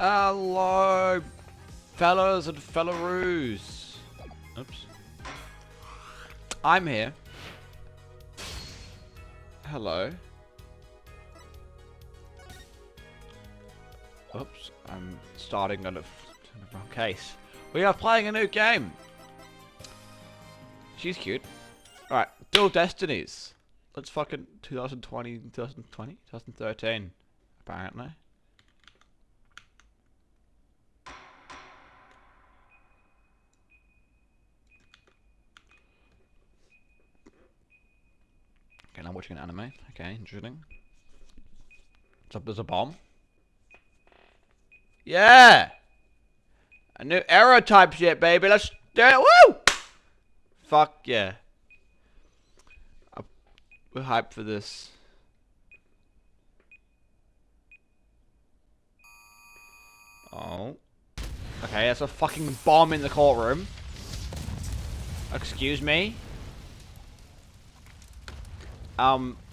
Hello, fellas and fellaroos. Oops. I'm here. Hello. Oops, I'm starting on the wrong case. We are playing a new game. She's cute. Alright, Dual Destinies. Let's fucking 2013, apparently. Okay, now I'm watching an anime. Okay, interesting. So there's a bomb. Yeah! A new arrow type shit, baby. Let's do it. Woo! Fuck yeah. We're hyped for this. Oh. Okay, that's a fucking bomb in the courtroom. Excuse me?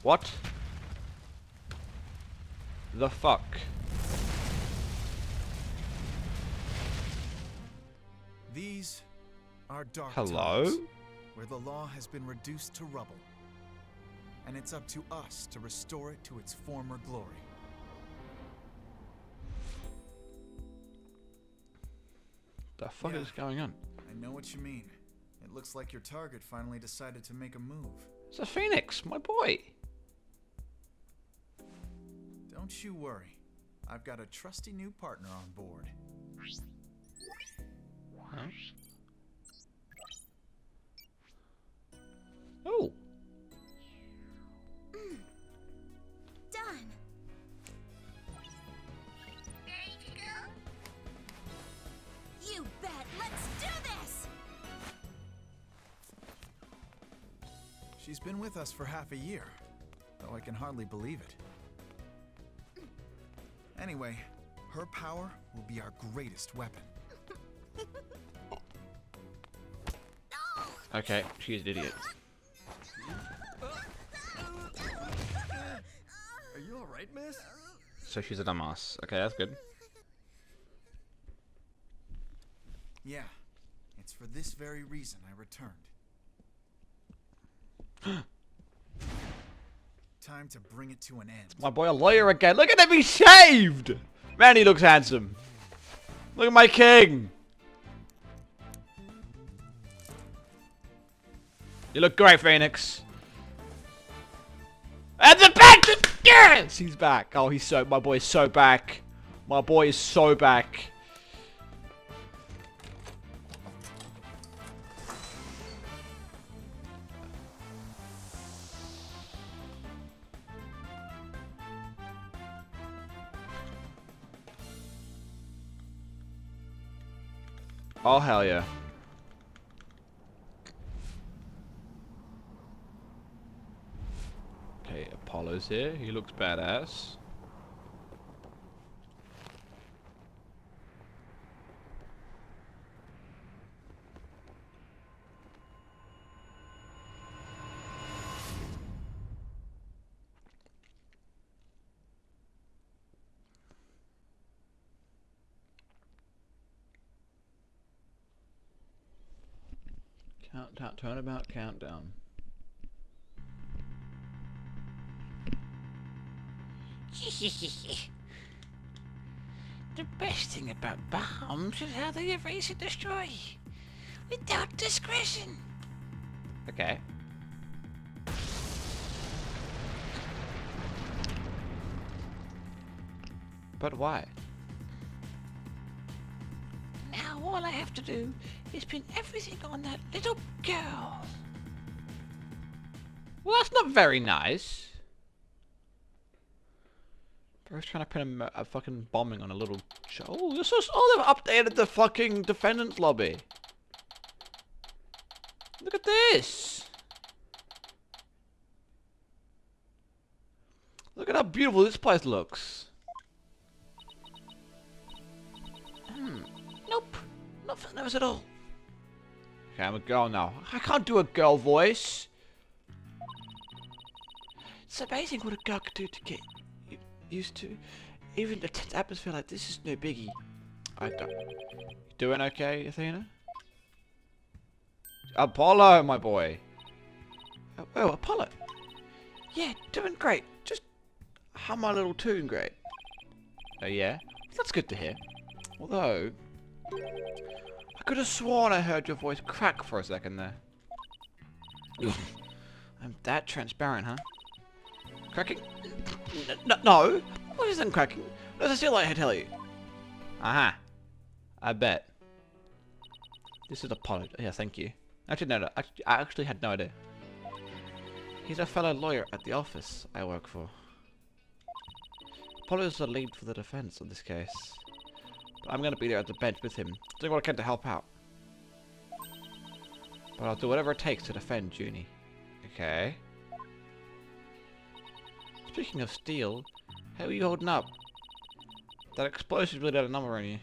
What? The fuck? These are dark Hello? times, where the law has been reduced to rubble. And it's up to us to restore it to its former glory. The fuck is going on? I know what you mean. It looks like your target finally decided to make a move. It's a Phoenix, my boy. Don't you worry. I've got a trusty new partner on board. Huh? Oh. Done. You bet. Let's do this. She's been with us for half a year, though I can hardly believe it. Anyway, her power will be our greatest weapon. Okay, she's an idiot. Are you alright, miss? So she's a dumbass. Okay, that's good. Yeah, it's for this very reason I returned. Time to bring it to an end. My boy a lawyer again. Look at him, he's shaved! Man, he looks handsome. Look at my king. You look great, Phoenix. And the back! Yes! He's back. Oh, my boy is so back. My boy is so back. Oh, hell yeah. Okay, Apollo's here. He looks badass. Countdown, turnabout, countdown. The best thing about bombs is how they erase and destroy without discretion. Okay. But why? Now all I have to do is pin everything on that little girl. Well, that's not very nice. Bro's trying to pin a fucking bombing on a little... Oh, this is... Oh, they've updated the fucking defendant's lobby. Look at this. Look at how beautiful this place looks. Nope. Not for nervous at all. Okay, I'm a girl now. I can't do a girl voice. It's amazing what a girl can do to get used to Even a tense atmosphere like this is no biggie. I don't. You doing okay, Athena? Apollo, my boy. Oh, Apollo. Yeah, doing great. Just hum my little tune great. Oh yeah? That's good to hear. Although, I could have sworn I heard your voice crack for a second there. I'm that transparent, huh? Cracking? No! What isn't cracking? There's a still I tell you. Aha. I bet. This is Apollo. Yeah, thank you. Actually, no. I actually had no idea. He's a fellow lawyer at the office I work for. Apollo is the lead for the defense in this case. But I'm going to be there at the bench with him, doing what I can to help out. But I'll do whatever it takes to defend Junie. Okay. Speaking of steel, how are you holding up? That explosion really did a number on you.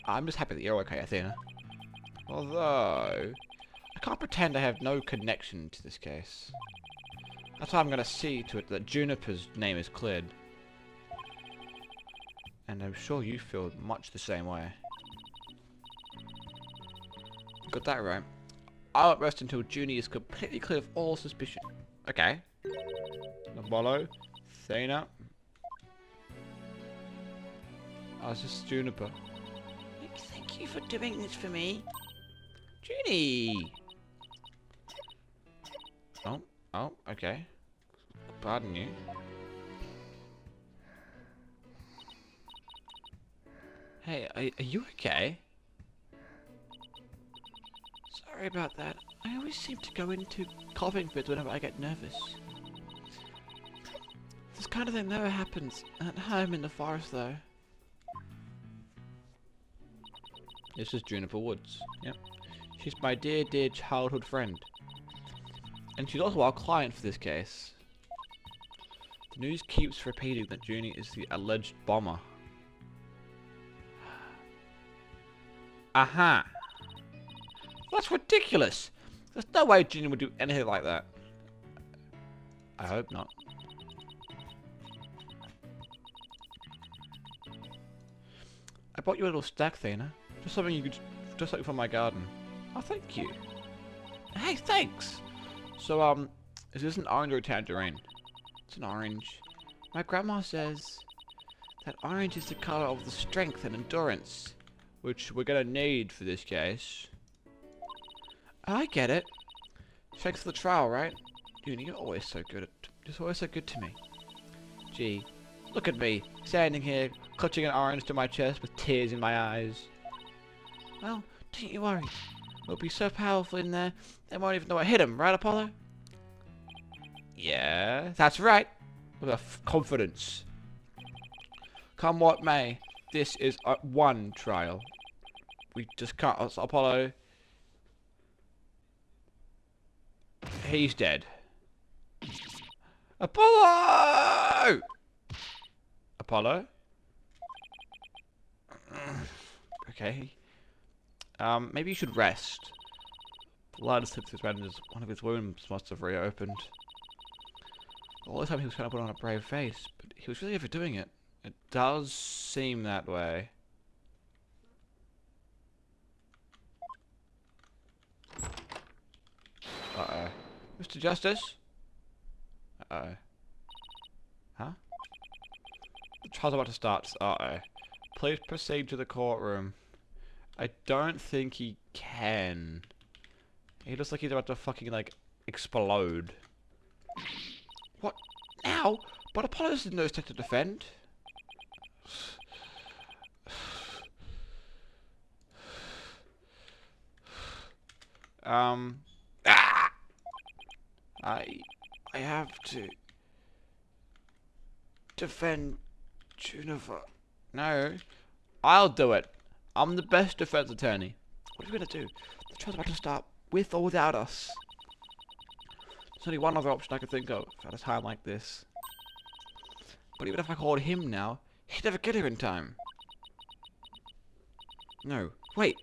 I'm just happy that you're okay, Athena. Although, I can't pretend I have no connection to this case. That's why I'm going to see to it that Juniper's name is cleared. And I'm sure you feel much the same way. Got that right. I won't rest until Junie is completely clear of all suspicion. Okay. Apollo, Athena. Oh, it's just Juniper. Thank you for doing this for me. Junie! Oh, okay. Pardon you. Hey, are you okay? Sorry about that. I always seem to go into coughing fits whenever I get nervous. This kind of thing never happens at home in the forest, though. This is Juniper Woods. Yep. She's my dear childhood friend. And she's also our client for this case. The news keeps repeating that Junie is the alleged bomber. Aha! That's ridiculous! There's no way Junie would do anything like that. I hope not. I bought you a little stack, Athena. Just something you could, just like from my garden. Oh, thank you. Hey, thanks! So, is this an orange or a tangerine? It's an orange. My grandma says that orange is the color of the strength and endurance, which we're gonna need for this case. I get it. Strength for the trial, right? Junie, you're always so good to me. Gee, look at me, standing here, clutching an orange to my chest with tears in my eyes. Well, don't you worry. It'll be so powerful in there, they won't even know I hit him, right, Apollo? Yeah, that's right. With confidence. Come what may, this is one trial. We just can't. Apollo. He's dead. Apollo! Apollo? Okay. Maybe you should rest. Blood slipped through his hand as one of his wounds must have reopened. All the time he was trying to put on a brave face, but he was really overdoing it. It does seem that way. Uh-oh. Mr. Justice? Uh-oh. Huh? The trial's about to start. Uh-oh. Please proceed to the courtroom. I don't think he can. He looks like he's about to fucking, like, explode. What? Now? But Apollo's in no state to defend. I have to defend Juniper. No, I'll do it. I'm the best defense attorney. What are we gonna do? The trial's about to start with or without us. There's only one other option I could think of at a time like this. But even if I called him now, he'd never get here in time. No, wait.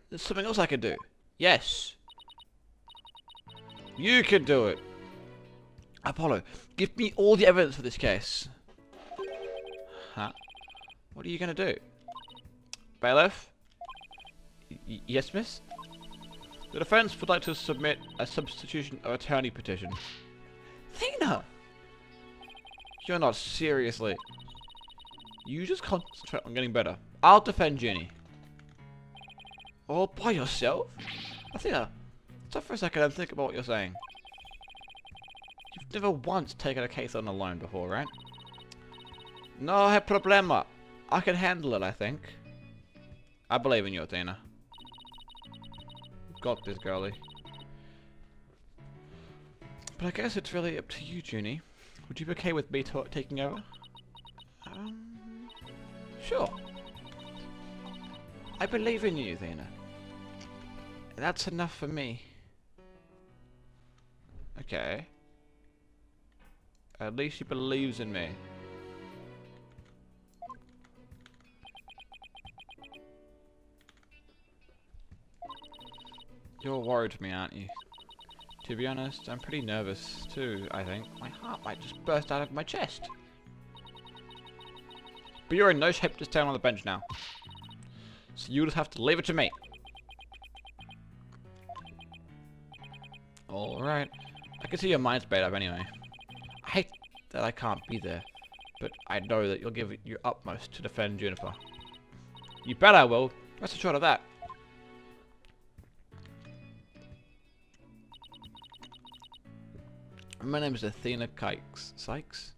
There's something else I could do. Yes. You can do it. Apollo, give me all the evidence for this case. Huh? What are you gonna do? Bailiff? Yes, miss? The defense would like to submit a substitution of attorney petition. Athena! You're not seriously. You just concentrate on getting better. I'll defend Junie. All by yourself? Athena, stop for a second and think about what you're saying. You've never once taken a case on alone before, right? No problema. I can handle it, I think. I believe in you, Athena. You've got this, girlie. But I guess it's really up to you, Junie. Would you be okay with me taking over? Sure. I believe in you, Athena. That's enough for me. Okay. At least she believes in me. You're worried for me, aren't you? To be honest, I'm pretty nervous too, I think. My heart might just burst out of my chest. But you're in no shape to stand on the bench now. So you just have to leave it to me. Alright. I can see your mind's made up anyway. I hate that I can't be there, but I know that you'll give it your utmost to defend Juniper. You bet I will. Rest assured of that. My name is Athena Sykes.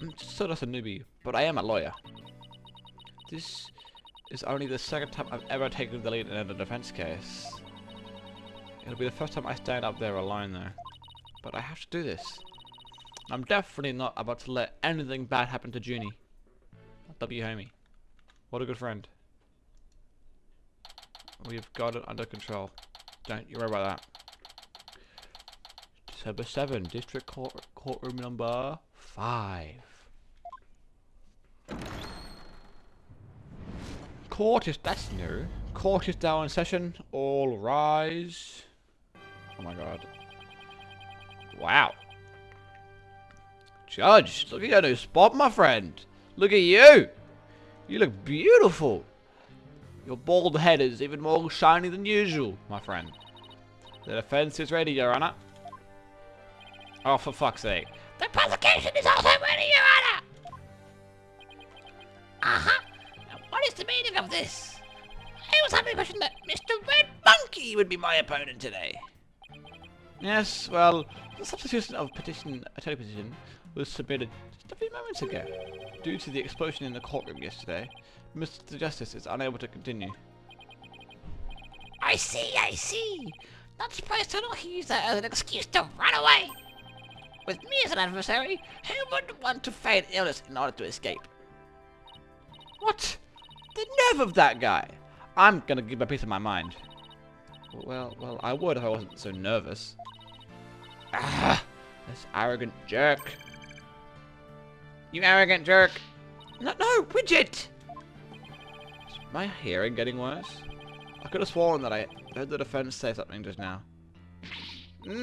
I'm still just a newbie, but I am a lawyer. This is only the second time I've ever taken the lead in a defense case. It'll be the first time I stand up there alone though. But I have to do this. I'm definitely not about to let anything bad happen to Junie. W homie. What a good friend. We've got it under control. Don't you worry about that. December 7, District Courtroom number 5. That's new. Court is now in session. All rise. Oh my god. Wow. Judge, look at your new spot, my friend. Look at you. You look beautiful. Your bald head is even more shiny than usual, my friend. The defense is ready, Your Honor. Oh, for fuck's sake. The prosecution is also ready, Your Honor! Uh-huh. Now, what is the meaning of this? I was under the impression that Mr. Red Monkey would be my opponent today. Yes, well, the substitution of attorney petition was submitted just a few moments ago. Due to the explosion in the courtroom yesterday, Mr. Justice is unable to continue. I see. Not surprised to know he used that as an excuse to run away. With me as an adversary, who wouldn't want to feign illness in order to escape? What? The nerve of that guy! I'm gonna give a piece of my mind. Well, I would if I wasn't so nervous. Ah, this arrogant jerk. You arrogant jerk! No, Widget! Is my hearing getting worse? I could have sworn that I heard the defense say something just now. No,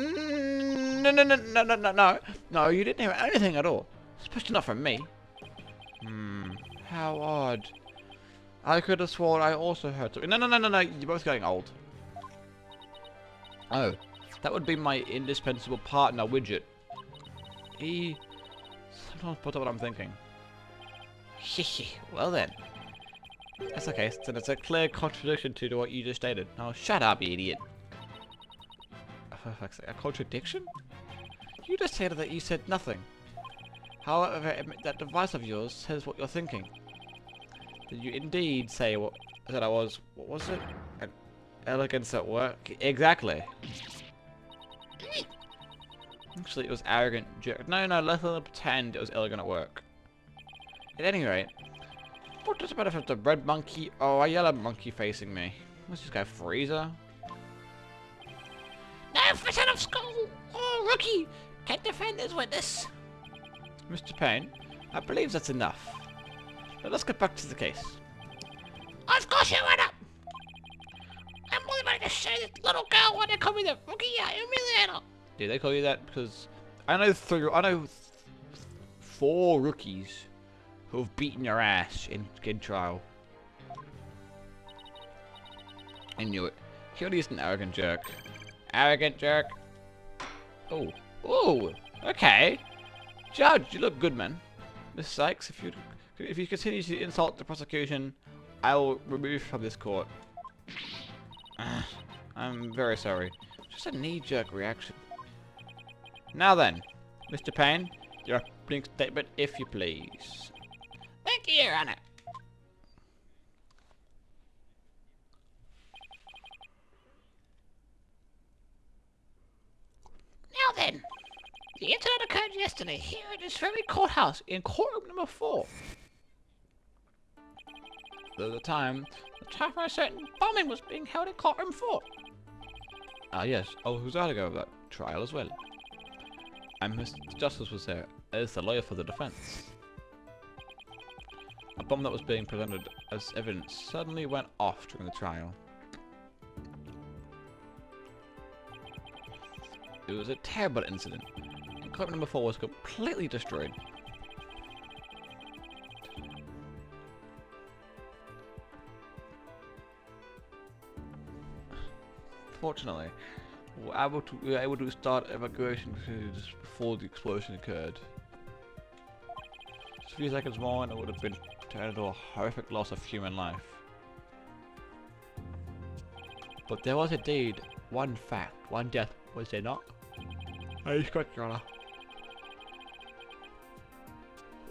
you didn't hear anything at all. Especially not from me. How odd. I could have sworn I also heard something. No, you're both getting old. Oh, that would be my indispensable partner, Widget. He sometimes puts up what I'm thinking. Well then. That's okay, then it's a clear contradiction to what you just stated. Oh, shut up, you idiot. A contradiction? You just stated that you said nothing. However, that device of yours says what you're thinking. Did you indeed say that I was, what was it? An elegance at work? Exactly. Actually, it was arrogant jerk. No, let's not pretend it was elegant at work. At any rate, what does it matter if it's a red monkey or a yellow monkey facing me? What's this guy, Freezer? No fishing of skull or rookie can defend his witness. Mr. Payne, I believe that's enough. Now let's get back to the case. Of course you went up. I'm only about to show this little girl when they call me the rookie humiliator. Do they call you that? Because I know 4 rookies who have beaten your ass in Kid Trial. I knew it. Cutie an arrogant jerk. Arrogant jerk. Oh. Oh. Okay. Judge, you look good, man. Miss Sykes, if you continue to insult the prosecution, I will remove you from this court. I'm very sorry. Just a knee-jerk reaction. Now then, Mr. Payne, your opening statement, if you please. Thank you, Your Honor. Now then, the incident occurred yesterday here at this very courthouse in courtroom number 4. At the time for a certain bombing was being held in courtroom 4. Ah yes, who's out of that trial as well. And Mr. Justice was there as the lawyer for the defense. A bomb that was being presented as evidence suddenly went off during the trial. It was a terrible incident, and courtroom number 4 was completely destroyed. Fortunately, we were able to start evacuation procedures before the explosion occurred. Just a few seconds more and it would have been turned into a horrific loss of human life. But there was indeed one death, was there not? I got Your Honor.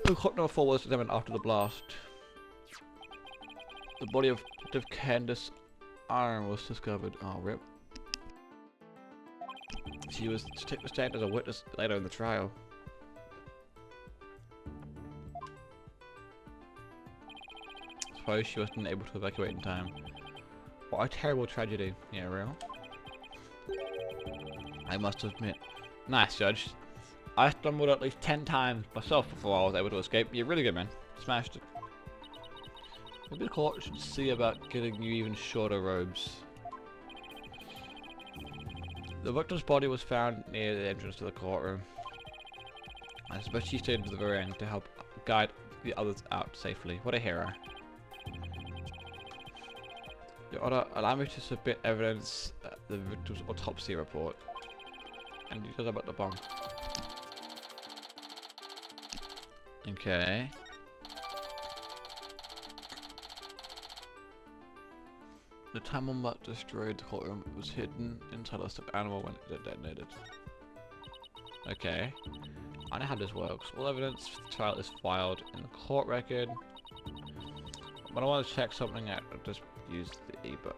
The court number 4 was examined after the blast. The body of Detective Candace Iron was discovered. Oh, rip. She was to take the stand as a witness later in the trial. Suppose she wasn't able to evacuate in time. What a terrible tragedy. Yeah, real. I must admit. Nice, Judge. I stumbled at least 10 times myself before I was able to escape. You're really good, man. Smashed it. Maybe the court should see about getting you even shorter robes. The victim's body was found near the entrance to the courtroom. I suppose she stayed to the very end to help guide the others out safely. What a hero. Your Honor, allow me to submit evidence, the victim's autopsy report, and details about the bomb. Okay. The time bomb that destroyed the courtroom was hidden inside a stuffed animal when it detonated. Okay. I know how this works. All evidence for the trial is filed in the court record. When I want to check something out, I'll just use the E button.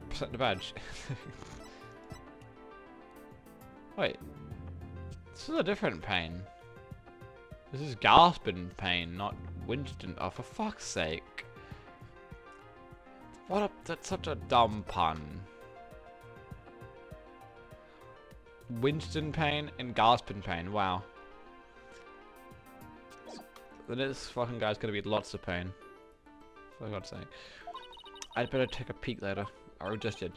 Present the badge. Wait. This is a different Payne. This is Gaspin Payne, not Winston. Oh, for fuck's sake. That's such a dumb pun. Winston Payne and Gaspin Payne, wow. Then this fucking guy's gonna be lots of pain. For God's sake. I'd better take a peek later. I just did.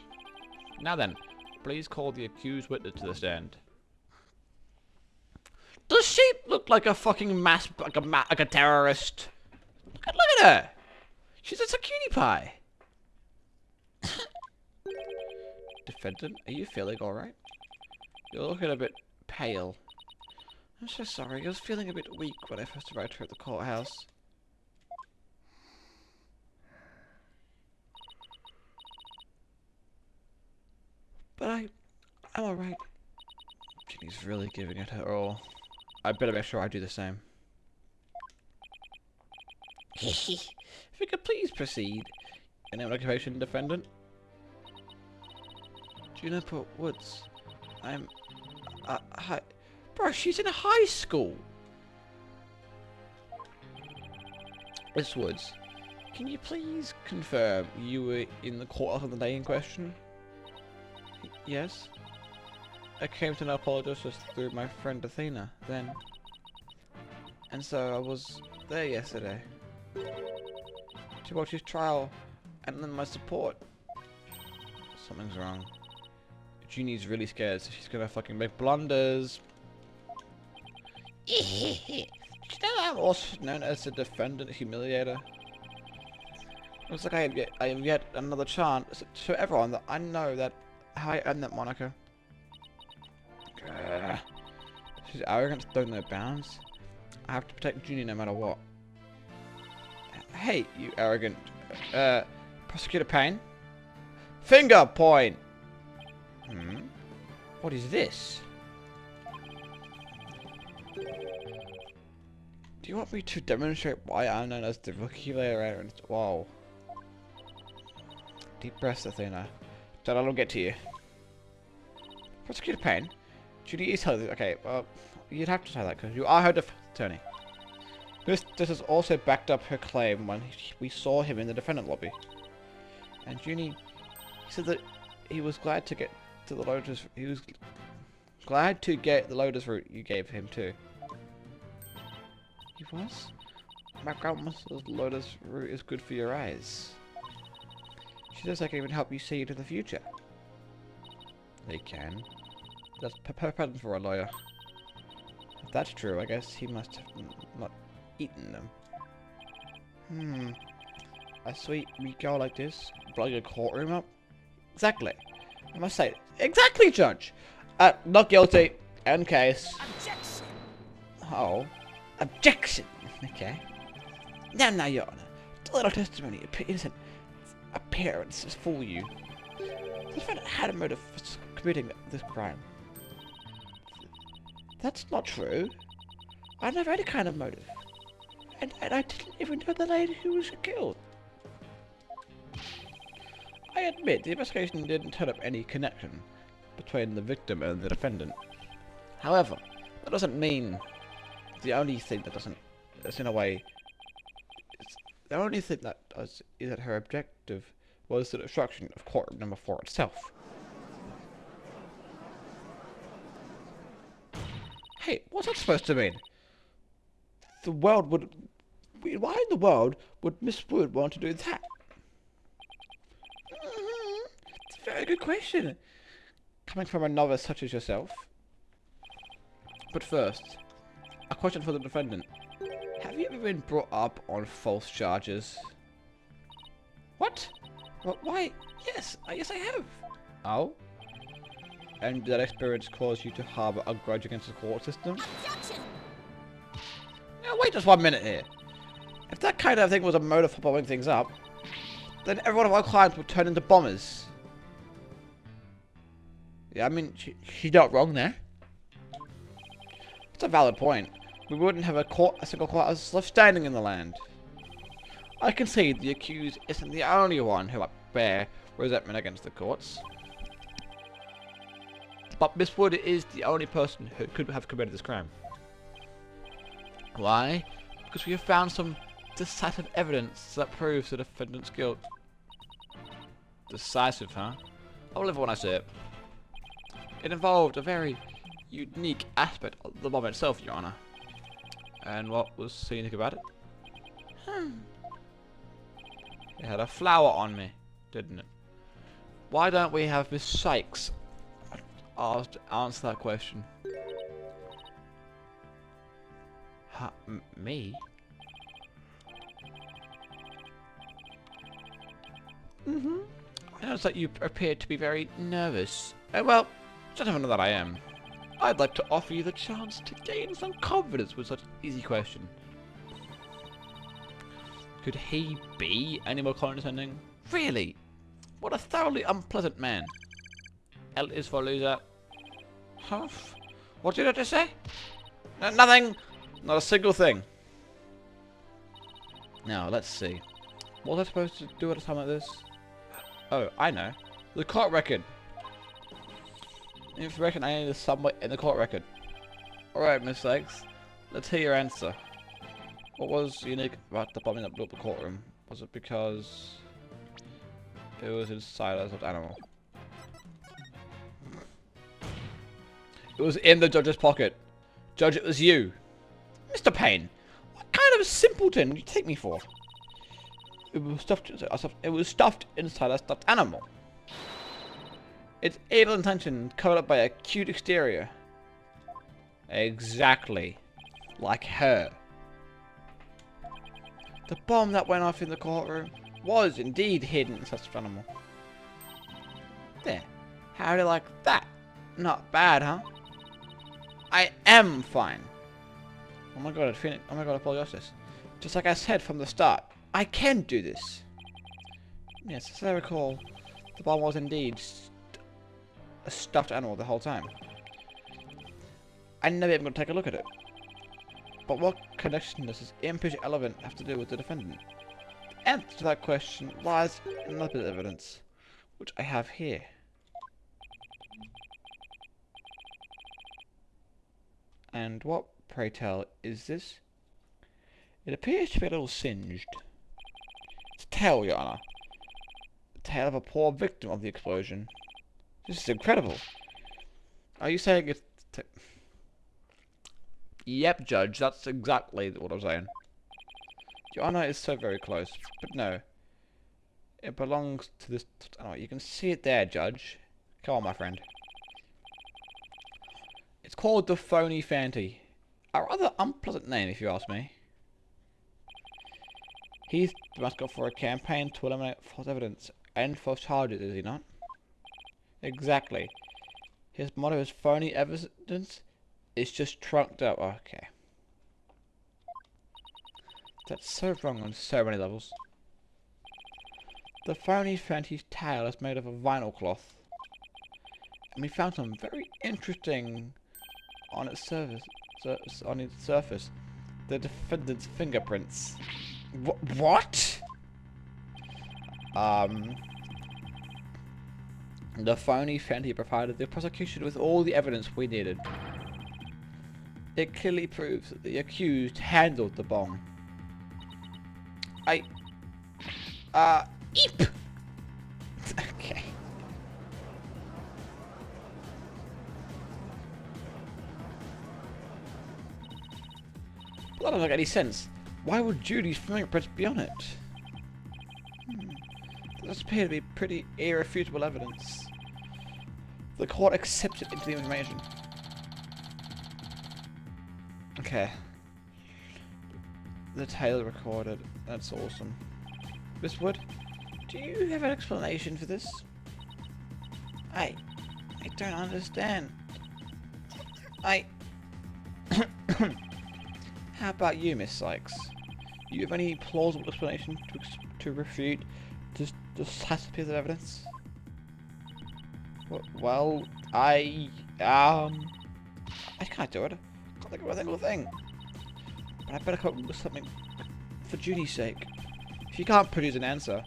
Now then, please call the accused witness to the stand. Does she look like a fucking like a terrorist? Look at her. She's just a cutie pie. Defendant, are you feeling alright? You're looking a bit pale. I'm so sorry, I was feeling a bit weak when I first arrived here at the courthouse. But I'm alright. Ginny's really giving it her all. I better make sure I do the same. If you could please proceed. Your name and occupation, defendant? Juniper Woods. I'm... hi... Bro, she's in high school! Miss Woods, can you please confirm you were in the courthouse on the day in question? Yes? I came to know apologists through my friend Athena, then. And so I was there yesterday. to watch his trial and lend my support. Something's wrong. Jeannie's really scared, so she's gonna fucking make blunders. Did you know I'm also known as the Defendant Humiliator? Looks like I have yet another chance to show everyone that I know that how I earned that moniker. She's arrogant, don't know bounds. I have to protect Junie no matter what. Hey, you arrogant, Prosecutor Payne. Finger point. What is this? Do you want me to demonstrate why I'm known as the Rookie Layer? Wow. Deep breaths, Athena. Then I'll get to you. Prosecutor Payne? Judy is telling you. Okay, well, you'd have to say that because you are her defense attorney. This has also backed up her claim when we saw him in the defendant lobby. And Junie said that he was glad to get to the Lotus. He was glad to get the Lotus route you gave him too. He was? My grandma's Lotus route is good for your eyes. She says I can even help you see into the future. They can. That's present for a lawyer. If that's true, I guess he must have not eaten them. A sweet weak girl like this, blowing a courtroom up? Exactly. I must say, exactly, Judge! Not guilty. End case. Objection! Oh. Objection! Okay. Now, Your Honor. The little testimony of innocent appearances fool you. The defendant had a motive for committing this crime. That's not true. I never had any kind of motive. And I didn't even know the lady who was killed. I admit the investigation didn't turn up any connection between the victim and the defendant. However, that doesn't mean the only thing that doesn't, that's in a way, the only thing that does is that her objective was the destruction of courtroom number 4 itself. Hey, what's that supposed to mean? The world would... Why in the world would Miss Wood want to do that? It's a very good question. Coming from a novice such as yourself. But first, a question for the defendant. Have you ever been brought up on false charges? What? Well, why? Yes, I have. Oh? And did that experience cause you to harbour a grudge against the court system? Objection! Now wait just 1 minute here. If that kind of thing was a motive for blowing things up, then every one of our clients would turn into bombers. Yeah, I mean, she's not wrong there. It's a valid point. We wouldn't have a single courthouse left standing in the land. I concede the accused isn't the only one who might bear resentment against the courts. But Miss Wood is the only person who could have committed this crime. Why? Because we have found some decisive evidence that proves the defendant's guilt. Decisive, huh? I'll believe it when I see it. It involved a very unique aspect of the bomb itself, Your Honor. And what was scenic about it? It had a flower on me, didn't it? Why don't we have Miss Sykes answer that question? Me? I noticed that you appeared to be very nervous. Well, gentlemen that I am, I'd like to offer you the chance to gain some confidence with such an easy question. Could he be any more condescending? Really? What a thoroughly unpleasant man. L is for loser. Humph. What did you have to say? Nothing. Not a single thing. Now, let's see. What was I supposed to do at a time like this? Oh, I know. The court record. Information I need is somewhere in the court record. Alright, Miss Sykes. Let's hear your answer. What was unique about the bombing that blew up the courtroom? Was it because it was inside a stuffed animal? It was in the judge's pocket. Judge, it was you. Mr. Payne, what kind of a simpleton do you take me for? It was stuffed inside a stuffed, it was stuffed inside a stuffed animal. Its evil intention covered up by a cute exterior. Exactly. Like her. The bomb that went off in the courtroom was indeed hidden in such an animal. There. How do you like that? Not bad, huh? I am fine. Oh my god, Phoenix. Oh my god, Apollogenesis. Just like I said from the start, I can do this. Yes, as I recall, the bomb was indeed a stuffed animal the whole time. I never even got to take a look at it. But what connection does this impish element have to do with the defendant? The answer to that question lies in another bit of evidence, which I have here. And what, pray tell, is this? It appears to be a little singed. It's a tail, Your Honor. The tail of a poor victim of the explosion. This is incredible. Are you saying it's... Yep, Judge, that's exactly what I'm saying. Your Honor is so very close, but no. It belongs to this... Oh, you can see it there, Judge. Come on, my friend. It's called the Phony Fanty. A rather unpleasant name, if you ask me. He's the mascot for a campaign to eliminate false evidence and false charges, is he not? Exactly. His motto is phony evidence. It's just trunked up. Okay. That's so wrong on so many levels. The Phony Fanty's tail is made of a vinyl cloth. And we found some very interesting on its surface. The defendant's fingerprints. What? The Phony Fanty provided the prosecution with all the evidence we needed. It clearly proves that the accused handled the bomb. Eep! Okay. That doesn't make any sense. Why would Judy's fingerprints be on it? There does appear to be pretty irrefutable evidence. The court accepts it into the information. Okay. The tail recorded. That's awesome. Miss Wood, do you have an explanation for this? I don't understand. How about you, Miss Sykes? Do you have any plausible explanation to refute the satisfy of the evidence? Well, I can't do it. I can't think of a single thing. But I better come up with something for Judy's sake. If you can't produce an answer,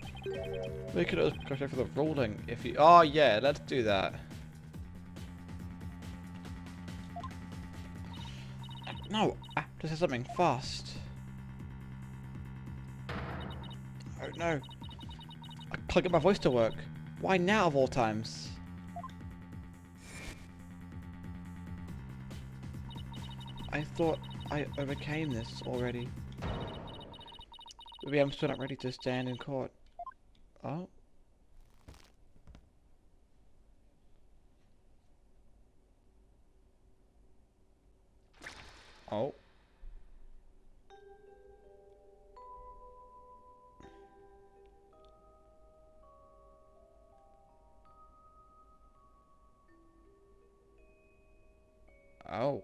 we could go straight for the ruling. If you, oh yeah, let's do that. No, I have to say something fast. Oh no. I can't get my voice to work. Why now of all times? I thought I overcame this already. Maybe I'm still not ready to stand in court. Oh? Oh. Oh.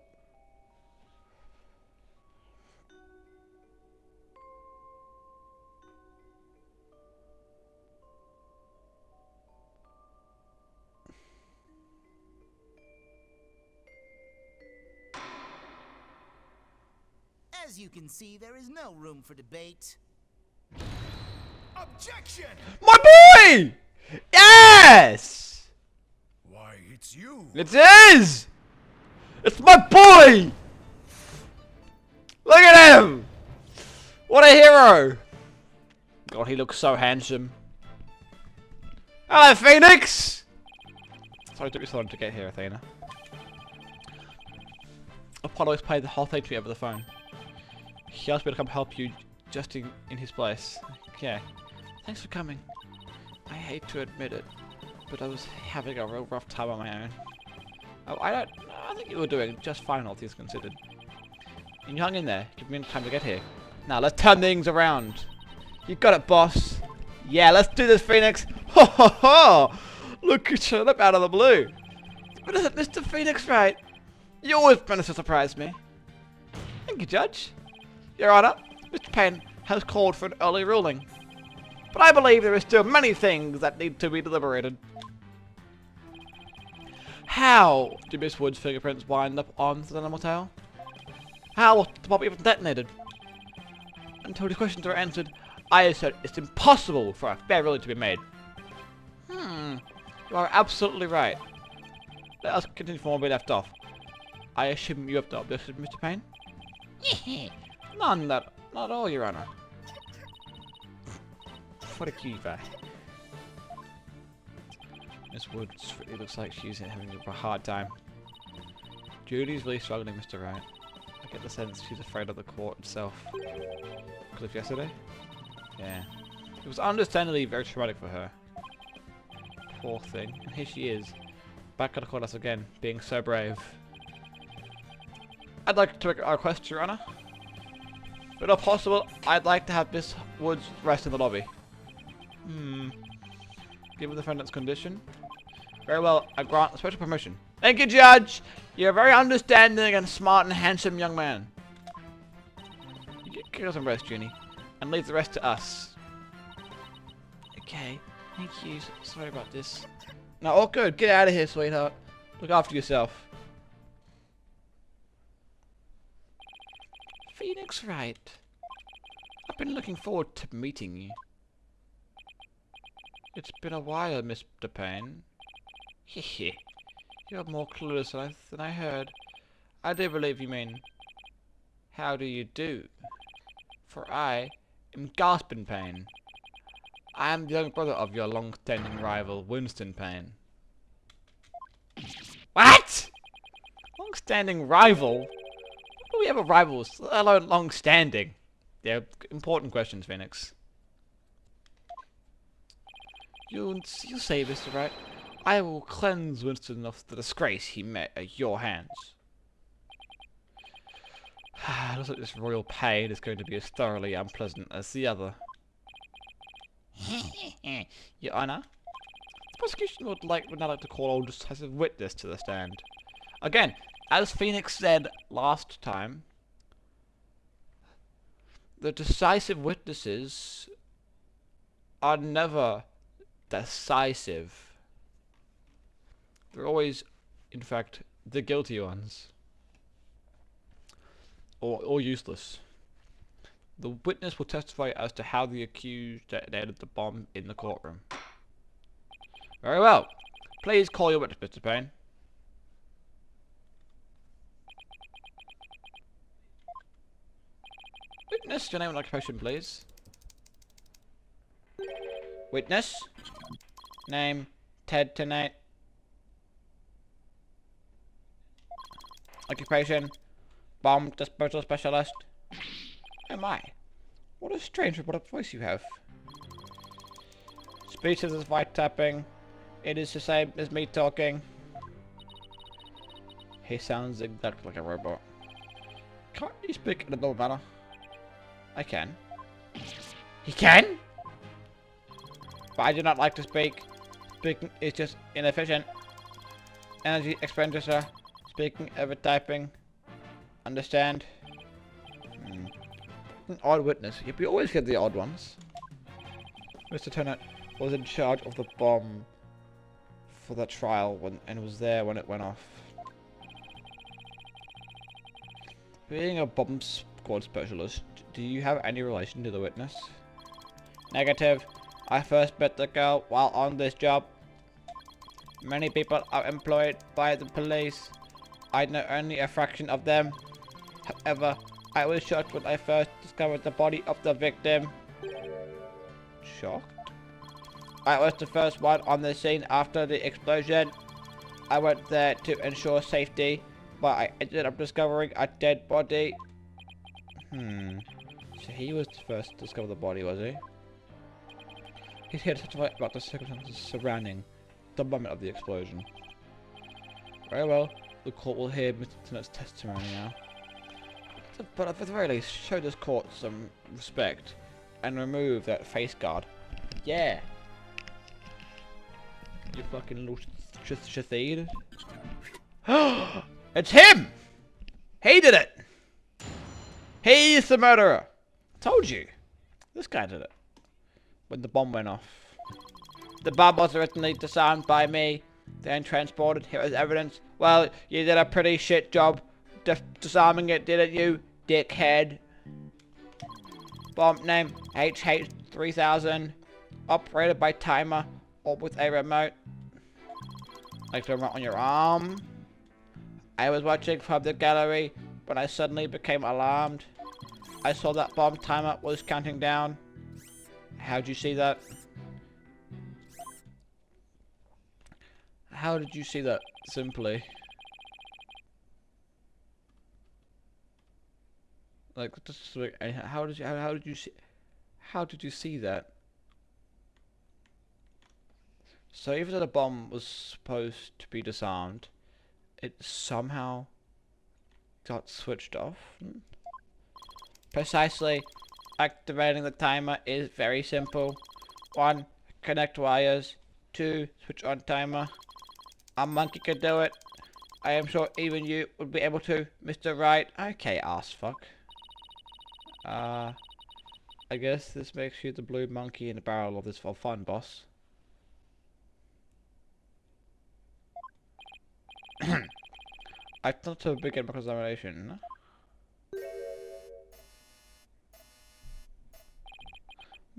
As you can see, there is no room for debate. Objection! My boy! Yes! Why, it's you. It is! It's my boy! Look at him! What a hero! God, he looks so handsome. Hello, Phoenix! Sorry, it took me so long to get here, Athena. Apollo has played the whole thing to me over the phone. He asked me to come help you just in his place. Okay. Thanks for coming. I hate to admit it, but I was having a real rough time on my own. Oh, I think you were doing just fine, all things considered. And you hung in there, giving me time to get here. Now, let's turn things around. You got it, boss. Yeah, let's do this, Phoenix. Ho ho ho! Look who showed up out of the blue. But isn't Mr. Phoenix right? You always manage to surprise me. Thank you, Judge. Your Honor, Mr. Payne has called for an early ruling. But I believe there are still many things that need to be deliberated. How did Miss Wood's fingerprints wind up on the animal tail? How was the bomb even detonated? Until these questions are answered, I assert it's impossible for a fair ruling to be made. You are absolutely right. Let us continue from where we left off. I assume you have no objection, Mr. Payne? None, not all, Your Honor. What a cutie pie. Miss Woods really looks like she's having a hard time. Judy's really struggling, Mr. Wright. I get the sense she's afraid of the court itself. Cliff yesterday? Yeah. It was understandably very traumatic for her. Poor thing. And here she is, back at the courthouse again, being so brave. I'd like to make a request, Your Honor. If not possible, I'd like to have Miss Woods rest in the lobby. Given the defendant's condition? Very well, I grant a special permission. Thank you, Judge! You're a very understanding and smart and handsome young man. Get some rest, Junie, and leave the rest to us. Okay, thank you. Sorry about this. No, all good. Get out of here, sweetheart. Look after yourself. Phoenix Wright. I've been looking forward to meeting you. It's been a while, Mr. Payne. Hehe. You're more clueless than I heard. I do believe you mean, how do you do? For I am Gaspin Payne. I am the young brother of your long-standing rival, Winston Payne. What? Long-standing rival? Why do we have a rival, let alone long-standing? They're important questions, Phoenix. You'll say, Mr. Wright. I will cleanse Winston of the disgrace he met at your hands. Looks like this royal pain is going to be as thoroughly unpleasant as the other. Your Honor, the prosecution would now like to call a decisive witness to the stand. Again, as Phoenix said last time, the decisive witnesses are never decisive. They're always, in fact, the guilty ones. Or useless. The witness will testify as to how the accused detonated the bomb in the courtroom. Very well. Please call your witness, Mr. Payne. Witness, your name and occupation, please. Witness. Name, Ted Tennant. Occupation, bomb disposal specialist. Oh my, what a strange robotic voice you have. Speech is white tapping. It is the same as me talking. He sounds exactly like a robot. Can't you speak in a normal manner? I can. He can? But I do not like to speak. Speaking is just inefficient. Energy expenditure. Speaking over typing. Understand? An odd witness. Yep, we always get the odd ones. Mr. Tennant was in charge of the bomb for that trial and was there when it went off. Being a bomb squad specialist, do you have any relation to the witness? Negative. I first met the girl while on this job. Many people are employed by the police. I know only a fraction of them. However, I was shocked when I first discovered the body of the victim. Shocked? I was the first one on the scene after the explosion. I went there to ensure safety, but I ended up discovering a dead body. So he was the first to discover the body, was he? He's here to testify about the circumstances surrounding the moment of the explosion. Very well. The court will hear Mr. Tennant's testimony now. But at the very least, show this court some respect and remove that face guard. Yeah. You fucking little shatheed. It's him! He did it! He's the murderer! Told you. This guy did it. When the bomb went off. The bomb was originally disarmed by me, then transported here as evidence. Well, you did a pretty shit job disarming it, didn't you, dickhead? Bomb name HH3000. Operated by timer or with a remote. Like the remote on your arm. I was watching from the gallery when I suddenly became alarmed. I saw that bomb timer was counting down. How'd you see that? How did you see that? Simply. Like, just like, how did you see that? So even though the bomb was supposed to be disarmed, it somehow got switched off. Precisely. Activating the timer is very simple. 1. Connect wires. 2. Switch on timer. A monkey could do it. I am sure even you would be able to, Mr. Wright. Okay, ass fuck. I guess this makes you the blue monkey in the barrel of this for fun, boss. I thought to begin my examination.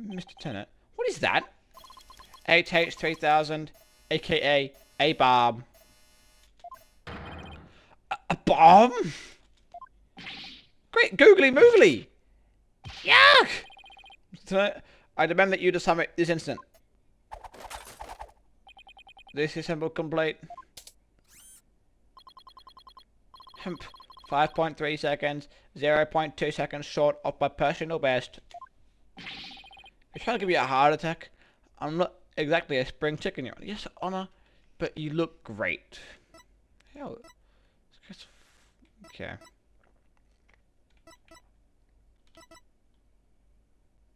Mr. Tennant, what is that? HH3000, aka a bomb. A bomb? Great googly moogly! Yuck! Mr. Tennant, I demand that you disarm it this instant. This is simple complete. 5.3 seconds, 0.2 seconds short of my personal best. You're trying to give me a heart attack? I'm not exactly a spring chicken, Your Honor. Yes, Honor, but you look great. Hell, okay.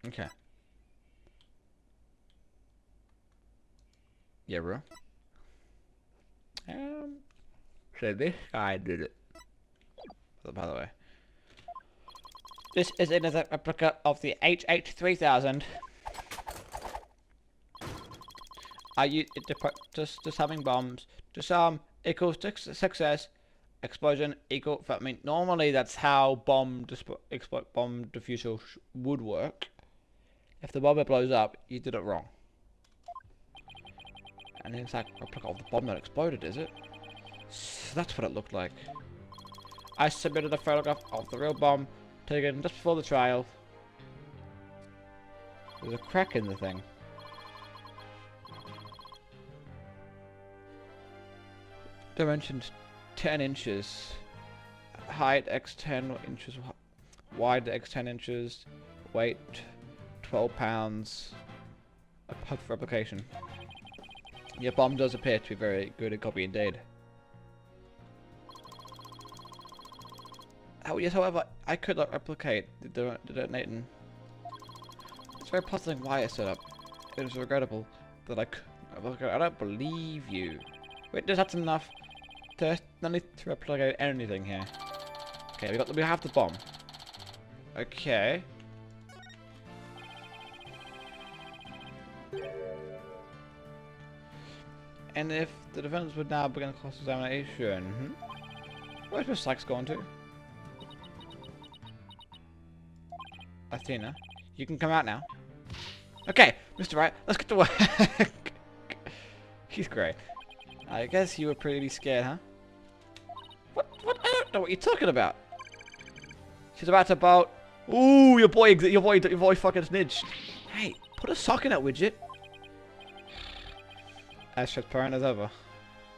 Okay. Yeah, bro. So this guy did it. By the way. This is another replica of the HH3000. I use it to practice disarming bombs. Disarm equals success. Explosion equal. I mean, normally that's how bomb diffuser would work. If the bomb blows up, you did it wrong. And it's like a replica of the bomb that exploded, is it? So that's what it looked like. I submitted a photograph of the real bomb taken just before the trial. There's a crack in the thing. Dimensions 10 inches. Height x 10 inches. Wide x 10 inches. Weight 12 pounds. A perfect replication. Your bomb does appear to be very good at copy indeed. Oh yes, however, I could not replicate the detonating. It's very puzzling why it's set up. It is regrettable that I don't believe you. Witness, that's enough. There's no need to replicate anything here. Okay, we have the bomb. Okay. And if the defendants would now begin cross-examination, where's Mr. Sykes going to? Athena, you can come out now. Okay, Mr. Wright, let's get to work. He's great. I guess you were pretty scared, huh? What? I don't know what you're talking about. She's about to bolt. Ooh, your boy fucking snitched. Hey, put a sock in that widget. As transparent as ever.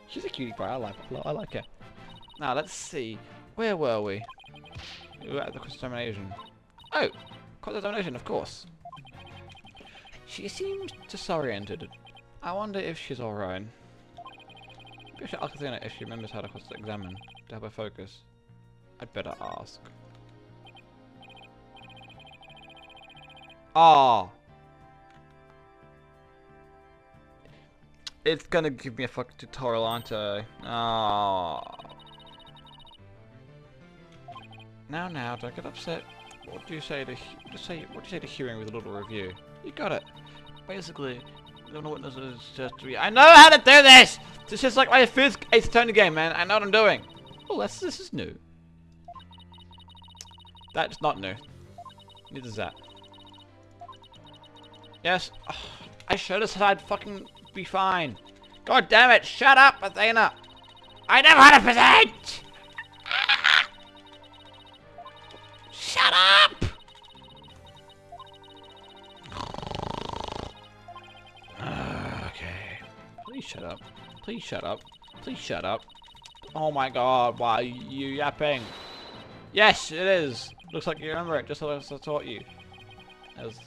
She's a cutie pie. I like her. Now let's see. Where were we? We were at the cross-examination. Oh, cross-examination, of course. She seems disoriented. I wonder if she's alright. Maybe I should ask Athena if she remembers how to examine to help her focus. I'd better ask. Ah! It's gonna give me a fucking tutorial, aren't I? Ah. Now, don't get upset. What do you say to hearing with a little review? You got it. Basically, the witness is just to be. I know how to do this. This is like my fifth Ace Attorney game, man. I know what I'm doing. Oh, this is new. That's not new. Neither is that. Yes. Oh, I should have said I'd fucking be fine. God damn it! Shut up, Athena. I know how to present. Shut up! Okay. Please shut up. Please shut up. Please shut up. Oh my god, why are you yapping? Yes, it is. Looks like you remember it, just as I taught you. As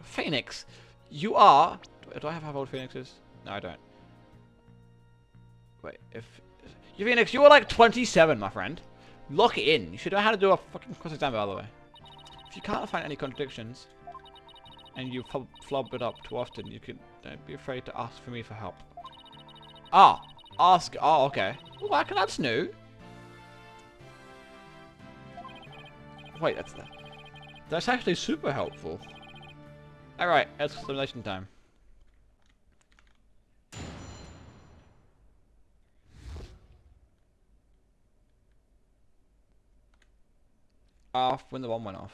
Phoenix, you are... Do I have how old Phoenix is? No, I don't. Wait, if... You Phoenix, you are like 27, my friend. Lock it in. You should know how to do a fucking cross exam, by the way. If you can't find any contradictions, and you flub it up too often, you can don't be afraid to ask for me for help. Ah, ask. Oh, okay. Well, that's new. Wait, that's actually super helpful. All right, explanation time. Off when the bomb went off.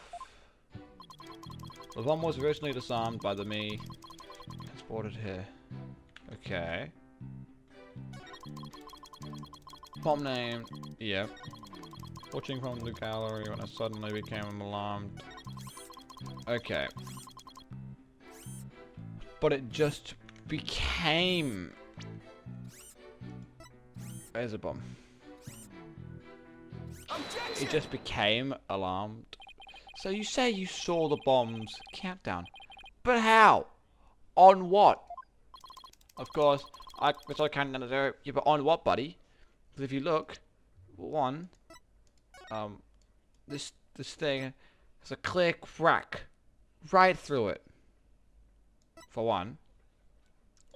The bomb was originally disarmed by the me transported here. Okay. Bomb name. Yep. Watching from the gallery when I suddenly became alarmed. Okay. But it just became... There's a bomb. It just became alarmed. So you say you saw the bomb's countdown. But how? On what? Of course, I saw countdown to 0. Yeah, but on what, buddy? Because if you look, one, this thing has a clear crack right through it. For one.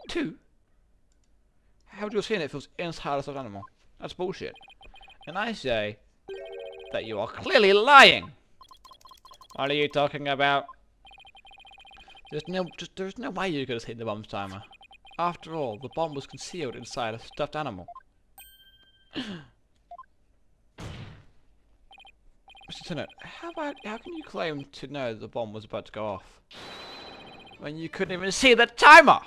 Two, how would you have seen it if it was inside a stuffed animal? That's bullshit. And I say that you are clearly lying. What are you talking about? There's no way you could have hit the bomb's timer. After all, the bomb was concealed inside a stuffed animal. Mr. Tennant, how can you claim to know the bomb was about to go off when you couldn't even see the timer?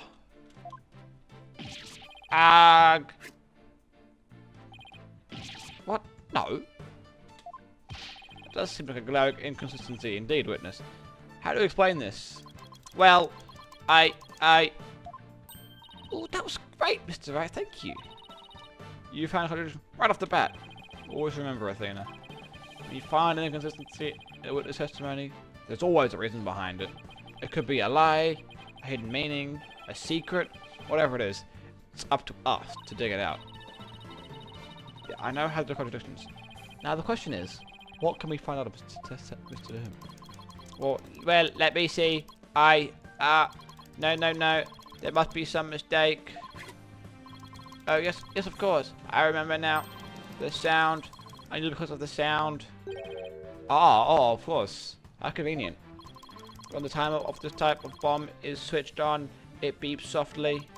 What? No. It does seem like a glaring inconsistency indeed, witness. How do you explain this? Well, oh, that was great, Mr. Wright, thank you. You found a contradiction right off the bat. Always remember, Athena. When you find an inconsistency in a witness testimony, there's always a reason behind it. It could be a lie, a hidden meaning, a secret, whatever it is. It's up to us to dig it out. Yeah, I know how to do contradictions. Now the question is, what can we find out of Mr. Him? Well, let me see. No. There must be some mistake. Oh, yes, of course. I remember now. The sound. I knew because of the sound. Oh, of course. How convenient. When the timer of this type of bomb is switched on, it beeps softly.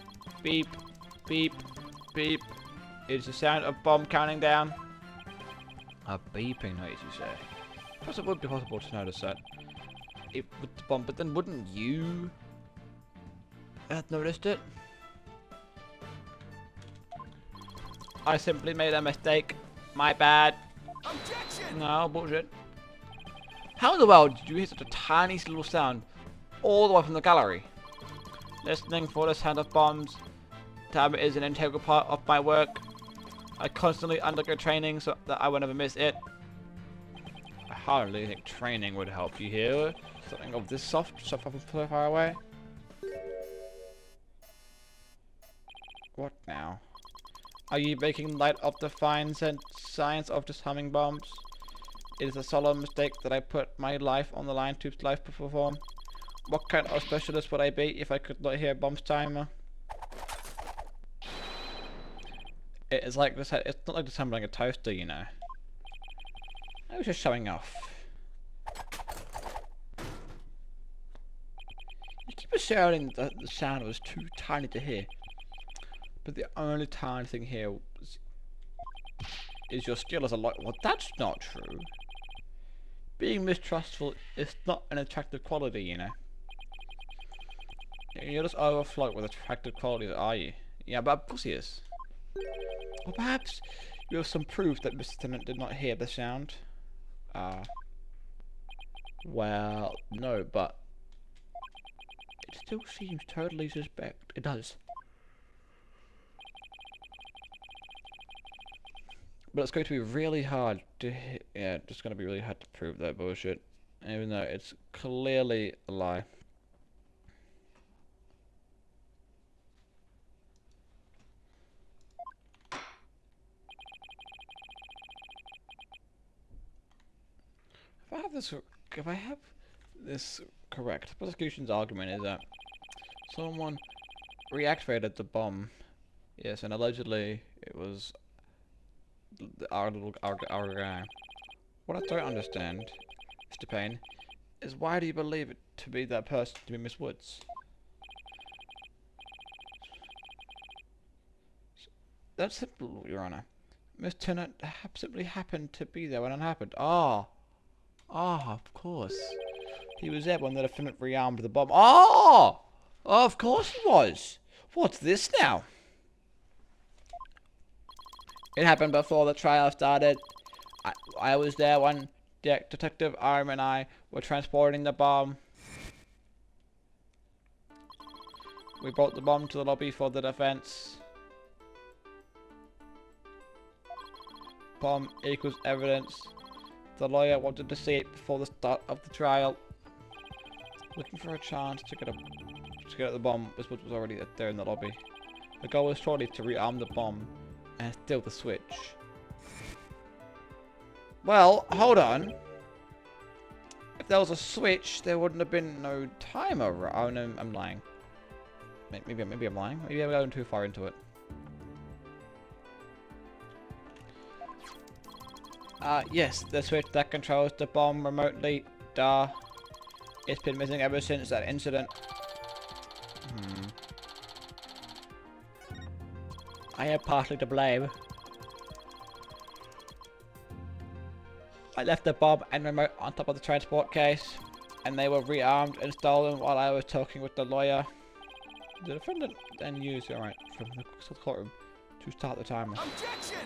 Beep, beep, beep. It's the sound of bomb counting down. A beeping noise, you say? Perhaps it would be possible to notice that. With the bomb, but then wouldn't you have noticed it? I simply made a mistake. My bad. Objection! No, bullshit. How in the world did you hear such a tiny little sound all the way from the gallery? Listening for the sound of bombs. Timer is an integral part of my work. I constantly undergo training so that I will never miss it. I hardly think training would help you here. Something of this so far away. What now? Are you making light of the fine science of just humming bombs? It is a solemn mistake that I put my life on the line to life perform. What kind of specialist would I be if I could not hear a bomb's timer? It's like this. It's not like assembling a toaster, you know. I was just showing off. You keep asserting that the sound was too tiny to hear, but the only tiny thing here is your skill as a light. Well, that's not true. Being mistrustful is not an attractive quality, you know. You're just overflowed with attractive qualities, are you? Yeah, but of course he is. Or perhaps you have some proof that Mr. Tennant did not hear the sound. Well, no, but it still seems totally suspect. It does. But it's going to be really hard to yeah, it's going to be really hard to prove that bullshit. Even though it's clearly a lie. If I have this correct, the prosecution's argument is that someone reactivated the bomb. Yes, and allegedly it was our guy. What I don't understand, Mr. Payne, is why do you believe it to be that person to be Miss Woods? That's simple, Your Honor. Miss Tennant simply happened to be there when it happened. Of course. He was there when the defendant rearmed the bomb. Of course he was. What's this now? It happened before the trial started. I was there when Detective Arm and I were transporting the bomb. We brought the bomb to the lobby for the defense. Bomb equals evidence. The lawyer wanted to see it before the start of the trial. Looking for a chance to get at the bomb, which was already there in the lobby. The goal was shortly to rearm the bomb and steal the switch. Well, hold on. If there was a switch, there wouldn't have been no timer. Oh no, I'm lying. Maybe I'm lying. Maybe I'm going too far into it. Yes, the switch that controls the bomb remotely. Duh. It's been missing ever since that incident. I am partly to blame. I left the bomb and remote on top of the transport case, and they were rearmed and stolen while I was talking with the lawyer. The defendant then used the right from the courtroom to start the timer. Objection!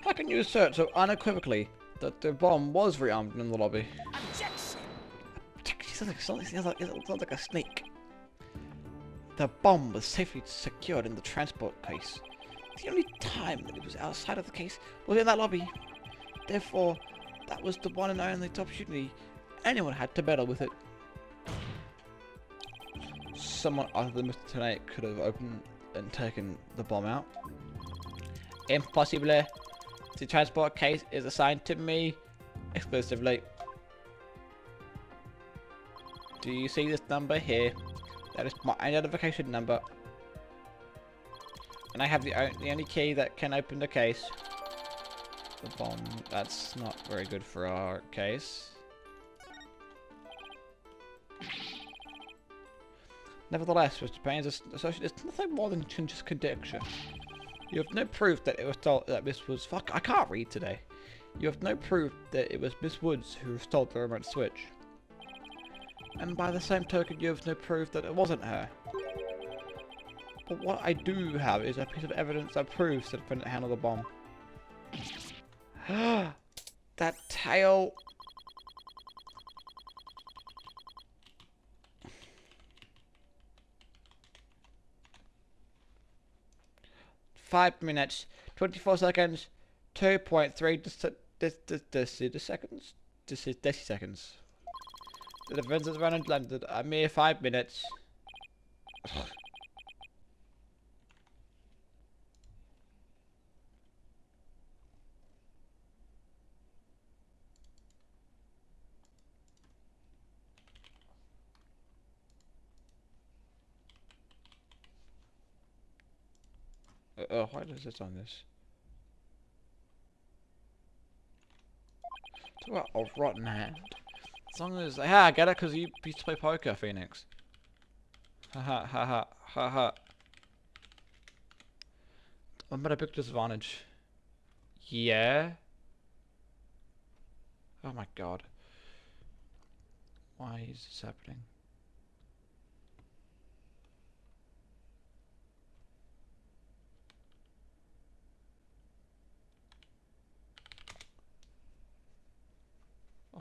How can you assert so unequivocally that the bomb was rearmed in the lobby? Objection! Sounds like a snake. The bomb was safely secured in the transport case. The only time that it was outside of the case was in that lobby. Therefore, that was the one and only opportunity anyone had to meddle with it. Someone other than Mr. Tennant could have opened and taken the bomb out. Impossible. The transport case is assigned to me exclusively. Do you see this number here? That is my identification number. And I have the only key that can open the case. The bomb. That's not very good for our case. Nevertheless, Mr. Payne, it's nothing more than just conjecture. You have no proof that it was told that Miss Woods. Fuck, I can't read today. You have no proof that it was Miss Woods who stole the remote switch. And by the same token, you have no proof that it wasn't her. But what I do have is a piece of evidence that proves the defendant handled the bomb. That tail. Five minutes, 24 seconds, 2.3 seconds. Deciseconds. The defense has run and landed a mere 5 minutes. Oh, why does this on this? Talk about a rotten hand. As long as... I get it, because you used to play poker, Phoenix. Haha, haha, haha. I'm at a big disadvantage. Yeah? Oh my god. Why is this happening?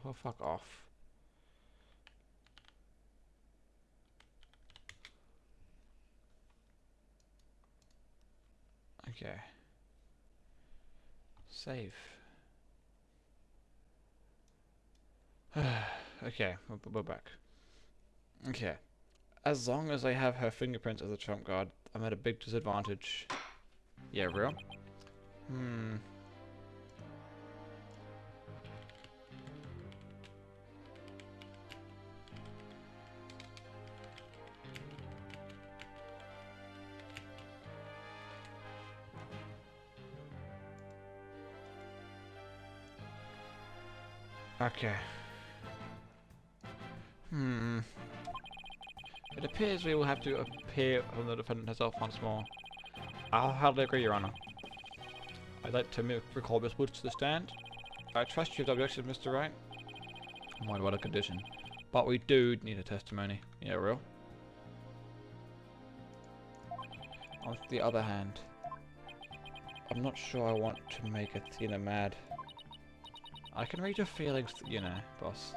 Oh, fuck off. Okay. Save. Okay, we're back. Okay. As long as I have her fingerprints as a trump card, I'm at a big disadvantage. Yeah, real? Okay. It appears we will have to appear on the defendant herself once more. I'll hardly agree, Your Honor. I'd like to recall Miss Woods to the stand. I trust you have no objections, Mr. Wright. Mind what a condition. But we do need a testimony. Yeah, real? On the other hand, I'm not sure I want to make Athena mad. I can read your feelings, you know, boss.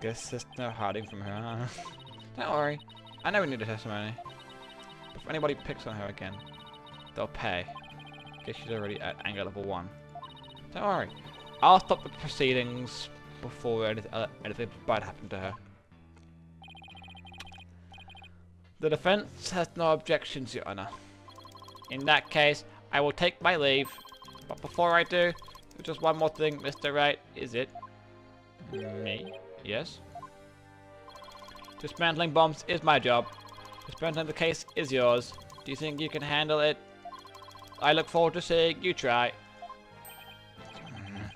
Guess there's no hiding from her, huh? Don't worry, I know we need a testimony. But if anybody picks on her again, they'll pay. Guess she's already at anger level 1. Don't worry, I'll stop the proceedings before anything bad happened to her. The defense has no objections, Your Honor. In that case, I will take my leave. But before I do, just one more thing, Mr. Wright. Is it me? Yes. Dismantling bombs is my job. Dismantling the case is yours. Do you think you can handle it? I look forward to seeing you try.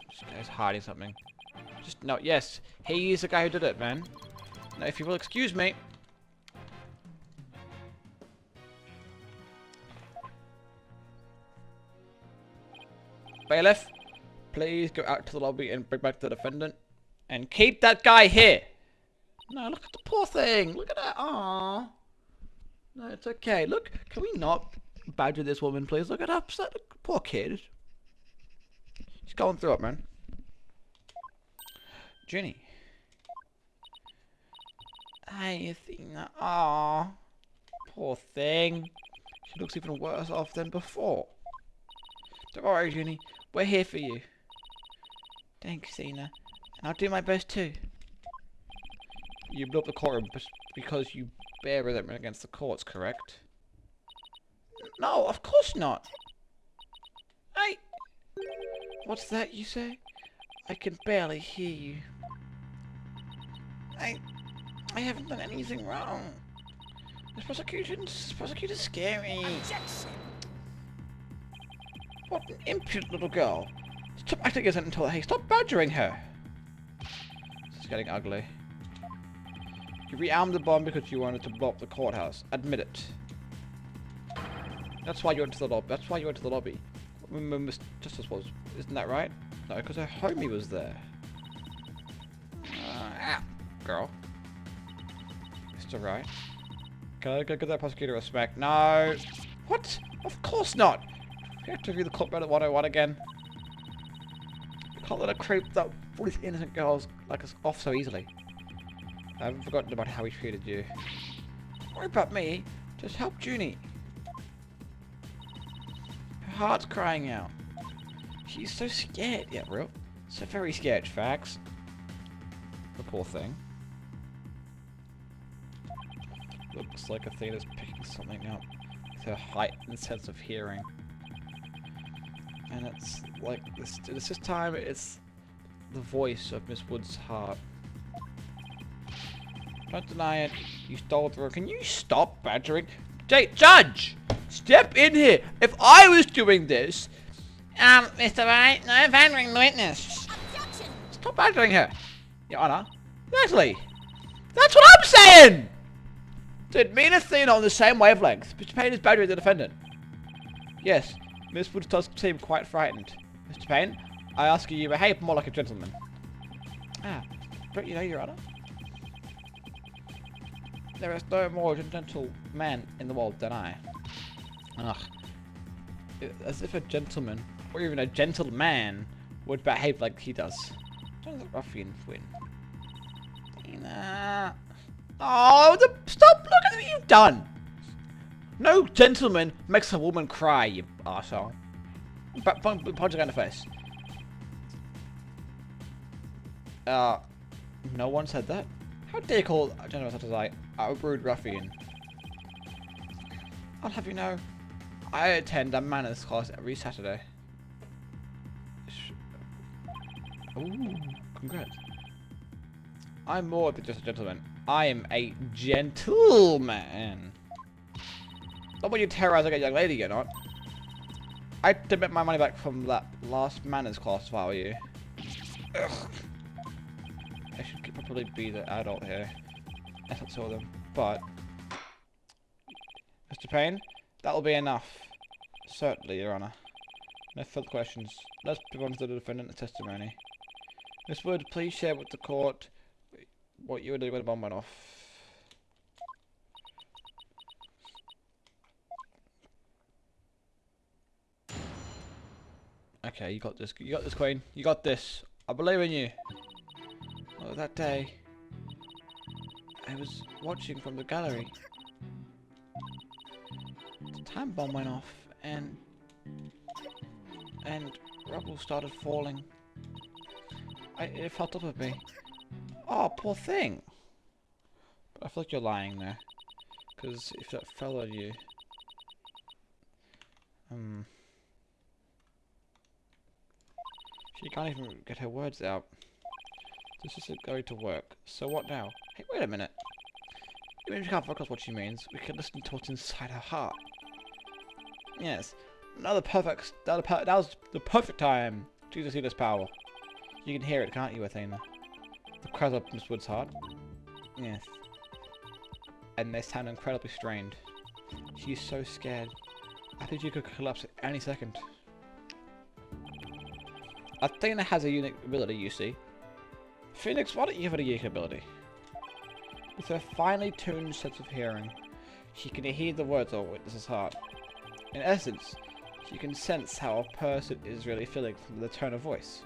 This guy's hiding something. Just no. Yes, he's the guy who did it, man. Now, if you will excuse me. Bailiff, please go out to the lobby and bring back the defendant. And keep that guy here. No, look at the poor thing. Look at that. Aww. No, it's okay. Look, can we not badger this woman, please? Look at her. Poor kid. She's going through it, man. Ginny. Hey, Athena. Aww. Poor thing. She looks even worse off than before. Don't worry, Ginny. We're here for you. Thanks, Athena. And I'll do my best too. You blew up the courtroom because you bear resentment against the courts, correct? No, of course not. What's that you say? I can barely hear you. I haven't done anything wrong. This prosecutor's scary. Objection! What an impudent little girl. Stop acting as until hey, stop badgering her. This is getting ugly. You rearmed the bomb because you wanted to blow up the courthouse. Admit it. That's why you went to the lobby. That's why you went to the lobby. When Miss Justice was. Isn't that right? No, because her homie was there. Girl. Mr. Wright. Can I go give that prosecutor a smack? No. What? Of course not. We have to review the court battle 101 again. You can't let a creep that all these innocent girls like us off so easily. I haven't forgotten about how he treated you. Don't worry about me. Just help Junie. Her heart's crying out. She's so scared. Yeah, real. So very scared, facts. The poor thing. Looks like Athena's picking something up with her heightened sense of hearing. And it's like this time it's the voice of Miss Wood's heart. Don't deny it. You stole the room. Can you stop badgering? Judge! Step in here. If I was doing this... Mr. Wright, no badgering the witness. Objection! Stop badgering her. Your Honor. Natalie. That's what I'm saying! Dude, me and Athena on the same wavelength. Mr. Payne is badgering the defendant. Yes, Miss Woods does seem quite frightened. Mr. Payne, I ask you behave more like a gentleman. Ah, but you know, Your Honor. There is no more gentle man in the world than I. Ugh. As if a gentleman, or even a gentleman, would behave like he does. Don't let the ruffian win. Nah. Oh, stop! Look at what you've done! No gentleman makes a woman cry, you arsehole. Punch her in the face. No one said that. How dare you call a gentleman such as I a rude ruffian? I'll have you know, I attend a manners class every Saturday. Ooh, congrats. I'm more than just a gentleman. I am a gentleman. Not when you terrorize like a young lady, you're not. I'd demand my money back from that last manners class if I were you. Ugh. I should probably be the adult here. I thought so them. But Mr. Payne, that'll be enough. Certainly, Your Honor. No further questions. Let's move on to the defendant's testimony. Miss Wood, please share with the court what you were doing when the bomb went off. Okay, you got this. You got this, Queen. You got this. I believe in you. Oh, that day, I was watching from the gallery. The time bomb went off, and rubble started falling. It fell up of me. Oh, poor thing. But I feel like you're lying there, because if that fell on you, she can't even get her words out. This isn't going to work. So what now? Hey, wait a minute. Even if you can't focus what she means, we can listen to what's inside her heart. Yes. That was the perfect time to see this power. You can hear it, can't you, Athena? The cries of Miss Wood's heart. Yes. And they sound incredibly strained. She's so scared. I think she could collapse at any second. Athena has a unique ability, you see. Phoenix, why don't you have a unique ability? With her finely tuned sense of hearing, she can hear the words of a witness's heart. In essence, she can sense how a person is really feeling from the tone of voice.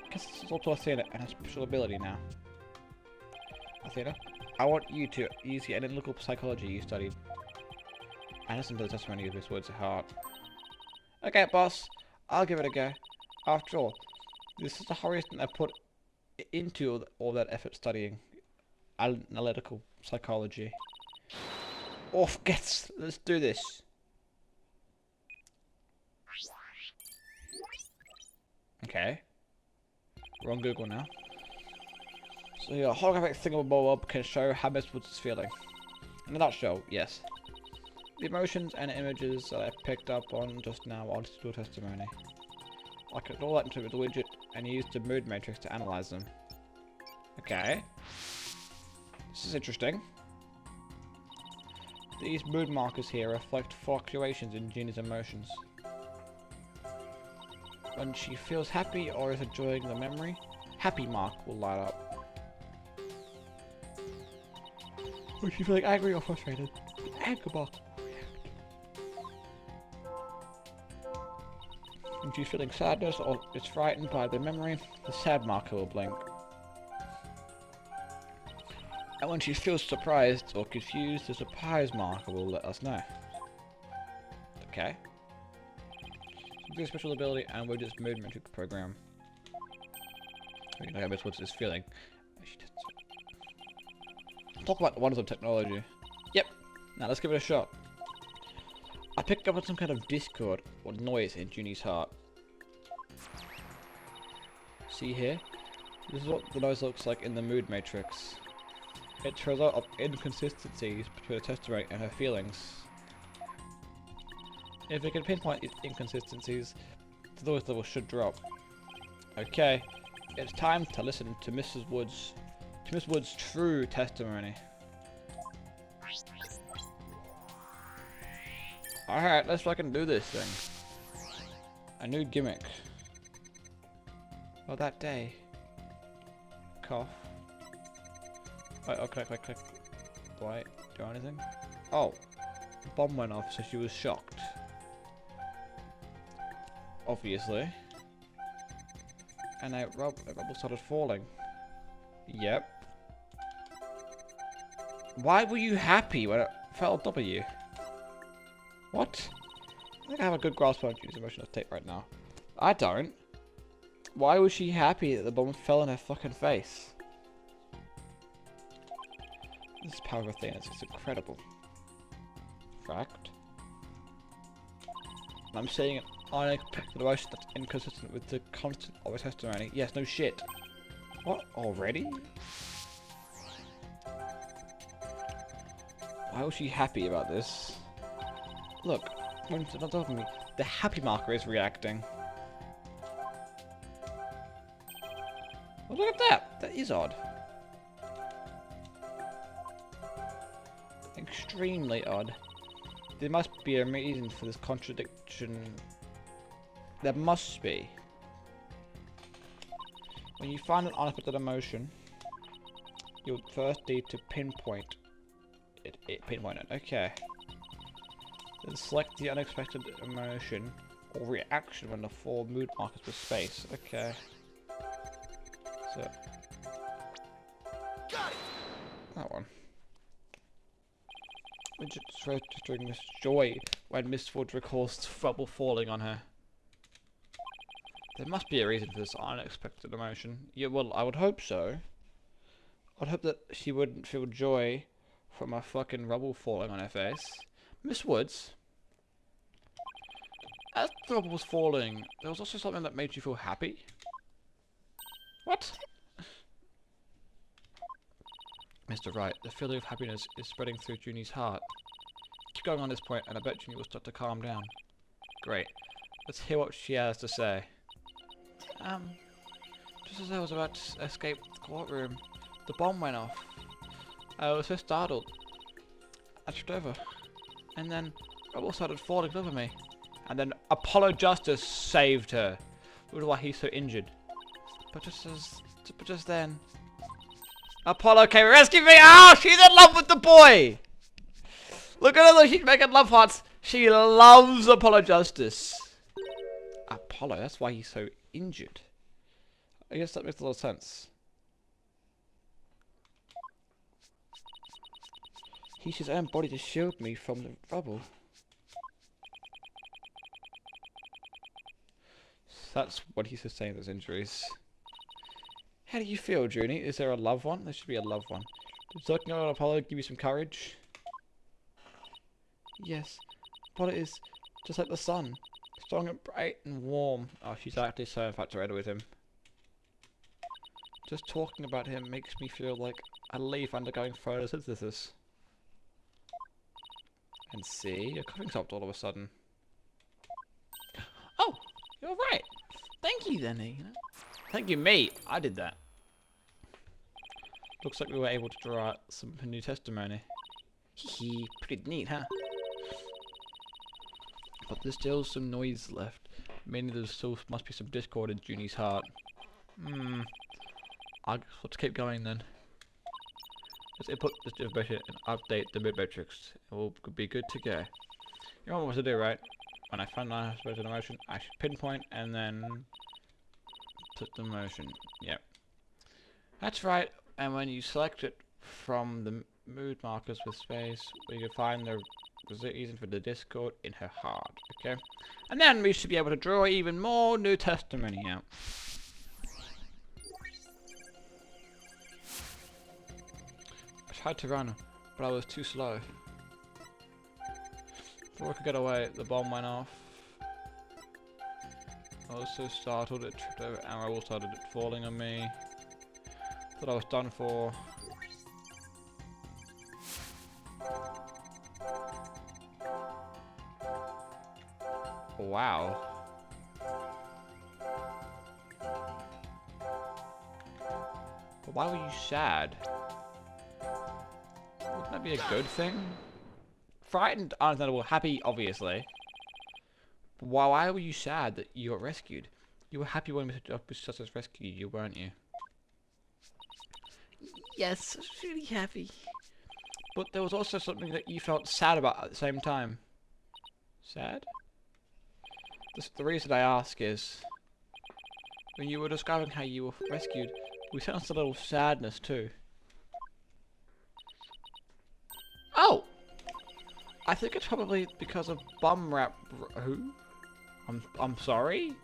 I guess it's also Athena and her special ability now. Athena, I want you to use the analytical psychology you studied and listen to the testimony of Miss Wood's heart. Okay, boss, I'll give it a go. After all, this is the hardest thing I put into all that effort studying analytical psychology. Off gets, let's do this. Okay. We're on Google now. So your holographic thingamabob can show how Miss Woods is feeling. In a nutshell, yes. The emotions and images that I picked up on just now are digital testimony. I can roll that into the widget and use the mood matrix to analyze them. Okay. This is interesting. These mood markers here reflect fluctuations in Jeannie's emotions. When she feels happy or is enjoying the memory, happy mark will light up. When she's feeling angry or frustrated, the anger mark will react. When she's feeling sadness or is frightened by the memory, the sad marker will blink. And when she feels surprised or confused, the surprise marker will let us know. Okay. Do a special ability and we'll just mood metric program. You know how Miss Woods is feeling. Talk about the wonders of technology. Yep. Now let's give it a shot. I picked up on some kind of discord or noise in Junie's heart. See here? This is what the noise looks like in the mood matrix. It's a result of inconsistencies between her testimony and her feelings. If we can pinpoint these inconsistencies, those levels should drop. Okay, it's time to listen to Miss Wood's true testimony. Alright, let's fucking do this thing. A new gimmick. Well, that day. Cough. Wait, okay, click. Do I do anything? Oh. The bomb went off, so she was shocked. Obviously. And a rubble started falling. Yep. Why were you happy when it fell on top of you? What? I think I have a good grasp on Judy's emotional state right now. I don't. Why was she happy that the bomb fell in her fucking face? This power of Athena is incredible. Fact. I'm seeing an unexpected emotion that's inconsistent with the constant of her testimony. Yes, no shit. What? Already? Why was she happy about this? Look, when it's not talking to me, the happy marker is reacting. Well, look at that. That is odd. Extremely odd. There must be a reason for this contradiction. There must be. When you find an unexpected emotion, you'll first need to pinpoint it. Okay. Then select the unexpected emotion or reaction when the four mood markers with space. Okay. So that one. Midget is registering this joy when Miss Wood recalls rubble falling on her. There must be a reason for this unexpected emotion. Yeah, well, I would hope so. I'd hope that she wouldn't feel joy from a fucking rubble falling on her face. Miss Woods, as the rubble was falling, there was also something that made you feel happy? What? Mr. Wright, the feeling of happiness is spreading through Junie's heart. Keep going on this point, and I bet Junie will start to calm down. Great. Let's hear what she has to say. Just as I was about to escape the courtroom, the bomb went off. I was so startled. I tripped over. And then rubble started falling over me. And then Apollo Justice saved her. Which is why he's so injured. But just then... Apollo came and rescued me! Ah, she's in love with the boy! Look at her, look, she's making love hearts. She loves Apollo Justice. Apollo, that's why he's so injured. I guess that makes a lot of sense. He used his own body to shield me from the rubble. That's what he sustained those injuries. How do you feel, Junie? Is there a loved one? There should be a loved one. Did talking about Apollo give you some courage? Yes. Apollo is just like the sun. Strong and bright and warm. Oh, she's actually so infatuated with him. Just talking about him makes me feel like a leaf undergoing photosynthesis. And see, your coughing stopped all of a sudden. Oh, you're right. Thank you, Denny. Thank you, me. I did that. Looks like we were able to draw out some new testimony. Hee, pretty neat, huh? But there's still some noise left. Meaning there still must be some discord in Junie's heart. I'll have to keep going then. Let's input this information and update the mid matrix. It will be good to go. You know what to do, right? When I find an unexpected emotion, I should pinpoint and then put the motion. Yep. That's right. And when you select it from the mood markers with space, we can find the reason for the discord in her heart. Okay. And then we should be able to draw even more new testimony out. I tried to run, but I was too slow. Before I could get away, the bomb went off. I was so startled it tripped over and rubble started falling on me. Thought I was done for. Wow. But why were you sad? Wouldn't that be a good thing? Frightened, understandable. Happy, obviously. But why were you sad that you got rescued? You were happy when Mr. Justice rescued you, weren't you? Yes, I was really happy. But there was also something that you felt sad about at the same time. Sad? The reason I ask is, when you were describing how you were rescued, we sensed a little sadness too. Oh! I think it's probably because of Bumrap... Who? I'm sorry?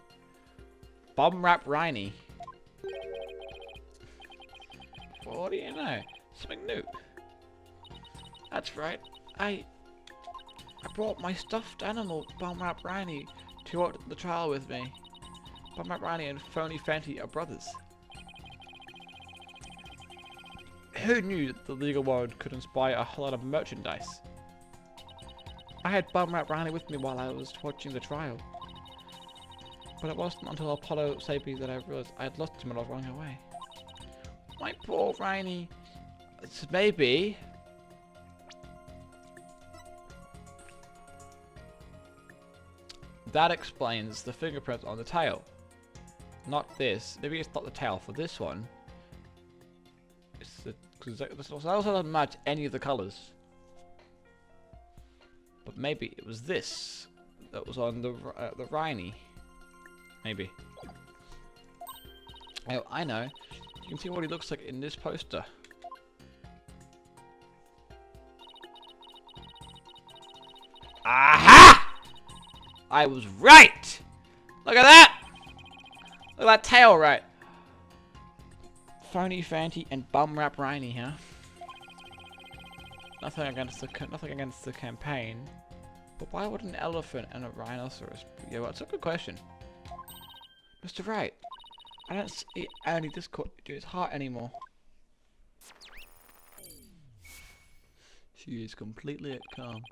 Bumrap Riney. Well, what do you know? Something new. That's right. I brought my stuffed animal, Bumrap Riney, to the trial with me. Bumrap Riney and Phony Fanty are brothers. Who knew that the legal world could inspire a whole lot of merchandise? I had Bumrap Riney with me while I was watching the trial. But it wasn't until Apollo saved me that I realized I had lost him and I was running away. My poor Riney. It's maybe... That explains the fingerprints on the tail. Not this. Maybe it's not the tail for this one. It's the... Because this also doesn't match any of the colours. But maybe it was this that was on the Riney. Maybe. Oh, I know. You can see what he looks like in this poster. Aha! I was right! Look at that! Look at that tail, right? Phony Fanty and Bumrap Riney, huh? Nothing against the campaign, but why would an elephant and a rhinoceros? Yeah, well, that's a good question. Mr. Wright, I don't see any discord to his heart anymore. She is completely at calm.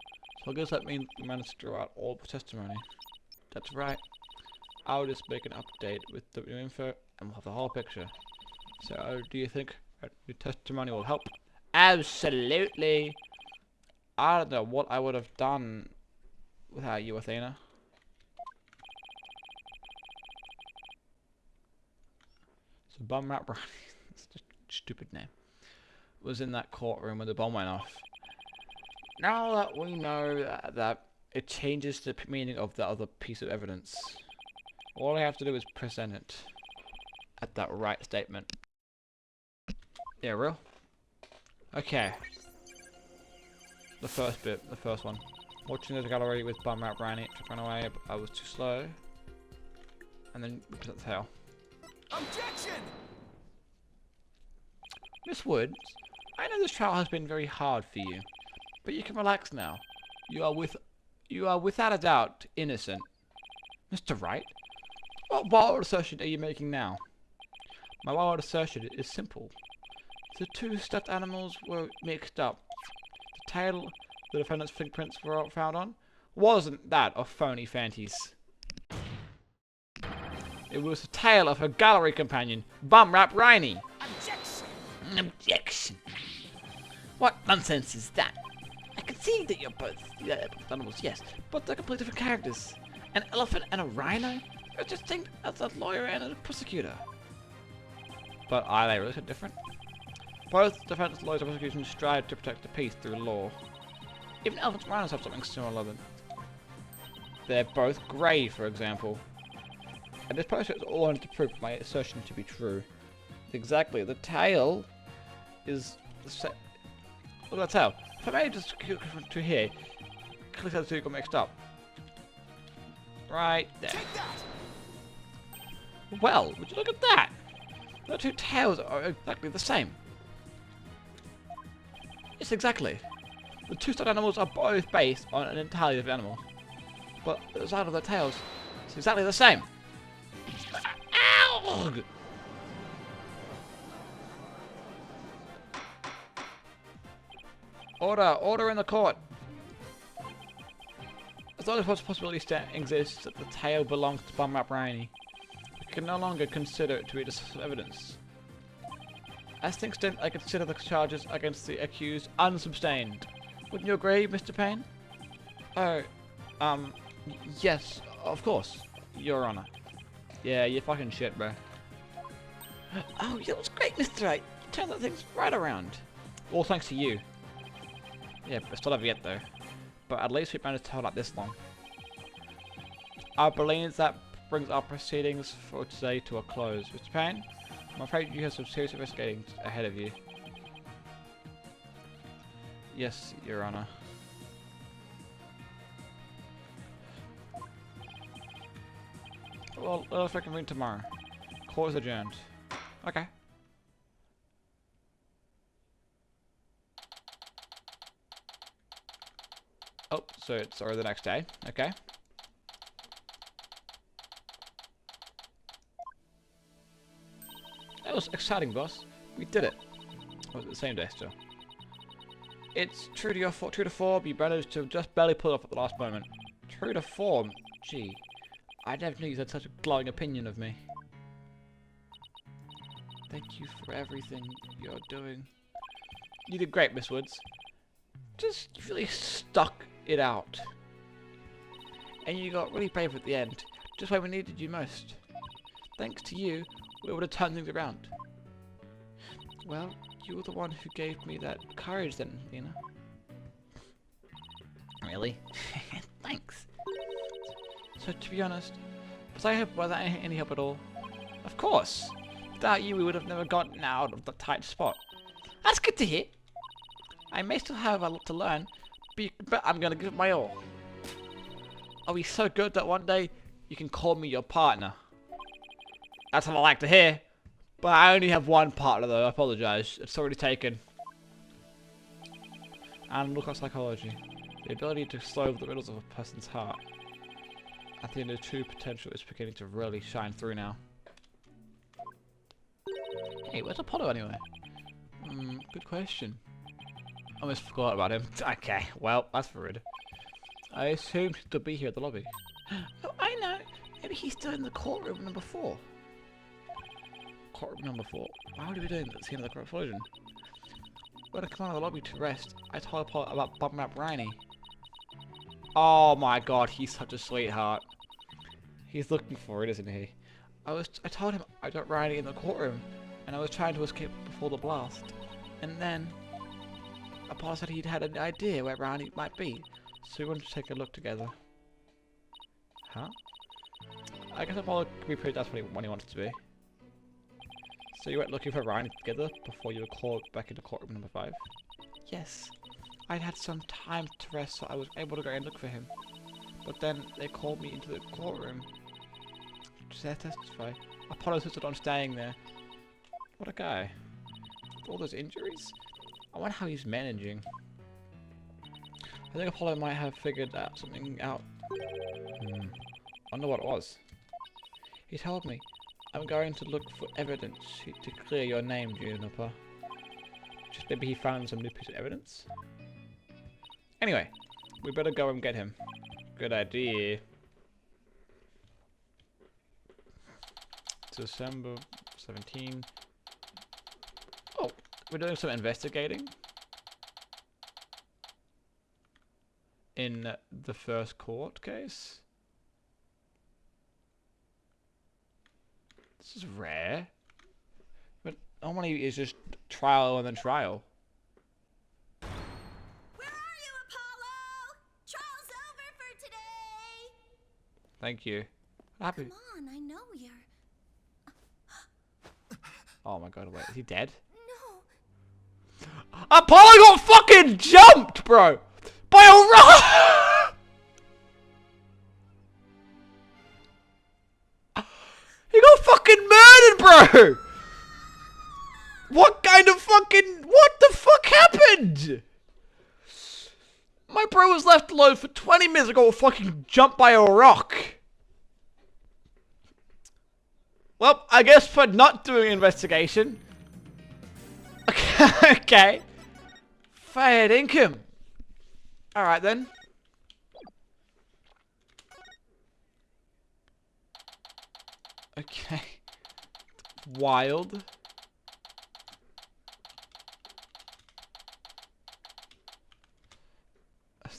So I guess that means we managed to draw out all the testimony. That's right. I'll just make an update with the new info and we'll have the whole picture. So do you think the testimony will help? Absolutely. I don't know what I would have done without you, Athena. So Bumrap Riney, that's just a stupid name, was in that courtroom when the bomb went off. Now that we know that it changes the meaning of the other piece of evidence, all I have to do is present it at that right statement. Yeah, real? Okay. The first bit, the first one. Watching the gallery with Bumrap Riney, ran away, but I was too slow. And then present the tail. Objection! Miss Woods, I know this trial has been very hard for you, but you can relax now. You are without a doubt innocent. Mr. Wright, what wild assertion are you making now? My wild assertion is simple. The two stuffed animals were mixed up. The tail the defendant's fingerprints were found on wasn't that of Phony Fanty's. It was the tail of her gallery companion, Bumrap Riney. Objection! Objection. What nonsense is that? I can see that you're both Animals, yes, but they're completely different characters. An elephant and a rhino are distinct as a lawyer and a prosecutor. But are they really so different? Both defense lawyers and prosecution strive to protect the peace through law. Even elephants and rhinos have something similar. They're both grey, for example. And this poster is all I wanted to prove my assertion to be true. Exactly, the tail is the same. Look at that tail. If I may just to here, click that two got mixed up. Right there. Take that! Well, would you look at that? The two tails are exactly the same. Yes, exactly. The two stuffed animals are both based on an entirely different animal. But the design of their tails is exactly the same. Ow! Order in the court. As long as the possibility exists that the tail belongs to Bum-Rap Rainy, we can no longer consider it to be decisive evidence. As things stand, I consider the charges against the accused unsubstained. Wouldn't you agree, Mr. Payne? Oh, yes, of course, Your Honor. Yeah, you're fucking shit, bro. Oh, that was great, Mr. 8. You turned that thing right around. All thanks to you. Yeah, but still never yet, though. But at least we managed to hold up this long. I believe that brings our proceedings for today to a close. Mr. Payne, I'm afraid you have some serious investigating ahead of you. Yes, Your Honor. Well, let's reconvene tomorrow. Court is adjourned. Okay. Oh, so it's already the next day. Okay. That was exciting, boss. We did it. Or was it the same day still? It's true to form, you managed to just barely pull it off at the last moment. True to form? Gee. I never knew you had such a glowing opinion of me. Thank you for everything you're doing. You did great, Miss Woods. Just really stuck it out. And you got really brave at the end, just when we needed you most. Thanks to you, we were able to turn things around. Well, you were the one who gave me that courage then, Lena. Really? Thanks. So to be honest, was that any help at all? Of course! Without you, we would have never gotten out of the tight spot. That's good to hear. I may still have a lot to learn, but I'm gonna give it my all. I'll be so good that one day you can call me your partner. That's what I like to hear. But I only have one partner though, I apologise. It's already taken. And look at psychology. The ability to solve the riddles of a person's heart. I think the true potential is beginning to really shine through now. Hey, where's Apollo anyway? Good question. I almost forgot about him. Okay, well, that's rude. I assumed he'd be here at the lobby. Oh, I know. Maybe he's still in the courtroom number 4. Courtroom number 4? Why would he be doing that? It's the end of the collision. When I come out of the lobby to rest, I told Apollo about Bum-Rap Rainy. Oh my god, he's such a sweetheart. He's looking for it, isn't he? I told him I got Rainy in the courtroom, and I was trying to escape before the blast. And then Apollo said he'd had an idea where Rainy might be, so we wanted to take a look together. Huh? I guess Apollo could be pretty desperate when he wanted to be. So you went looking for Rainy together before you were called back into courtroom number 5? Yes. I'd had some time to rest, so I was able to go and look for him. But then they called me into the courtroom to testify. Apollo insisted on staying there. What a guy. With all those injuries? I wonder how he's managing. I think Apollo might have figured something out. I wonder what it was. He told me, I'm going to look for evidence to clear your name, Juniper. Just maybe he found some new piece of evidence? Anyway, we better go and get him. Good idea. December 17. Oh, we're doing some investigating. In the first court case. This is rare. But normally it's just trial and then trial. Where are you, Apollo? Trial's over for today. Thank you. Happy. Come on, I know you're... Oh my god, wait, is he dead? No. Apollo got fucking jumped, bro! By a rock! He got fucking murdered, bro! What kind of fucking... What the fuck happened? My bro was left alone for 20 minutes ago, fucking jumped by a rock. Well, I guess for not doing an investigation. Okay. Fair income. Alright then. Okay. Wild.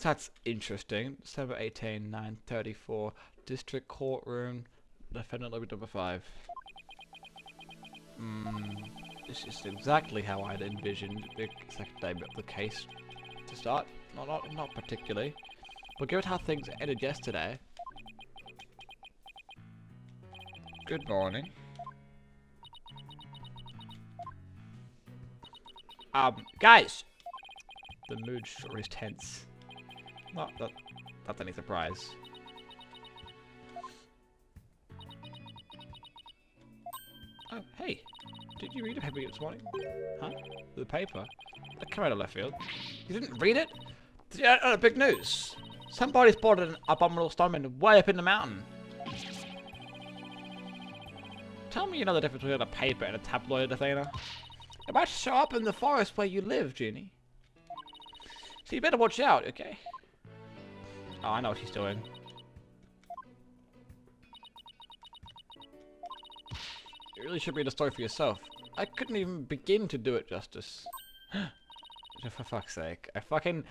That's interesting. December 18, 9:34. District Courtroom. Defendant lobby number 5. This is exactly how I'd envisioned the second day of the case to start. Not particularly. But given how things ended yesterday. Good morning. Guys! The mood sure is tense. Not that that's any surprise. Oh, hey. Did you read the paper this morning? Huh? The paper? That came out of left field. You didn't read it? Yeah, big news. Somebody spotted an abominable snowman way up in the mountain. Tell me you know the difference between a paper and a tabloid, Athena. It might show up in the forest where you live, Genie. So you better watch out, okay? Oh, I know what she's doing. You really should read the story for yourself. I couldn't even begin to do it justice. For fuck's sake. I fucking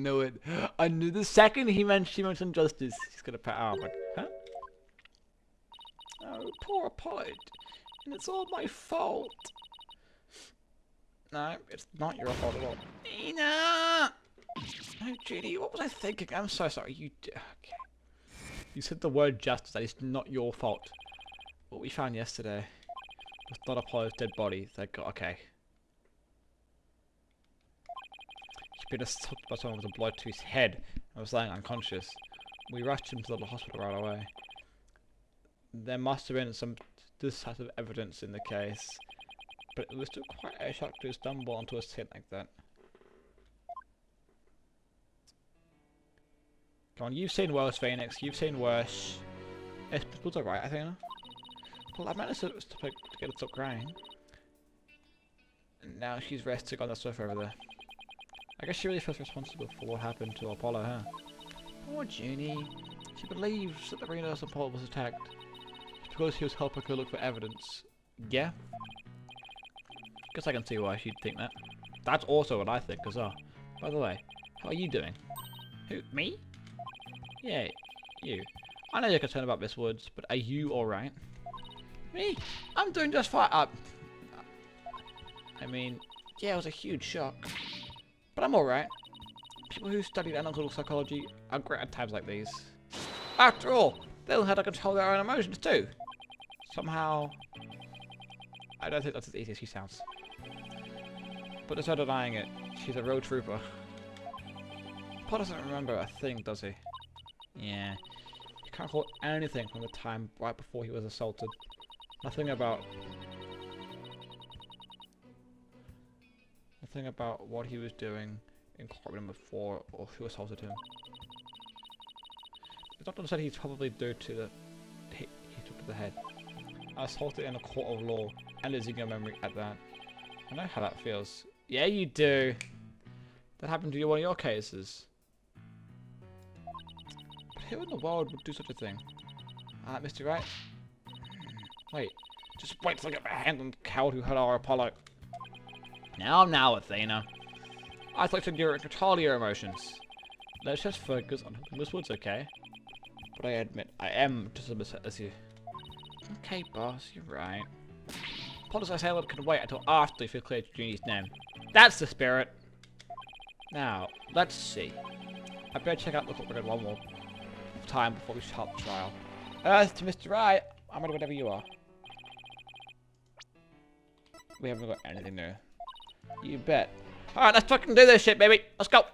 knew it. I knew the second she mentioned justice, she's gonna pat out. Like, huh? Oh, poor Apollo. And it's all my fault. No, it's not your fault at all. Nina! Oh, Judy, what was I thinking? I'm so sorry. Okay. You said the word justice. That is not your fault. What we found yesterday was not Apollo's dead body. Thank God. Okay. He's been assaulted by someone with a blow to his head and was lying unconscious. We rushed him to the hospital right away. There must have been some decisive evidence in the case, but it was still quite a shock to stumble onto a scene like that. Come on, you've seen worse, Phoenix. You've seen worse. Yes, was alright, I think. Well, I managed to get it to stop crying. And now she's resting on the sofa over there. I guess she really feels responsible for what happened to Apollo, huh? Poor Junie. She believes that the Reno Apollo was attacked. It's because he was helping her look for evidence. Yeah? Guess I can see why she'd think that. That's also what I think as well. By the way, how are you doing? Who? Me? Yeah, you. I know you're concerned about Miss Woods, but are you alright? Me? I'm doing just fine. I mean, yeah, it was a huge shock. But I'm alright. People who studied analytical psychology are great at times like these. After all, they learn how to control their own emotions too. Somehow, I don't think that's as easy as she sounds. But there's no denying it. She's a road trooper. Paul doesn't remember a thing, does he? Yeah. He can't recall anything from the time right before he was assaulted. Nothing about what he was doing in courtroom before or who assaulted him. The doctor said he's probably due to the hit he took to the head. Assaulted in a court of law and losing your memory at that. I know how that feels. Yeah, you do. That happened to you in one of your cases. But who in the world would do such a thing? Mr. Wright? Wait. Just wait till I get my hand on the coward who hurt our Apollo. Now, Athena. I thought you were in control of your emotions. Let's just focus on Miss Woods, okay? But I admit, I am just as upset as you. Okay, boss, you're right. Apologize, Caleb can wait until after you feel clear to Junie's name. That's the spirit! Now, let's see. I better check out the court record one more time before we start the trial. To Mr. Wright, I'm ready whenever you are. We haven't got anything new. You bet. Alright, let's fucking do this shit, baby! Let's go!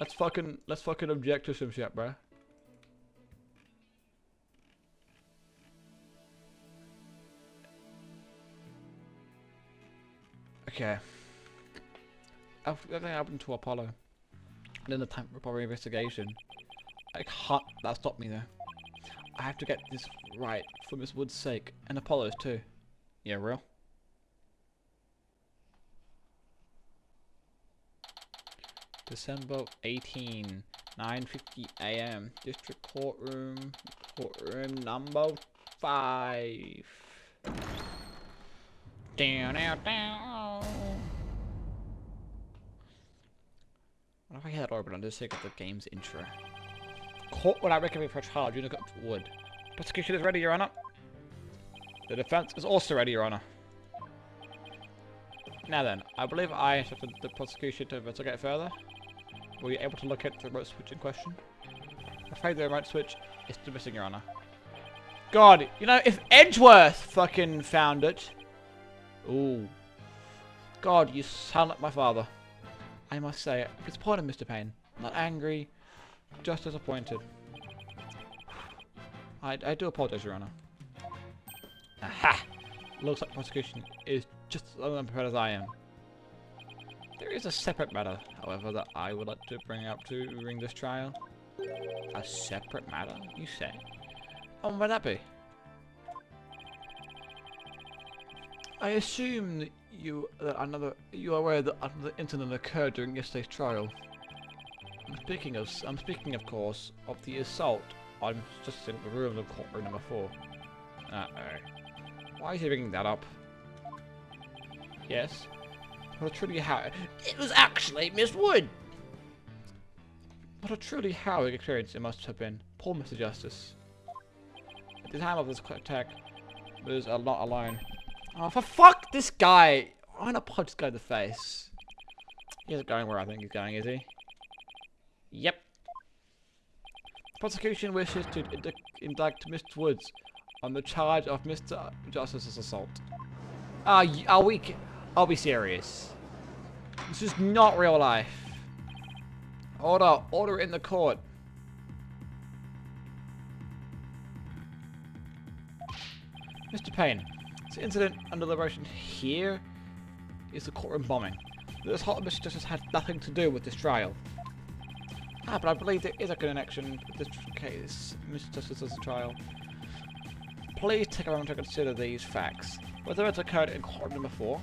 Let's fucking object to some shit, bro. Okay. Everything happened to Apollo. And then the time for proper investigation. I can't that stop me though. I have to get this right for Miss Wood's sake. And Apollo's too. Yeah, real? December 18, 9:50 a.m. District courtroom number 5. Down, out, down. What if I hear that orbit on this sake of the game's intro? Court would I recommend for a trial of Junior Wood. Prosecution is ready, Your Honor. The defense is also ready, Your Honor. Now then, I believe I instructed the prosecution to investigate further. Were you able to locate the remote switch in question? I'm afraid the remote switch is still missing, Your Honor. God, you know, if Edgeworth fucking found it. Ooh. God, you sound like my father. I must say, disappointed, Mr. Payne. Not angry, just disappointed. I do apologize, Your Honor. Aha! Looks like prosecution is just as unprepared as I am. There is a separate matter, however, that I would like to bring up during this trial. A separate matter, you say? And what would that be? I assume that you are aware that another incident occurred during yesterday's trial. I'm speaking of course, of the assault on just in the room of courtroom number 4. Why is he bringing that up? Yes. What a truly it was actually Miss Wood. What a truly harrowing experience it must have been. Poor Mr. Justice. At the time of this attack, was not alone. Oh, for fuck this guy! I'm gonna punch this guy in the face. He isn't going where I think he's going, is he? Yep. Prosecution wishes to indict Mr. Woods on the charge of Mr. Justice's assault. I'll be serious. This is not real life. Order in the court. Mr. Payne, this incident under deliberation here is the courtroom bombing. This assault of Mr. Justice had nothing to do with this trial. But I believe there is a connection with this case, Mr. Justice's trial. Please take a moment to consider these facts. Whether it's occurred in courtroom number 4,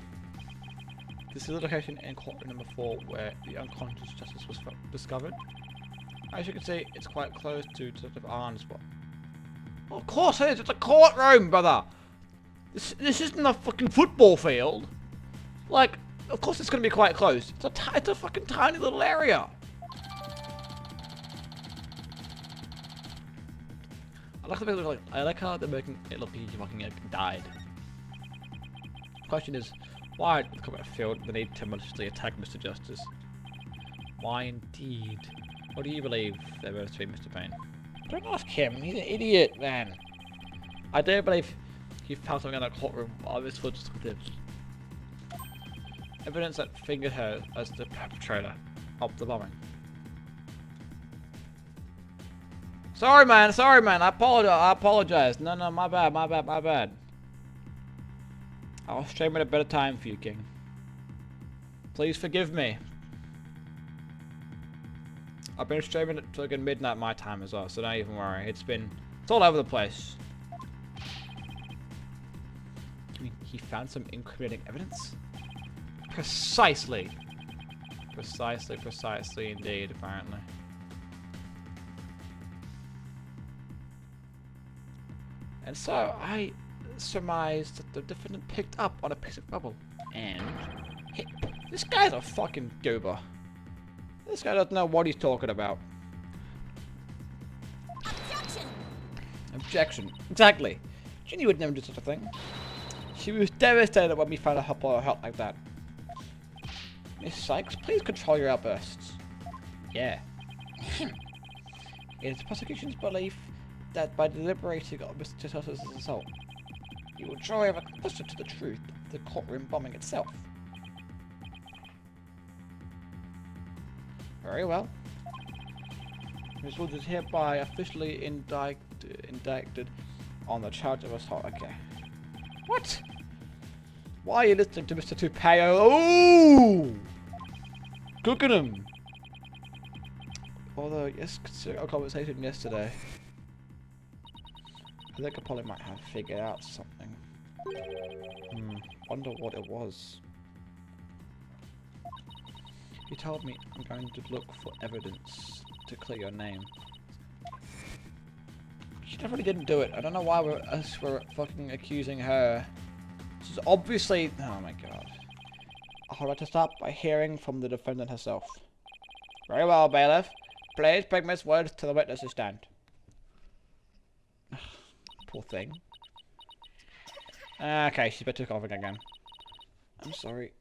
this is the location in courtroom number 4 where the unconscious Justice was discovered. As you can see, it's quite close to Detective Arne's spot. Well, of course it is! It's a courtroom, brother! This isn't a fucking football field! Like, of course it's gonna be quite close. It's a fucking tiny little area! I like how they're making it look like he fucking died. Question is, why did the combat field the need to maliciously attack Mr. Justice? Why indeed? What do you believe there was to be, Mr. Payne? Don't ask him, he's an idiot, man. I do believe he found something in that courtroom while this was with him. Evidence that fingered her as the perpetrator of the bombing. Sorry man, I apologize. No, my bad. I'll stream at a better time for you, King. Please forgive me. I've been streaming at fucking midnight my time as well, so don't even worry. It's all over the place. I mean, he found some incriminating evidence? Precisely indeed, apparently. And so, I surmised that the defendant picked up on a piece of rubble. And this guy's a fucking goober. This guy doesn't know what he's talking about. Objection. Exactly. Ginny would never do such a thing. She was devastated when we found her help like that. Miss Sykes, please control your outbursts. Yeah. It is the prosecution's belief that by deliberating on Mr. Justice's assault, you will draw ever closer to the truth of the courtroom bombing itself. Very well. Ms. Woods is hereby officially indicted on the charge of assault. Okay. What? Why are you listening to Mr. Tupeo? Ooh! Cooking him! Although, yes, considering our conversation yesterday, I think I probably might have figured out something. Wonder what it was. He told me I'm going to look for evidence to clear your name. She definitely didn't do it. I don't know why we're fucking accusing her. This is obviously... Oh my god. I'd like to start by hearing from the defendant herself. Very well, bailiff. Please bring Miss Woods to the witness's stand. Poor thing. Okay, she's back to coughing again. I'm sorry.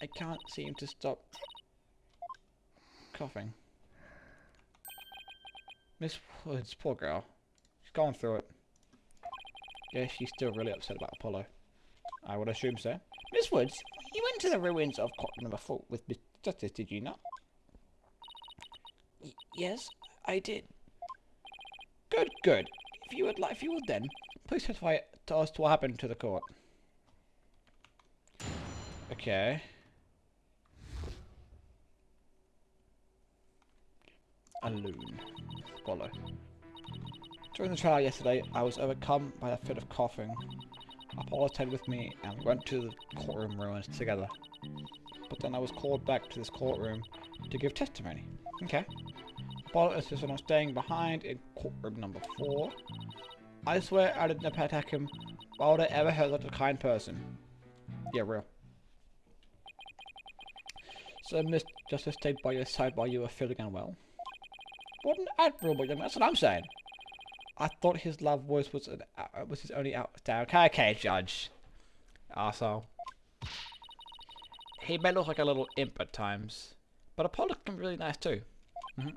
I can't seem to stop coughing. Miss Woods, poor girl. She's going through it. Yeah, she's still really upset about Apollo. I would assume so. Miss Woods, you went to the ruins of court number 4 with Miss Justice, did you not? Yes, I did. Good, good. If you would then, please testify to us to what happened to the court. Okay. A loon. Follow. During the trial yesterday, I was overcome by a fit of coughing. Apollo stayed with me and we went to the courtroom ruins together. But then I was called back to this courtroom to give testimony. Okay. Apollo insisted on staying behind in courtroom number 4. I swear I didn't attack him. Why would I ever hurt such a kind person? Yeah, real. So Miss Justice stayed by your side while you were feeling unwell? What an admirable young man. That's what I'm saying. I thought his love was his only out. Okay, Judge. Arsehole. He may look like a little imp at times, but Apollo can be really nice too. Hope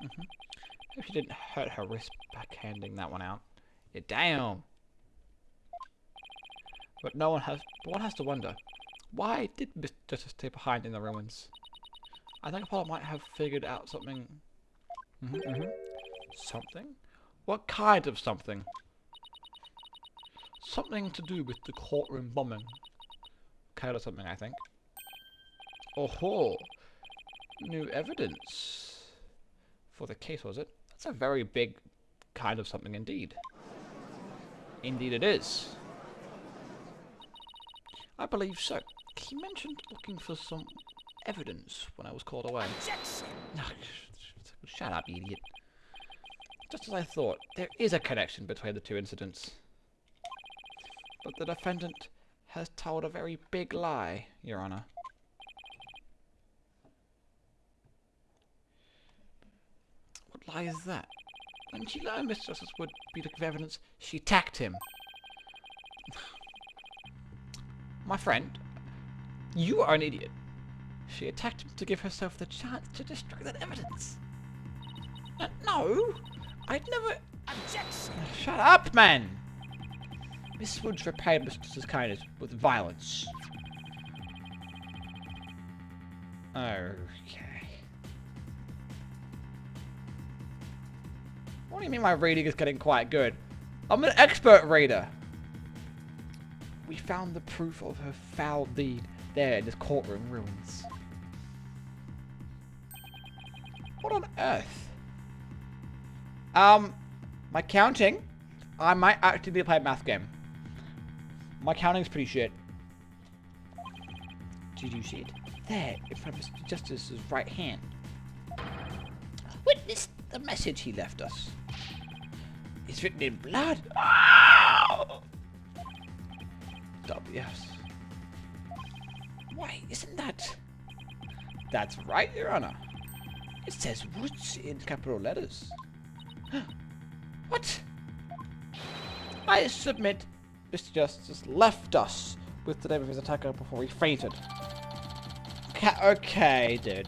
she didn't hurt her wrist backhanding that one out. Yeah, damn. But one has to wonder, why did Miss Justice stay behind in the ruins? I think Apollo might have figured out something. Something? What kind of something? Something to do with the courtroom bombing. Kind of something, I think. Oh-ho! New evidence for the case, was it? That's a very big kind of something indeed. Indeed it is. I believe so. He mentioned looking for some evidence when I was called away. Objection! Shut up, idiot. Just as I thought, there is a connection between the two incidents. But the defendant has told a very big lie, Your Honor. What lie is that? When she learned Miss Justice would be looking for evidence, she attacked him. My friend, you are an idiot. She attacked him to give herself the chance to destroy that evidence. No, I'd never... Objection! Shut up, man! Miss Woods repaid Miss Justice's kindness with violence. Okay. What do you mean my reading is getting quite good? I'm an expert reader! We found the proof of her foul deed there in this courtroom ruins. What on earth? My counting? I might actually be playing a math game. My counting's pretty shit. Did you see it? There, in front of Mr. Justice's right hand. Witness the message he left us. It's written in blood. Oh! WS. Why, isn't that... That's right, Your Honor. It says Woods in capital letters. What? I submit Mr. Justice left us with the name of his attacker before he fainted. Okay, dude.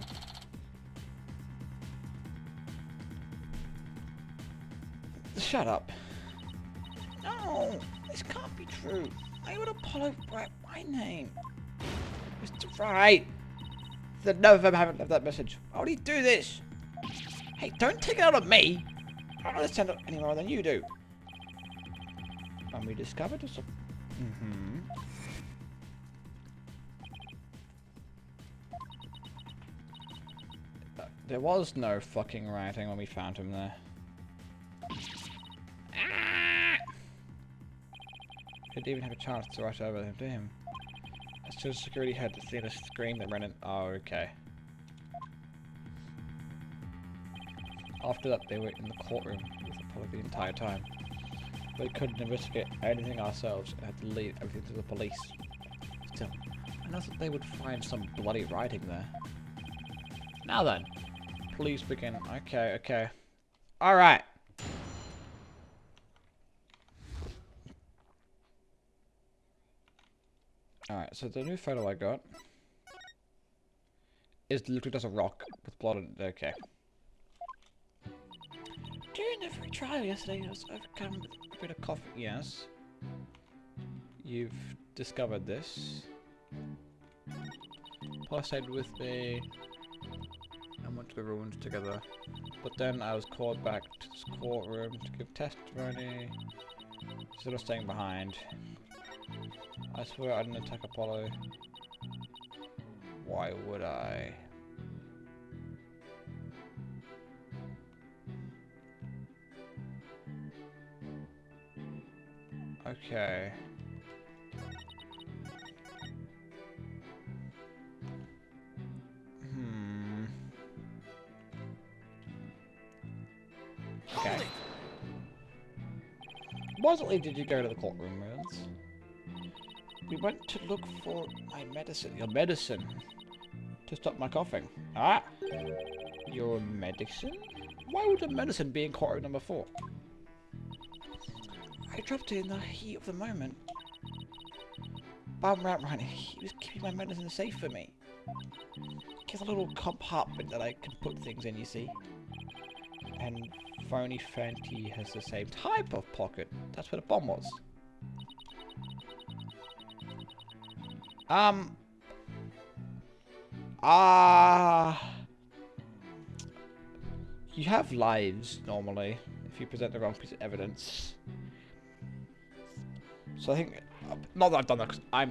Shut up. No, this can't be true. I would Apollo write my name. Mr. Wright. The none of them haven't left that message. Why would he do this? Hey, don't take it out on me. I don't understand it any more than you do. And we discovered some... There was no fucking writing when we found him there. Didn't even have a chance to rush over to him. As soon as security heard the theater scream that ran in... Oh, okay. After that, they were in the courtroom with Apollo the entire time. We couldn't investigate anything ourselves and had to leave everything to the police. Still, I know that they would find some bloody writing there. Now then, please begin. Okay, okay. Alright. Alright, so the new photo I got is literally just a rock with blood on it. Okay. During the free trial yesterday, I was overcome with a bit of coffee. Yes. You've discovered this. Paul stayed with me and went to the ruins together. But then I was called back to this courtroom to give testimony instead of staying behind. I swear I didn't attack Apollo. Why would I? Okay. Okay. What did you go to the courtroom with? We went to look for my medicine. Your medicine? To stop my coughing. Ah! Your medicine? Why would a medicine be in courtroom number 4? I dropped it in the heat of the moment. Bum Rat Runner, he was keeping my medicine safe for me. There's a little compartment that I can put things in, you see. And Phony Fenty has the same type of pocket. That's where the bomb was. You have lives, normally, if you present the wrong piece of evidence. So I think, not that I've done that, because I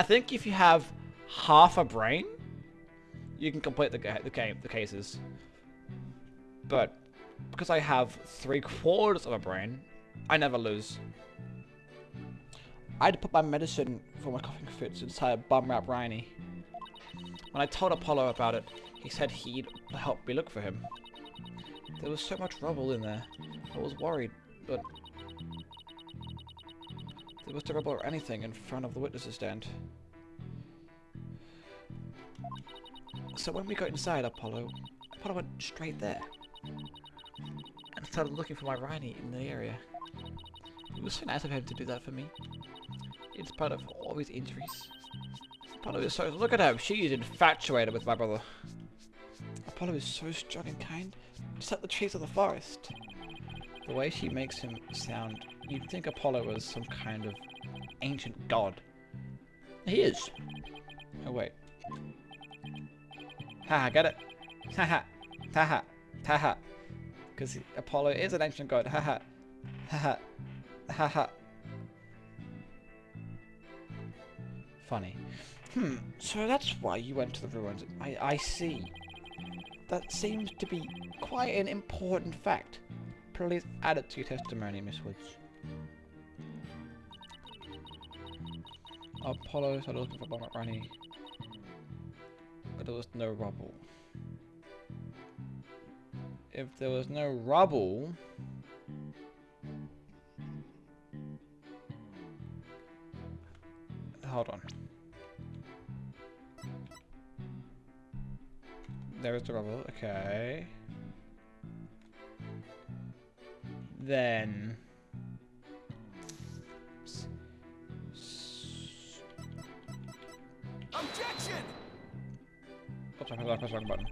think if you have half a brain, you can complete the cases. But, because I have 3/4 of a brain, I never lose. I had to put my medicine for my coughing fits inside Bum Rap Riney. When I told Apollo about it, he said he'd help me look for him. There was so much rubble in there. I was worried, but there was no rubble or anything in front of the witnesses stand. So when we got inside Apollo went straight there and started looking for my Riney in the area. It was so nice of him to do that for me. In spite of all his injuries. Apollo is so... Look at her! She is infatuated with my brother. Apollo is so strong and kind. Just like the trees of the forest. The way she makes him sound, you'd think Apollo was some kind of ancient god. He is. Oh wait. Haha, get it? Haha. Haha. Haha. Because Apollo is an ancient god. Haha. Haha. Haha. Funny. So that's why you went to the ruins. I see. That seems to be quite an important fact. Please add it to your testimony, Miss Woods. Apollo started looking for Bum Rap Riney, but there was no rubble. If there was no rubble... Hold on. There is the rubble, okay. Then... Objection! Oops, I pressed the wrong button.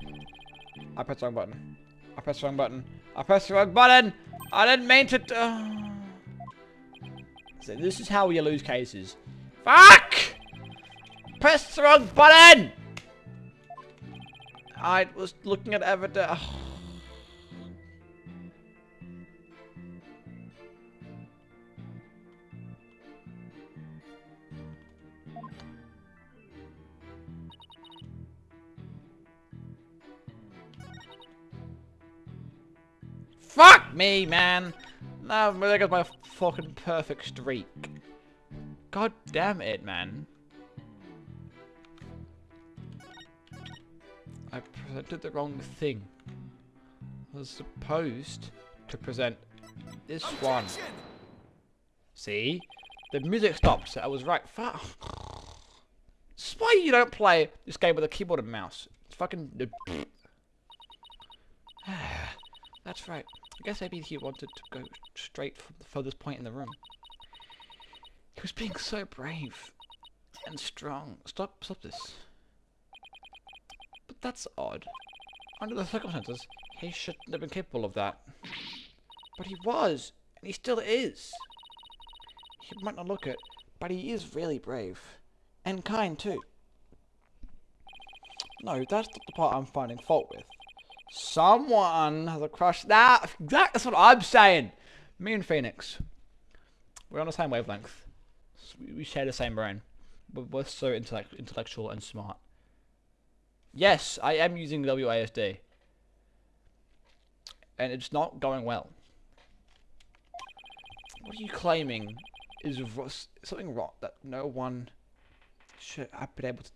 I pressed the wrong button. I pressed the wrong button. I pressed the wrong button! I didn't mean to... So this is how you lose cases. Fuck! Press the wrong button! I was looking at evidence. Fuck me, man! Now there goes my fucking perfect streak. God damn it, man. I presented the wrong thing. was supposed to present this one. Objection! See? The music stopped, so I was right. This is why you don't play this game with a keyboard and mouse. It's fucking... That's right. I guess maybe he wanted to go straight from the furthest point in the room. He was being so brave and strong. Stop this. But that's odd. Under the circumstances, he shouldn't have been capable of that. But he was, and he still is. He might not look it, but he is really brave. And kind, too. No, that's not the part I'm finding fault with. Someone has a crush. That's what I'm saying. Me and Phoenix. We're on the same wavelength. We share the same brain. We're both so intellectual and smart. Yes, I am using WASD. And it's not going well. What are you claiming is something wrong that no one should have been able to...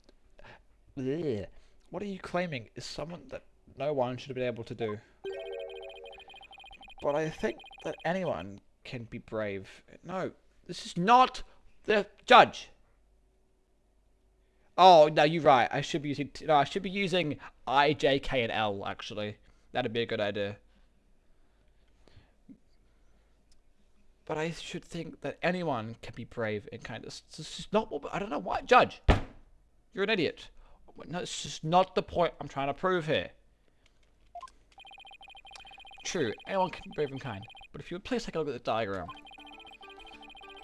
Blech. What are you claiming is someone that no one should have been able to do? But I think that anyone can be brave. No, this is not the judge. Oh, no, you're right. I should be using... No, I should be using I, J, K, and L, actually. That'd be a good idea. But I should think that anyone can be brave and kind of... This is not what... I don't know why. Judge! You're an idiot. No, it's just not the point I'm trying to prove here. True, anyone can be brave and kind. But if you would please take a look at the diagram.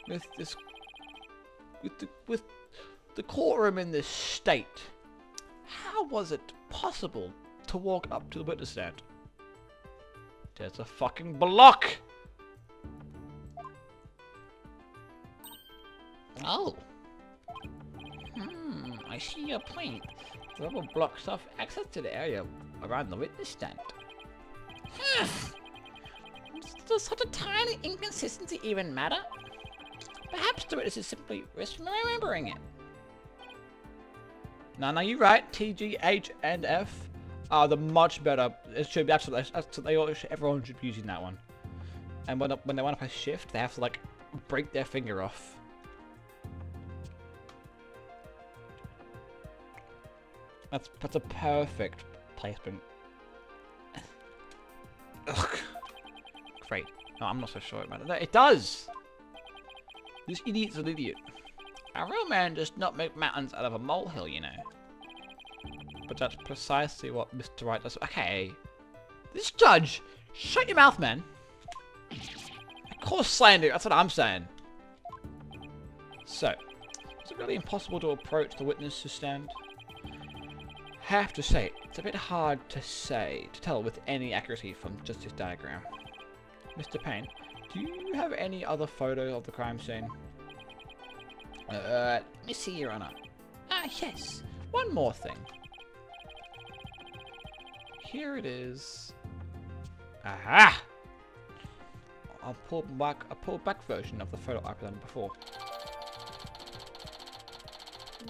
With the courtroom in this state, how was it possible to walk up to the witness stand? There's a fucking block! Oh. I see your point. The rubble blocks off access to the area around the witness stand. Does such a tiny inconsistency even matter? Perhaps the witness is simply misremembering it. No, you're right. T, G, H, and F are the much better. It should be absolutely. Everyone should be using that one. And when they want to press shift, they have to like break their finger off. That's a perfect placement. Ugh. Great. No, I'm not so sure it matters. No, it does! This idiot's an idiot. A real man does not make mountains out of a molehill, you know. But that's precisely what Mr. Wright does. Okay. This judge! Shut your mouth, man! Of course slander, that's what I'm saying. So, is it really impossible to approach the witness stand? Have to say, it's a bit hard to tell with any accuracy from just this diagram. Mr. Payne, do you have any other photo of the crime scene? Let me see, Your Honor. Yes. One more thing. Here it is. Aha! I'll pull back version of the photo I presented before.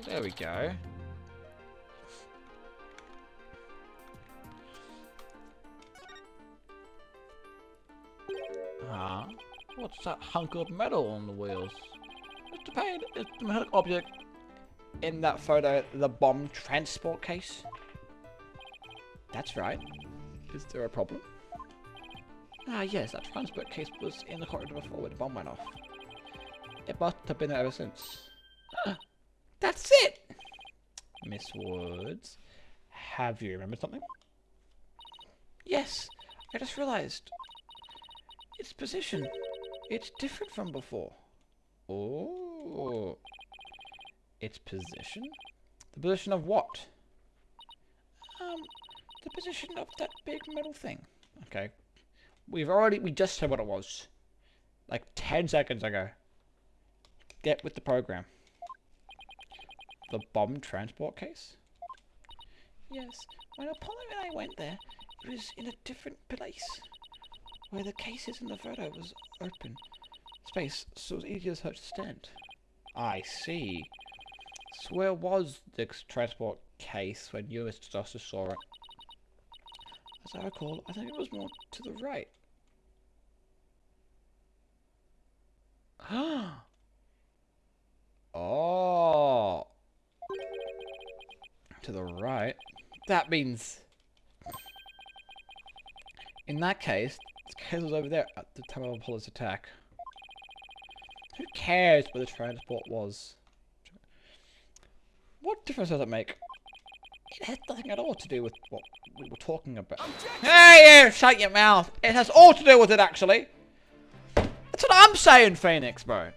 There we go. What's that hunk of metal on the wheels? Mr. Payne, is the metallic object in that photo the bomb transport case? That's right. Is there a problem? Yes, that transport case was in the corridor before when the bomb went off. It must have been there ever since. That's it! Miss Woods, have you remembered something? Yes, I just realized. Its position. It's different from before. Oh. Its position? The position of what? The position of that big metal thing. Okay. We just said what it was. Like 10 seconds ago. Get with the program. The bomb transport case? Yes. When Apollo and I went there, it was in a different place. Where the cases in the photo was open space, so it was easier to search the stand. I see. So where was the transport case when you and Mr. Doster saw it? As I recall, I think it was more to the right. Oh. To the right. That means... In that case, the case was over there at the time of Apollo's attack. Who cares where the transport was? What difference does it make? It has nothing at all to do with what we were talking about. Hey, you! Shut your mouth! It has all to do with it, actually! That's what I'm saying, Phoenix, bro.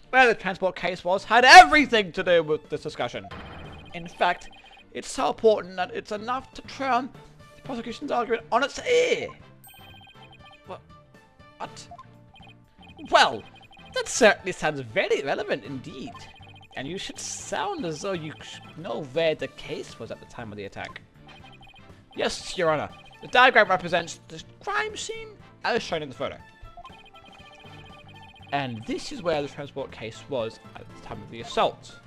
Where the transport case was had everything to do with this discussion. In fact, it's so important that it's enough to turn the prosecution's argument on its ear. What? Well, that certainly sounds very relevant indeed. And you should sound as though you know where the case was at the time of the attack. Yes, Your Honor. The diagram represents the crime scene as shown in the photo. And this is where the transport case was at the time of the assault.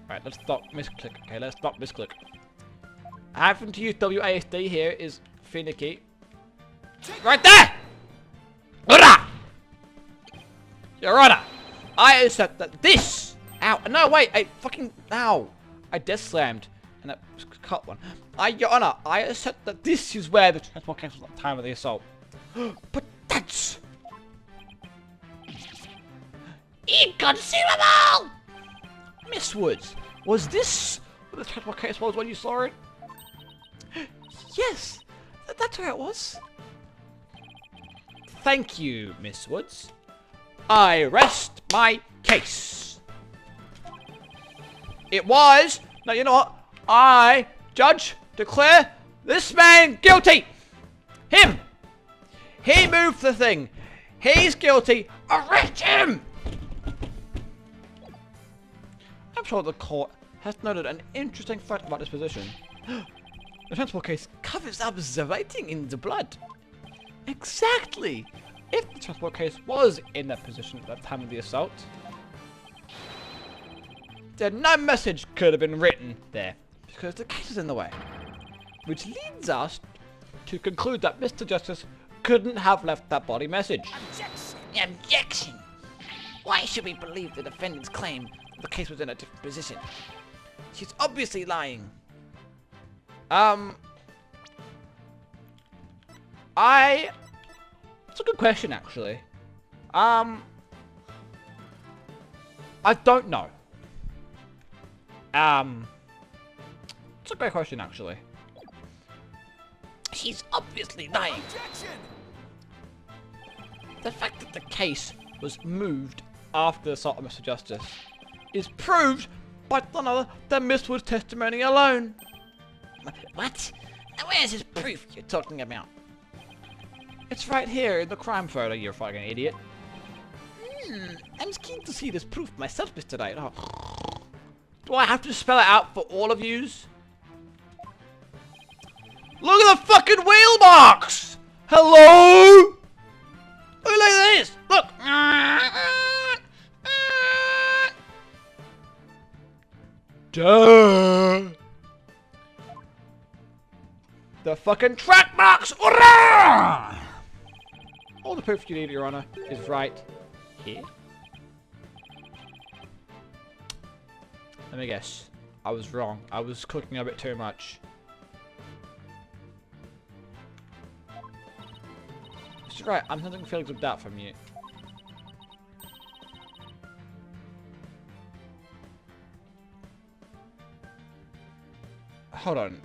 Alright, let's not misclick. Okay, let's not misclick. Having to use WASD here is finicky. Right there! Ura! Your Honor, I accept that this... Ow, no, wait, I fucking... Ow. I death slammed. And that cut one. Your Honor, I accept that this is where the transport case was at the time of the assault. But that's... Inconceivable! Miss Woods, was this what the transport case was when you saw it? Yes, that's where it was. Thank you, Miss Woods. I rest my case. It was... Now, you know what? I, Judge, declare this man guilty. Him. He moved the thing. He's guilty. Arrest him. I'm sure the court has noted an interesting fact about this position. The transport case covers up the writing in the blood. Exactly! If the transport case was in that position at the time of the assault, then no message could have been written there, because the case is in the way. Which leads us to conclude that Mr. Justice couldn't have left that body message. Objection! Objection! Why should we believe the defendant's claim that the case was in a different position? She's obviously lying. It's a good question, actually. I don't know. It's a great question, actually. She's obviously lying. Objection! The fact that the case was moved after the assault of Mr. Justice is proved by none other than Miss Wood's testimony alone. What? Now where's this proof you're talking about? It's right here in the crime photo, you fucking idiot. I'm keen to see this proof myself, Mr. Knight. Oh. Do I have to spell it out for all of yous? Look at the fucking wheel marks! Hello? Oh, look at this! Look! Duh! The fucking track marks! Hurrah! All the proof you need, Your Honor, is right here. Let me guess. I was wrong. I was cooking a bit too much. It's right. I'm sensing feelings of doubt from you. Hold on.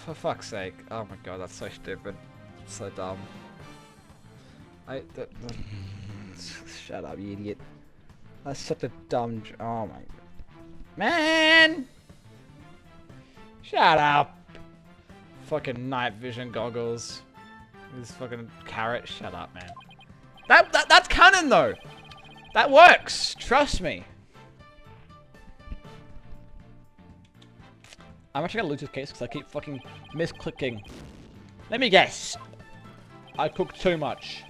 For fuck's sake. Oh my god, that's so stupid. So dumb. Shut up, you idiot. That's such a dumb... Oh my... Man! Shut up! Fucking night vision goggles. This fucking carrot. Shut up, man. That's canon, though! That works! Trust me. I'm actually gonna lose this case because I keep fucking misclicking. Let me guess. I cooked too much.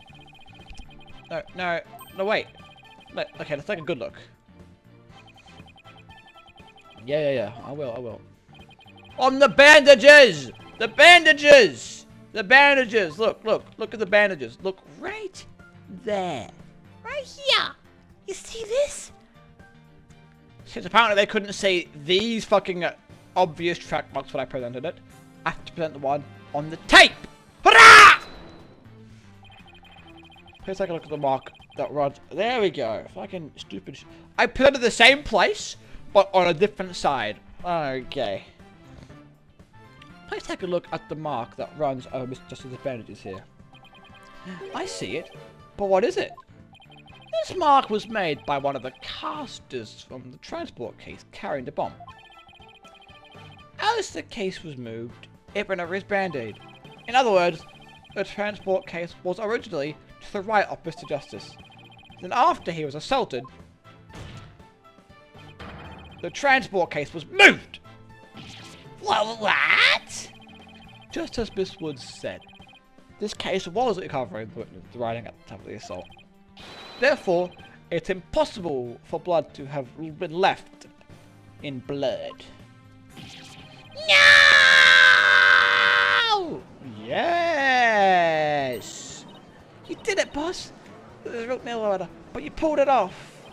No, wait. Okay, let's take a good look. Yeah, I will. On the bandages! The bandages! The bandages! Look, look, look at the bandages. Look right there. Right here. You see this? Since apparently they couldn't see these fucking obvious track marks when I presented it, I have to present the one on the tape. Hurrah! Please take a look at the mark that runs. There we go. Fucking stupid. I presented the same place, but on a different side. Okay. Please take a look at the mark that runs over Mr. Justice's bandages here. I see it, but what is it? This mark was made by one of the casters from the transport case carrying the bomb. As the case was moved, it ran over his band-aid. In other words, the transport case was originally to the right of Mr. Justice. Then after he was assaulted, the transport case was moved! What? Just as Miss Woods said, this case was recovering the writing at the time of the assault. Therefore, it's impossible for blood to have been left in blood. No! Yes! You did it, boss! There's a root nail order, but you pulled it off!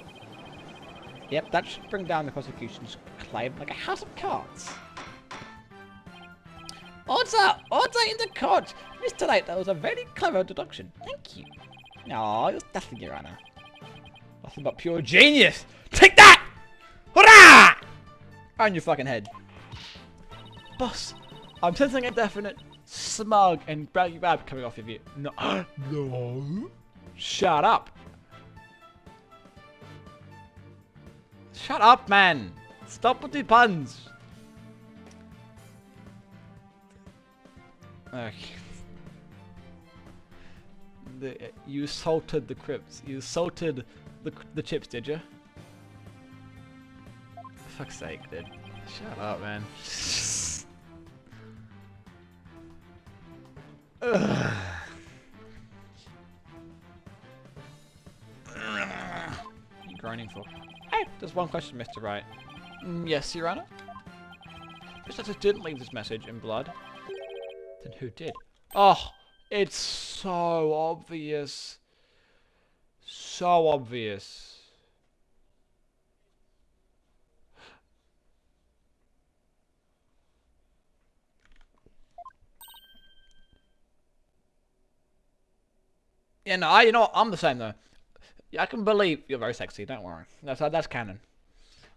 Yep, that should bring down the prosecution's claim like a house of cards. Order in the court! Mr. Knight, that was a very clever deduction. Thank you. No, you're nothing, Your Honor. Nothing but pure genius! Take that! Hurrah! On your fucking head. Boss, I'm sensing a definite smug and braggy vibe coming off of you. No. No. Shut up. Shut up, man. Stop with the puns. Okay. You assaulted the Crips. You assaulted the Chips, did you? For fuck's sake, dude. Shut up, man. Ugh. What are you groaning for? Hey, there's one question, Mr. Wright. Yes, Your Honor? Mr. Justice didn't leave this message in blood. Then who did? Oh, it's so obvious. So obvious. Yeah, no, you know what? I'm the same though. Yeah, I can believe you're very sexy. Don't worry. That's canon.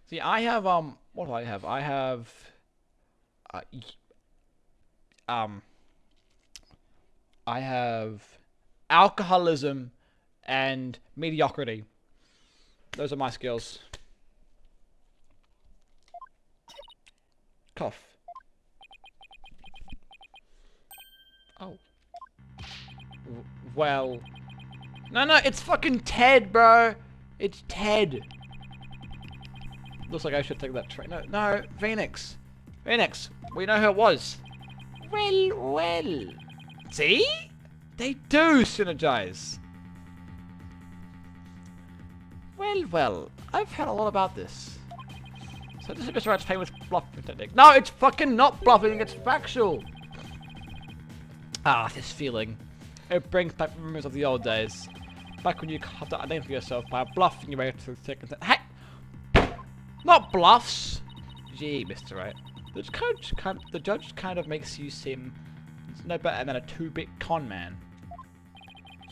See, I have what do I have? I have I have alcoholism and mediocrity. Those are my skills. Cough. Oh. Well. No, it's fucking Ted, bro. It's Ted. Looks like I should take that train. No, Phoenix. Phoenix, we know who it was. Well. See? They do synergize. Well. I've heard a lot about this. So this is Mr. Wright's famous bluffing technique. No, it's fucking not bluffing. It's factual. Ah, this feeling. It brings back memories of the old days. Back when you carved out a name for yourself by bluffing your way through thick and thin. Hey! Not bluffs! Gee, Mr. Wright. The judge kind of makes you seem no better than a 2-bit con man.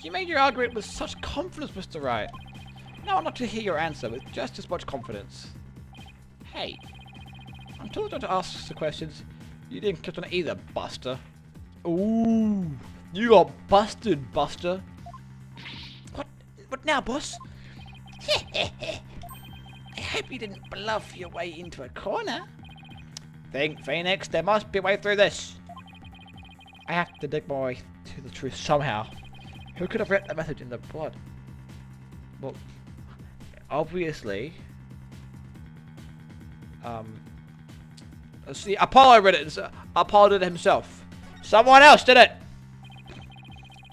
You made your argument with such confidence, Mr. Wright. Now I'd like to hear your answer with just as much confidence. Hey, until the judge asks the questions, you didn't click on it either, Buster. Ooh, you got busted, Buster. What now, boss? I hope you didn't bluff your way into a corner. Think, Phoenix, there must be a way through this. I have to dig my way to the truth somehow. Who could have written that message in the blood? Well, obviously, see, Apollo read it. Apollo did it himself. Someone else did it.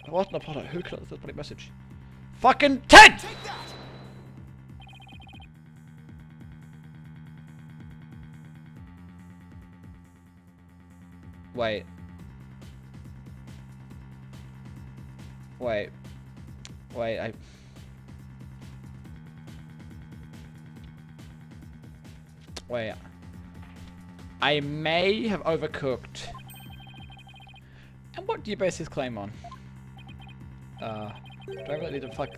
It wasn't Apollo. Who could have written that bloody message? Fucking Ted! Wait. Wait. Wait, Wait. I may have overcooked. And what do you base this claim on? Do I really need to fuck...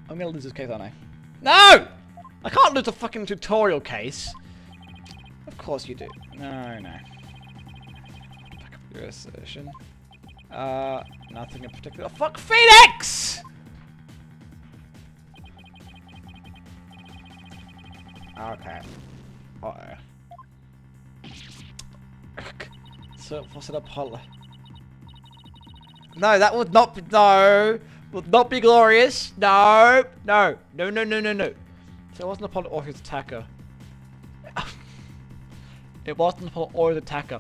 I'm gonna lose this case, aren't I? No! I can't lose a fucking tutorial case. Of course you do. No. Back up your assertion. Nothing in particular. Fuck Phoenix! Okay. Uh-oh. So, what's it Apollo? No, that would not be... No! Would not be glorious. No! No! No. So it wasn't Apollo or his attacker. It wasn't Apollo or his attacker.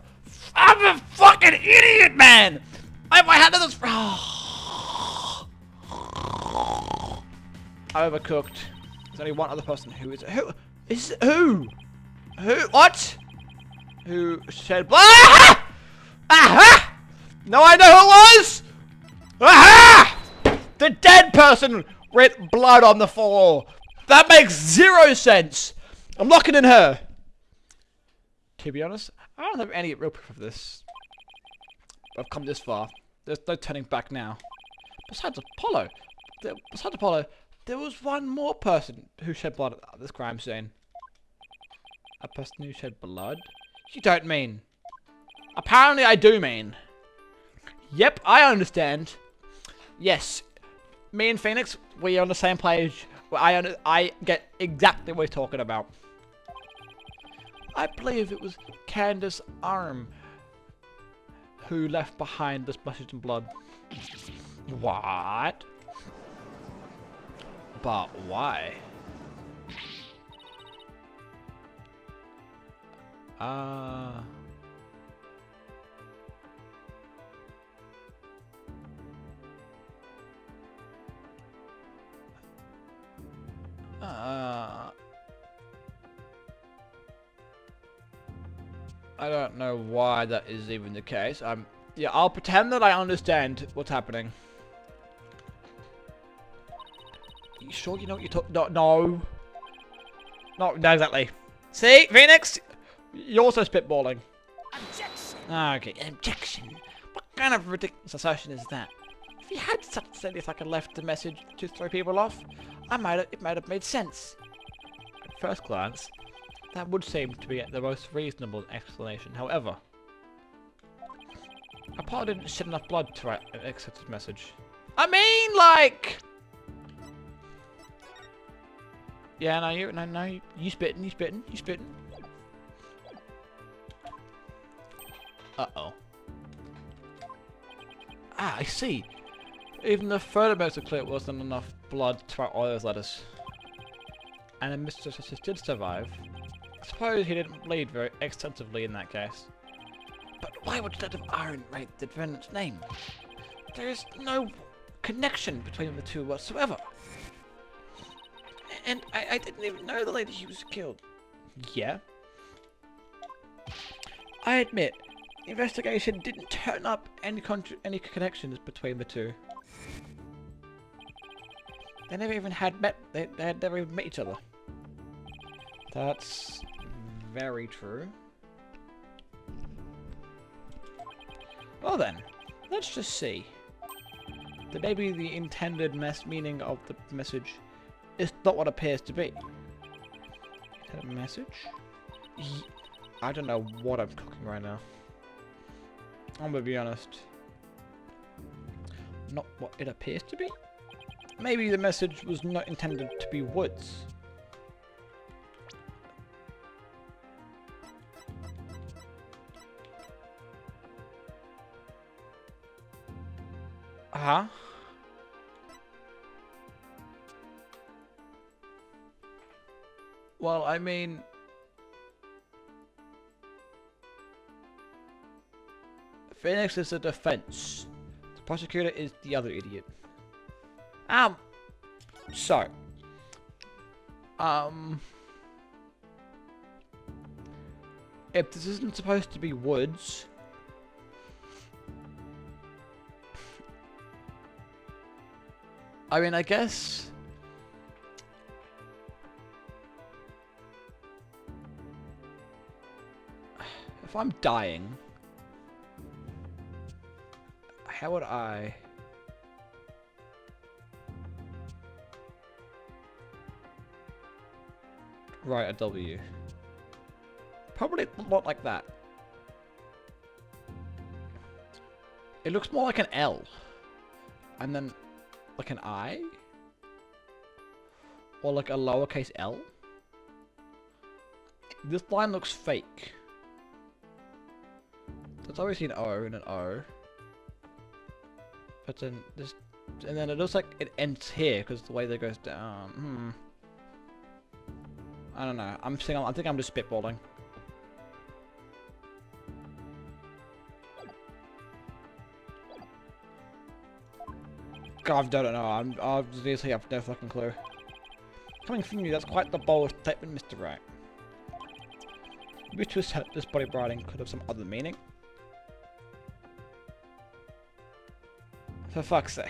I'm a fucking idiot, man! I have my hand on this... I overcooked. There's only one other person who is... Who? Is who? Who? What? Who shed blood? Aha! Aha! No, I know who it was! Aha! The dead person with blood on the floor. That makes 0 sense. I'm locking in her. To be honest, I don't have any real proof of this. I've come this far. There's no turning back now. Besides Apollo, there was one more person who shed blood at this crime scene. A person who shed blood? You don't mean. Apparently I do mean. Yep, I understand. Yes. Me and Phoenix, we are on the same page. I get exactly what we're talking about. I believe it was Candace Arm who left behind this message in blood. What? But why? I don't know why that is even the case. Yeah, I'll pretend that I understand what's happening. You sure you know what you're talking? No, not exactly. See, Phoenix, you're also spitballing. Objection! Okay, objection. What kind of ridiculous assertion is that? If you had said if I could left the message to throw people off, it might have made sense. At first glance, that would seem to be the most reasonable explanation. However, Apollo didn't shed enough blood to write an accepted message. I mean, like... Yeah, no, you spitting. Uh-oh. Ah, I see. Even the photo makes it clear it wasn't enough blood to write all those letters. And then Mr. Justice did survive. I suppose he didn't bleed very extensively in that case. But why would Detective Iron write the defendant's name? There is no connection between the two whatsoever. And I didn't even know the lady he was killed. Yeah? I admit, the investigation didn't turn up any connections between the two. They never even had met. They had never even met each other. That's very true. Well then, let's just see. That maybe the intended meaning of the message is not what it appears to be. Is that a message? I don't know what I'm cooking right now. I'm gonna be honest. Not what it appears to be? Maybe the message was not intended to be woods. Uh-huh. Well, I mean... Phoenix is the defense. The prosecutor is the other idiot. So... if this isn't supposed to be woods... I mean, I guess... If I'm dying... How would I... write a W? Probably not like that. It looks more like an L. And then like an I? Or like a lowercase l? This line looks fake. It's obviously an O and an O. But then this, and then it looks like it ends here because the way that goes down. I don't know. I think I'm just spitballing. God, I don't know. I'm obviously have no fucking clue. Coming from you, that's quite the bold statement, Mr. Wright. Which was this body writing could have some other meaning. For fuck's sake.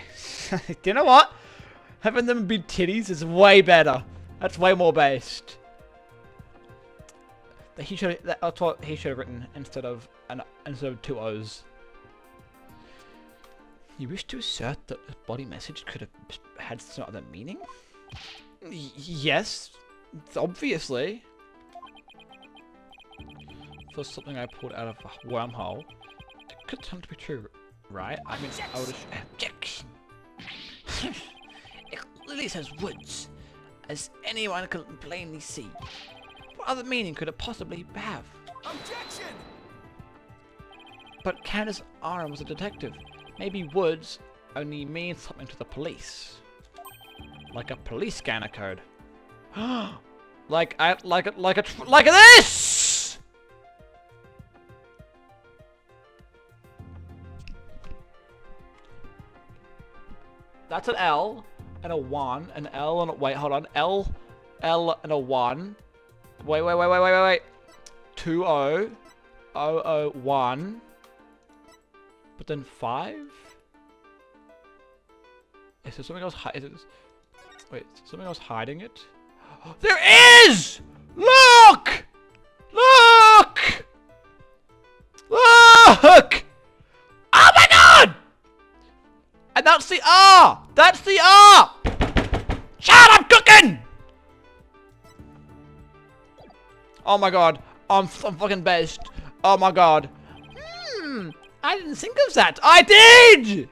Do you know what? Having them be titties is way better. That's way more based. That's what he should have written instead of two O's. You wish to assert that the body message could have had some other meaning? Yes, obviously. For something I pulled out of a wormhole, it could turn out to be true, right? I mean, I would Objection! It clearly says woods, as anyone can plainly see. What other meaning could it possibly have? Objection! But Candace Arm was a detective. Maybe woods only means something to the police. Like a police scanner code. like this! That's an L and a 1, an L and a, wait, hold on. L and a 1. Wait. 2 O 1. But then 5? Is there something else wait, is something else hiding it? There is! Look! Look! Look! Oh my god! And that's the R! That's the R! Shut up, cooking! Oh my god. I'm fucking best. Oh my god. I didn't think of that. I did!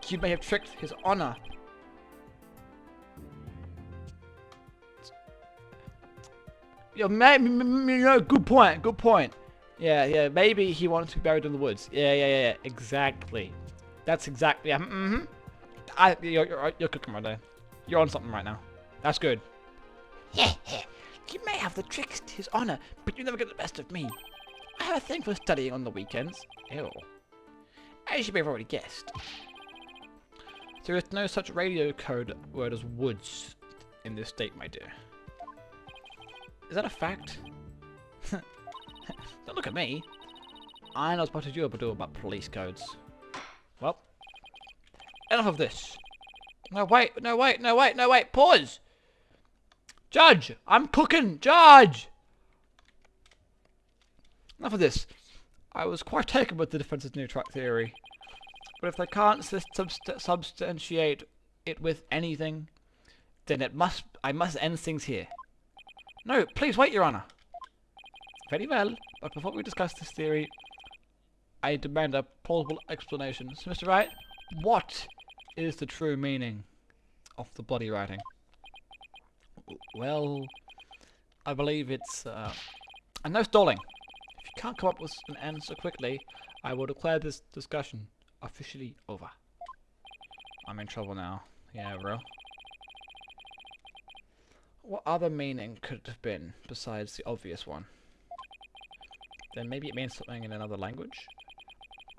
You may have tricked his honor. Good point. Good point. Yeah. Maybe he wanted to be buried in the woods. Yeah. Exactly. That's exactly. You're cooking right there. You're on something right now. That's good. You may have tricked his honor, but you never get the best of me. I have a thing for studying on the weekends. Ew. As you may have already guessed. There is no such radio code word as woods in this state, my dear. Is that a fact? Don't look at me. I know as much as you do about police codes. Well, enough of this. No, wait. Pause! Judge! I'm cooking! Judge! Enough of this. I was quite taken with the defense's new track theory. But if they can't substantiate it with anything, then I must end things here. No, please wait, Your Honor. Very well, but before we discuss this theory, I demand a plausible explanation. So, Mr. Wright, what is the true meaning of the body writing? Well, I believe it's, and no stalling. If you can't come up with an answer quickly, I will declare this discussion officially over. I'm in trouble now. Yeah, bro. What other meaning could it have been besides the obvious one? Then maybe it means something in another language?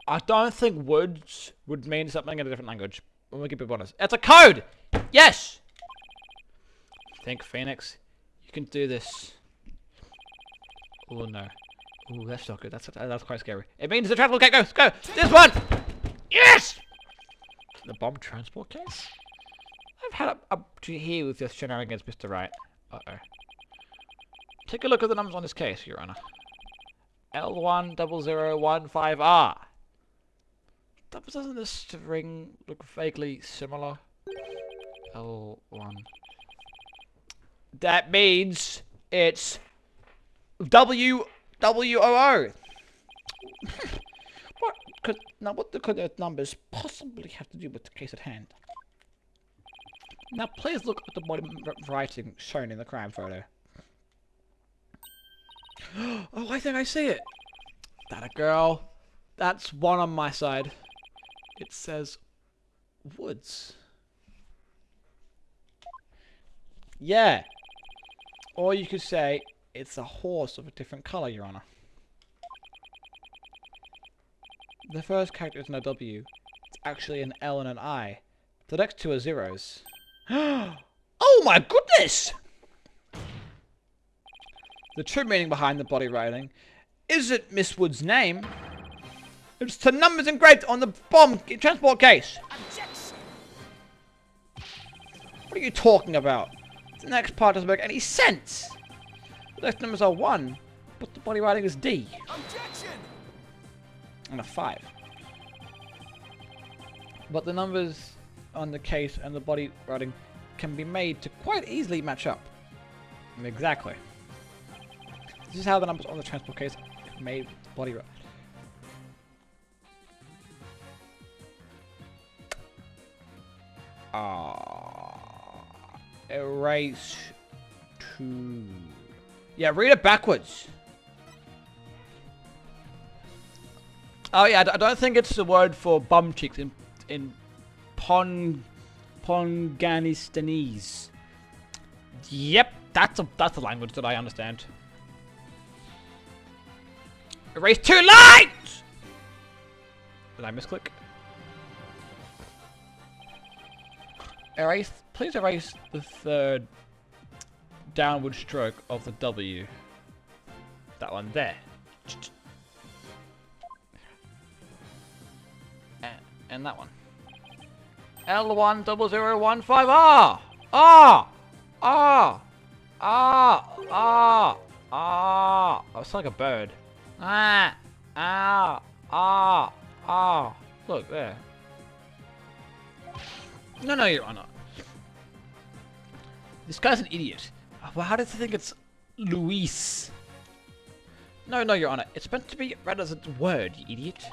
I don't think woods would mean something in a different language. I'm gonna keep it honest. It's a code! Yes! Think, Phoenix. You can do this. Oh no. Oh, that's not good. That's quite scary. It means the travel. Okay, go! This one! Yes! The bomb transport case? I've had up to here with this shenanigans, Mr. Wright. Uh-oh. Take a look at the numbers on this case, Your Honor. L10015R. Doesn't this string look vaguely similar? L1. That means it's WOO. What could those numbers possibly have to do with the case at hand? Now please look at the bottom writing shown in the crime photo. Oh, I think I see it. That a girl? That's one on my side. It says Woods. Yeah. Or you could say it's a horse of a different color, Your Honor. The first character isn't a W. It's actually an L and an I. The next two are zeros. Oh my goodness! The true meaning behind the body writing isn't Miss Wood's name. It's the numbers engraved on the bomb transport case. Objection! What are you talking about? The next part doesn't make any sense. The next numbers are 1, but the body writing is D. Objection! And a 5. But the numbers on the case and the body writing can be made to quite easily match up. Exactly. This is how the numbers on the transport case made the body writing. Erase 2. Yeah, read it backwards. Oh yeah, I don't think it's the word for bum cheeks in Ponganistanese. Yep, that's a language that I understand. Erase 2 lines! Did I misclick? Erase, please erase the third downward stroke of the W. That one there. And that one. L10015R! Ah! Ah! Ah! Ah! Ah! Oh, it's like a bird. Ah! Ah! Ah! Ah! Look, there. No, Your Honor. This guy's an idiot. Well, how does he think it's Luis? No, Your Honor. It's meant to be read as a word, you idiot.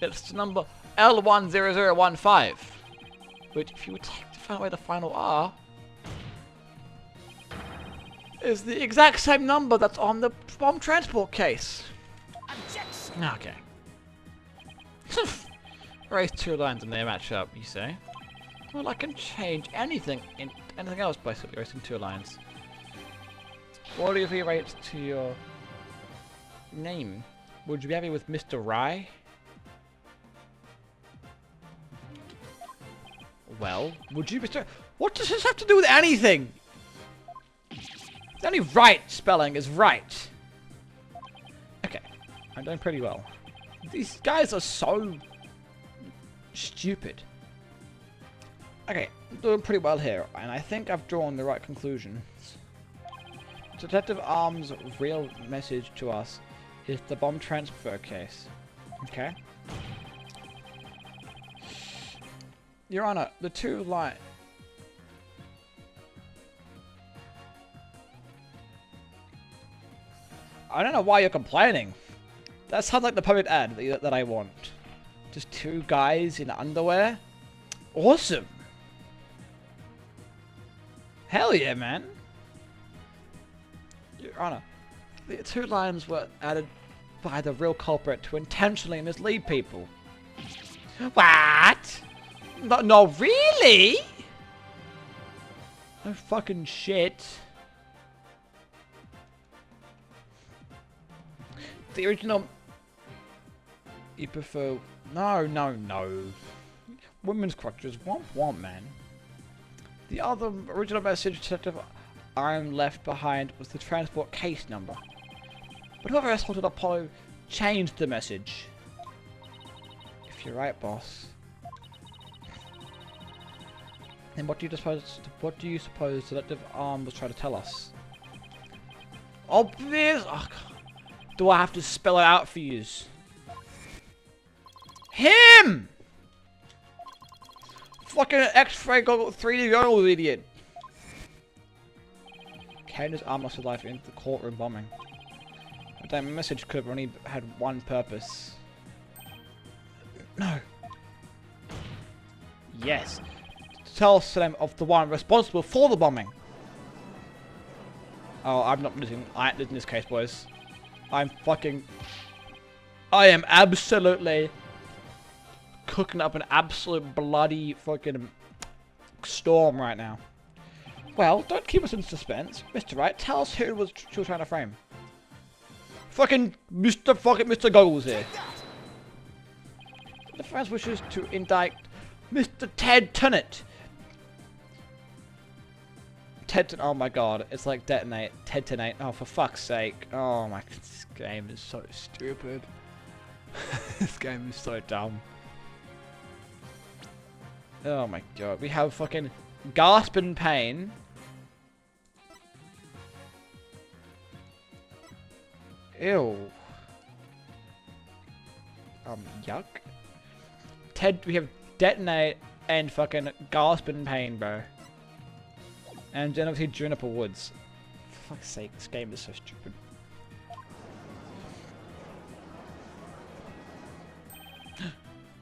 It's the number L10015. Which, if you would take to find away the final R, is the exact same number that's on the bomb transport case. Objection! Okay. Erase 2 lines and they match up, you say? Well, I can change anything else by simply erasing 2 lines. What if we erase to your name? Would you be happy with Mr. Rye? Well, would you, Mr. What does this have to do with anything? The only right spelling is right. Okay, I'm doing pretty well. These guys are so stupid. Okay, I'm doing pretty well here, and I think I've drawn the right conclusions. Detective Arm's real message to us is the bomb transfer case. Okay? Your Honor, the 2 line... I don't know why you're complaining. That sounds like the perfect ad that I want. Just 2 guys in underwear? Awesome! Hell yeah, man! Your Honor, the 2 lines were added by the real culprit to intentionally mislead people. What? No, really? No fucking shit. The original... You prefer... No. Women's crotches. Womp, man. The other original message Detective Iron left behind was the transport case number. But whoever assaulted Apollo changed the message. If you're right, boss. Then what do you suppose Detective Arm was trying to tell us? Obvious. Oh, God. Do I have to spell it out for you? Him! Fucking X-ray goggle, 3D goggles, idiot. Candace Arm lost his life in the courtroom bombing. But that message could have only had one purpose. No. Yes. To tell Salem of the one responsible for the bombing. Oh, I'm not losing. I ain't losing this case, boys. I am absolutely cooking up an absolute bloody fucking storm right now. Well, don't keep us in suspense. Mr. Wright, tell us who she was trying to frame. Fucking Mr. Goggles here. The defense wishes to indict Mr. Ted Tennant. Oh my god, it's like detonate. Ted Tennant. Oh, for fuck's sake. Oh my, this game is so stupid. This game is so dumb. Oh my god, we have fucking gasp in pain. Ew. Yuck. We have detonate and fucking gasp in pain, bro. And then obviously Juniper Woods. For fuck's sake, this game is so stupid.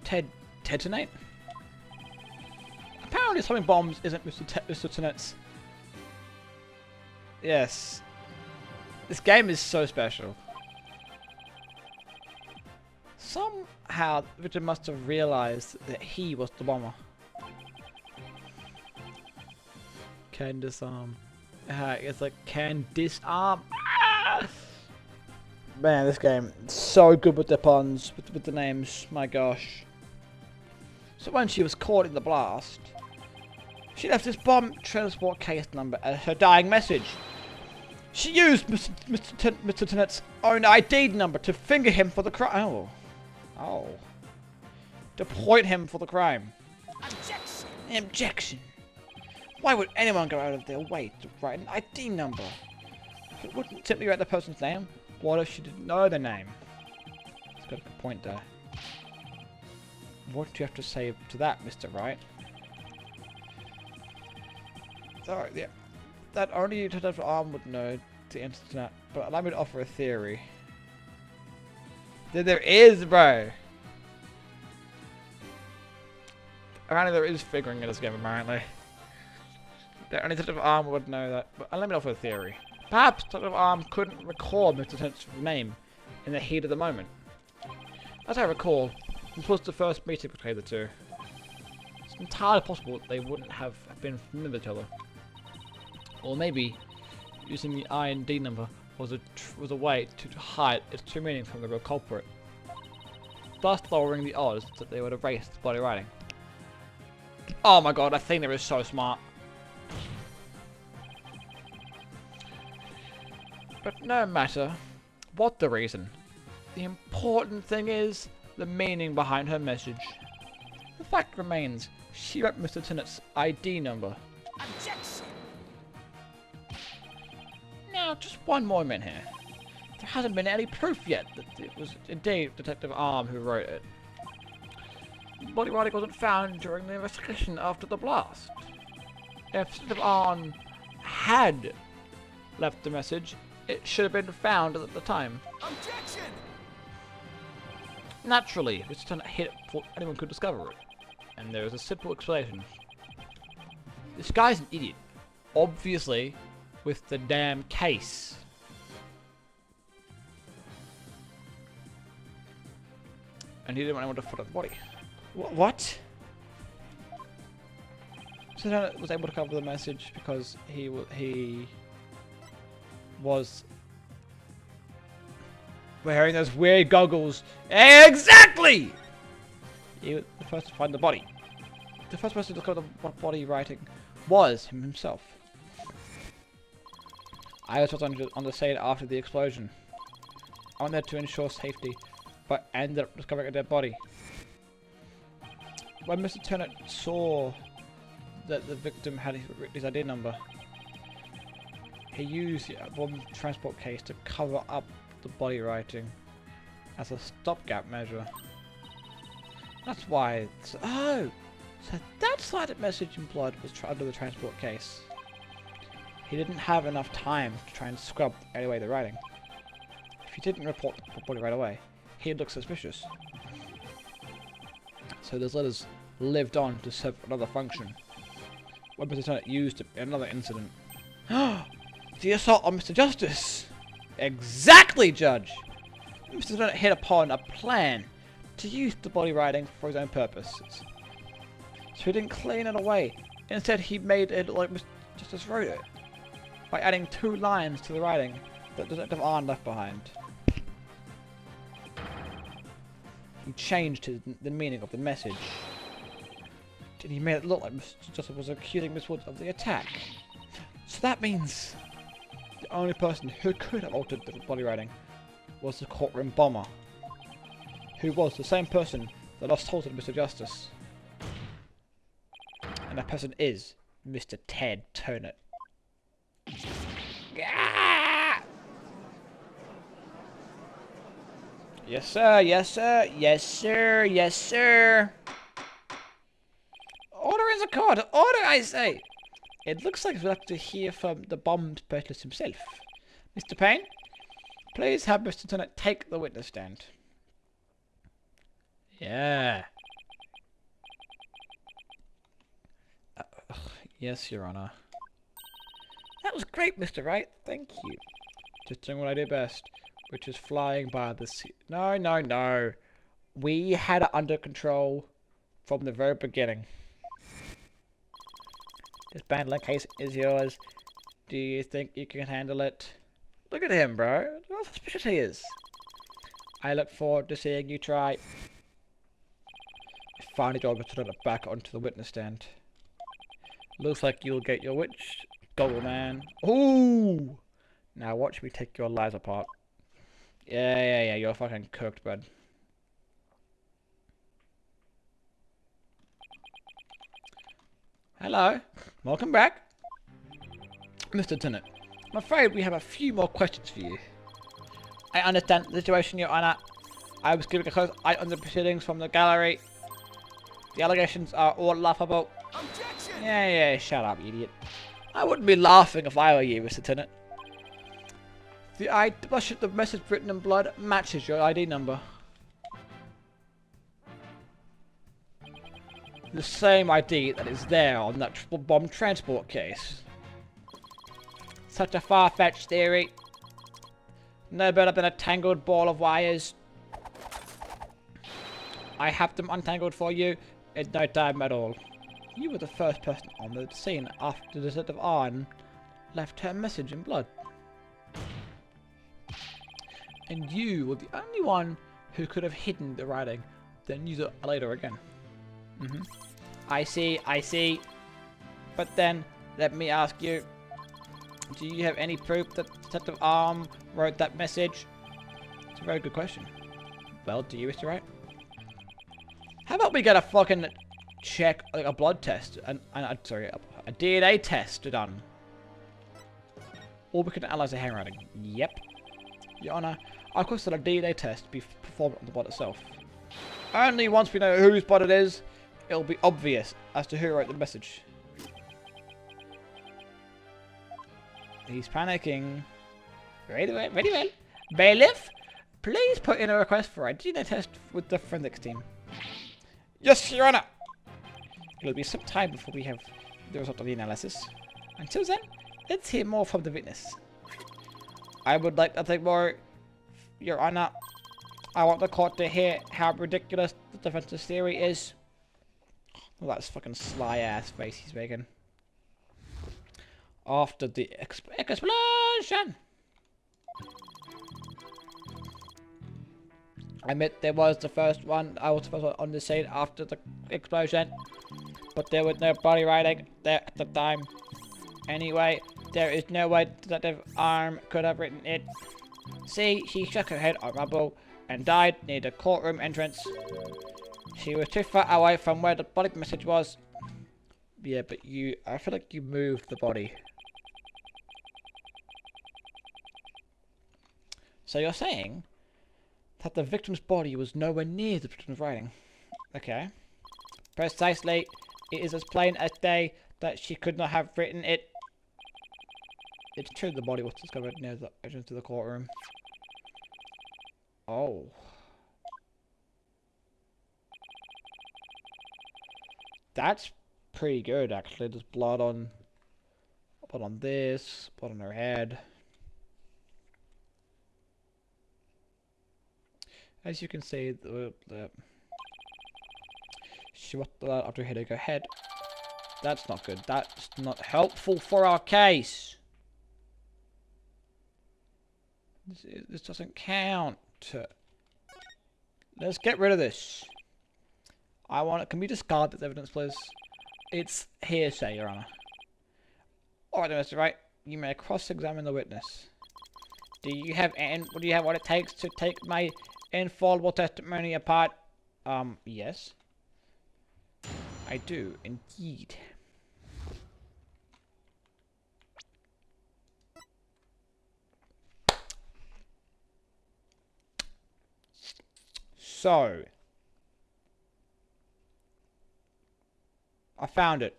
Ted tonight? Apparently something bombs isn't Mr. Tennant's. Yes. This game is so special. Somehow Richard must have realized that he was the bomber. Can disarm. It's like can disarm. Ah! Man, this game is so good with the puns, with the names. My gosh. So when she was caught in the blast, she left this bomb transport case number as her dying message. She used Mr. Tennant's own ID number to finger him for the crime. Oh. To point him for the crime. Objection! Objection. Why would anyone go out of their way to write an ID number? If it wouldn't simply write the person's name, what if she didn't know their name? It's got a good point there. What do you have to say to that, Mr. Wright? Sorry, yeah. That only Detective Arm would know the answer to that, but allow me to offer a theory. There is, bro! Apparently there is figuring in this game, apparently. The only Detective Arm would know that, but let me offer a theory. Perhaps Detective Arm couldn't recall Mr. Tennant's name in the heat of the moment. As I recall, this was the first meeting between the two. It's entirely possible that they wouldn't have been familiar with each other. Or maybe using the ID number was a way to hide its true meaning from the real culprit, thus lowering the odds that they would erase the bloody writing. Oh my god, I think they were so smart. But no matter what the reason, the important thing is the meaning behind her message. The fact remains, she wrote Mr. Tennant's ID number. Objection! Now, just one moment here. There hasn't been any proof yet that it was indeed Detective Arm who wrote it. The body writing wasn't found during the investigation after the blast. If Detective Arm had left the message, it should have been found at the time. Objection! Naturally, Mr. Tennant hid it before anyone could discover it. And there is a simple explanation. This guy's an idiot. Obviously, with the damn case. And he didn't want anyone to foot up the body. What? So Tennant was able to cover the message because he was wearing those weird goggles. Exactly! He was the first to find the body. The first person to discover the body writing was him himself. I was on the scene after the explosion. I went there to ensure safety, but ended up discovering a dead body. When Mr. Tennant saw that the victim had his ID number. He used the bomb transport case to cover up the body writing as a stopgap measure. That's why it's... Oh! So that's why the message implied was under the transport case. He didn't have enough time to try and scrub away the writing. If he didn't report the body right away, he'd look suspicious. So those letters lived on to serve another function. When Mr. Tennant used it in another incident. The assault on Mr. Justice! Exactly, Judge! Mr. Tennant hit upon a plan to use the body writing for his own purposes. So he didn't clean it away. Instead, he made it like Mr. Justice wrote it, by adding 2 lines to the writing that Detective Arn left behind. He changed the meaning of the message. And he made it look like Mr. Justice was accusing Miss Woods of the attack. So that means the only person who could have altered the body writing was the courtroom bomber, who was the same person that assaulted Mr. Justice. And that person is Mr. Ted Turnip. Yes, sir. Yes, sir. Yes, sir. Yes, sir. Order is a court. Order, I say. It looks like we'll have to hear from the bomb specialist himself. Mr. Payne, please have Mr. Tennant take the witness stand. Yeah. Yes, Your Honor. That was great, Mr. Wright. Thank you. Just doing what I do best, which is flying by the sea. No, no, no. We had it under control from the very beginning. This bandling case is yours. Do you think you can handle it? Look at him, bro. How suspicious he is. I look forward to seeing you try. I finally got Mr. Tennant back onto the witness stand. Looks like you'll get your witch goggle, man. Ooh! Now watch me take your lies apart. Yeah, you're fucking cooked, bud. Hello. Welcome back. Mr. Tennant, I'm afraid we have a few more questions for you. I understand the situation, Your Honor. I was keeping a close eye on the proceedings from the gallery. The allegations are all laughable. Objection! Yeah, shut up, idiot. I wouldn't be laughing if I were you, Mr. Tennant. The message written in blood matches your ID number. The same ID that is there on that triple bomb transport case. Such a far-fetched theory. No better than a tangled ball of wires. I have them untangled for you in no time at all. You were the first person on the scene after Detective Arn left her message in blood. And you were the only one who could have hidden the writing, then use it later again. I see. But then, let me ask you, do you have any proof that Detective Arn wrote that message? It's a very good question. Well, do you, Mr. Wright? How about we get a fucking check, like a blood test, sorry, a DNA test done? Or we can analyze the handwriting. Yep. Your Honor, I requested a DNA test be performed on the blood itself. Only once we know whose blood it is, it'll be obvious as to who wrote the message. He's panicking. Very well. Bailiff, please put in a request for a DNA test with the forensics team. Yes, Your Honor! It'll be some time before we have the result of the analysis. Until then, let's hear more from the witness. I would like to think more, Your Honor. I want the court to hear how ridiculous the defense's theory is. Well, that's fucking sly ass face he's making. After the explosion! I admit I was the first one on the scene after the explosion. But there was no body writing there at the time. Anyway, there is no way Detective Arn could have written it. See, she shook her head on rubble and died near the courtroom entrance. She was too far away from where the body message was. Yeah, but I feel like you moved the body. So you're saying that the victim's body was nowhere near the victim's writing? Okay. Precisely. It is as plain as day that she could not have written it. It's true the body was discovered near the entrance to the courtroom. Oh. That's pretty good, actually. There's blood on this, blood on her head. As you can see, she was after hitting her head. That's not good. That's not helpful for our case. This doesn't count. Let's get rid of this. Can we discard this evidence, please? It's hearsay, Your Honor. Alright then, Mr. Wright. You may cross-examine the witness. Do you have what it takes to take my infallible testimony apart? Yes. I do, indeed. So, I found it.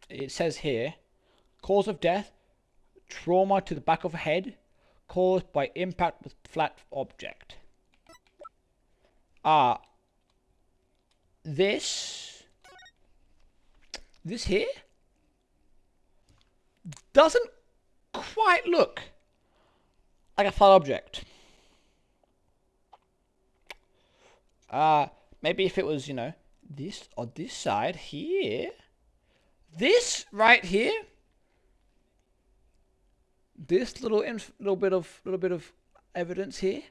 It says here, cause of death, trauma to the back of the head, caused by impact with flat object. This here doesn't quite look like a flat object. Maybe if it was, you know, this on this side here, this right here, this little bit of evidence here,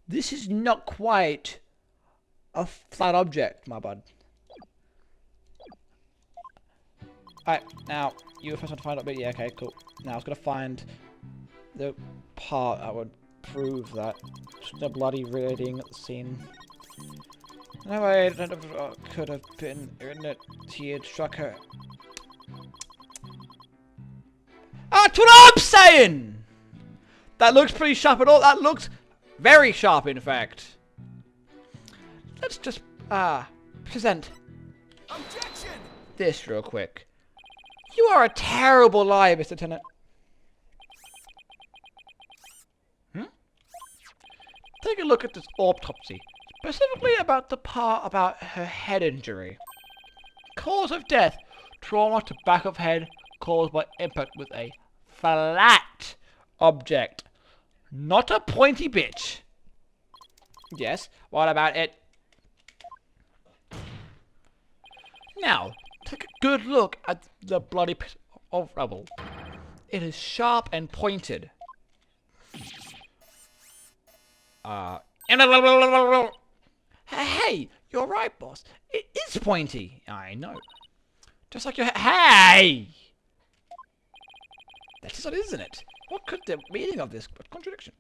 this is not quite a flat object, my bud. Alright, now you were first one to find out, but yeah, okay, cool. Now I was gonna find the part that would prove that the bloody reading scene. No way, that could have been in it. He had struck her. That's what I'm saying! That looks pretty sharp at all. That looks very sharp, in fact. Let's just, present Objection! this real quick. You are a terrible liar, Mr. Tennant. Take a look at this autopsy. Specifically about the part about her head injury. Cause of death, trauma to back of head caused by impact with a flat object. Not a pointy bitch. Yes, what about it? Now, take a good look at the bloody pit of rubble. It is sharp and pointed. Hey, you're right, boss. It is pointy. I know. Just like your Hey! That is what, isn't it? What could the meaning of this contradiction?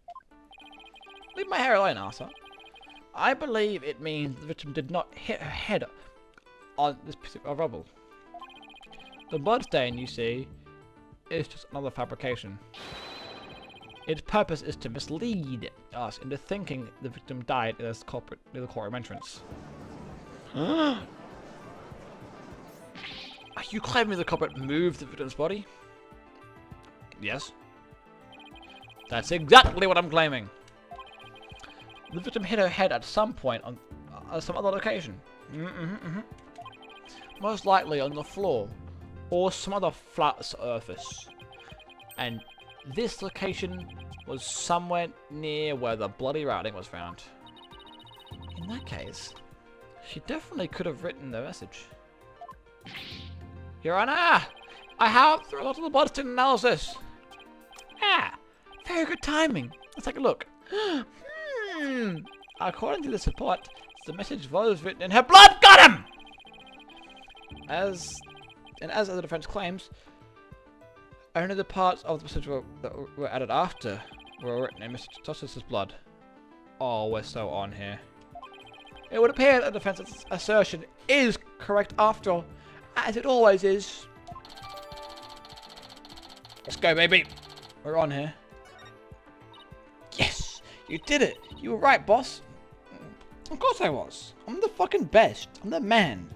Leave my hair alone, Arthur. I believe it means the victim did not hit her head on this piece of rubble. The bloodstain, you see, is just another fabrication. Its purpose is to mislead us into thinking the victim died in the courtroom entrance. Are you claiming the culprit moved the victim's body? Yes. That's exactly what I'm claiming. The victim hit her head at some point on some other location. Most likely on the floor or some other flat surface. And this location was somewhere near where the bloody writing was found. In that case, she definitely could have written the message. Your Honor, I have the result of the bloodstain analysis. Very good timing. Let's take a look. According to this report, the message was written in her blood. Got him! As the defense claims, only the parts of the message that were added after were written in Mr. Justice's blood. Oh, we're so on here. It would appear that the defense's assertion is correct after all, as it always is. Let's go, baby. We're on here. Yes! You did it! You were right, boss. Of course I was. I'm the fucking best. I'm the man.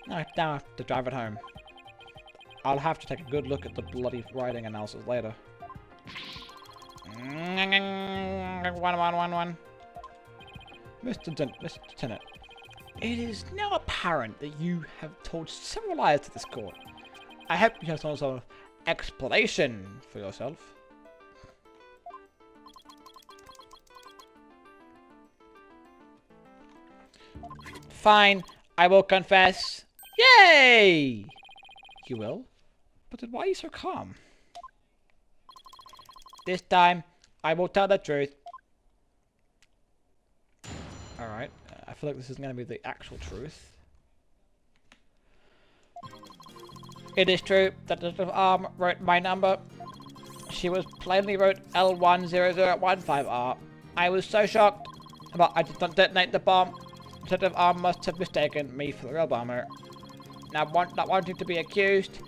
Now I have to drive it home. I'll have to take a good look at the bloody writing analysis later. 1111. Mr. Tennant, it is now apparent that you have told several lies to this court. I hope you have some sort of explanation for yourself. Fine, I will confess. Yay! You will? But then why are you so calm? This time, I will tell the truth. Alright, I feel like this is going to be the actual truth. It is true that the arm wrote my number. She was plainly wrote L10015R. I was so shocked, but I did not detonate the bomb. Detective Arm must have mistaken me for the real bomber. Now, not wanting to be accused,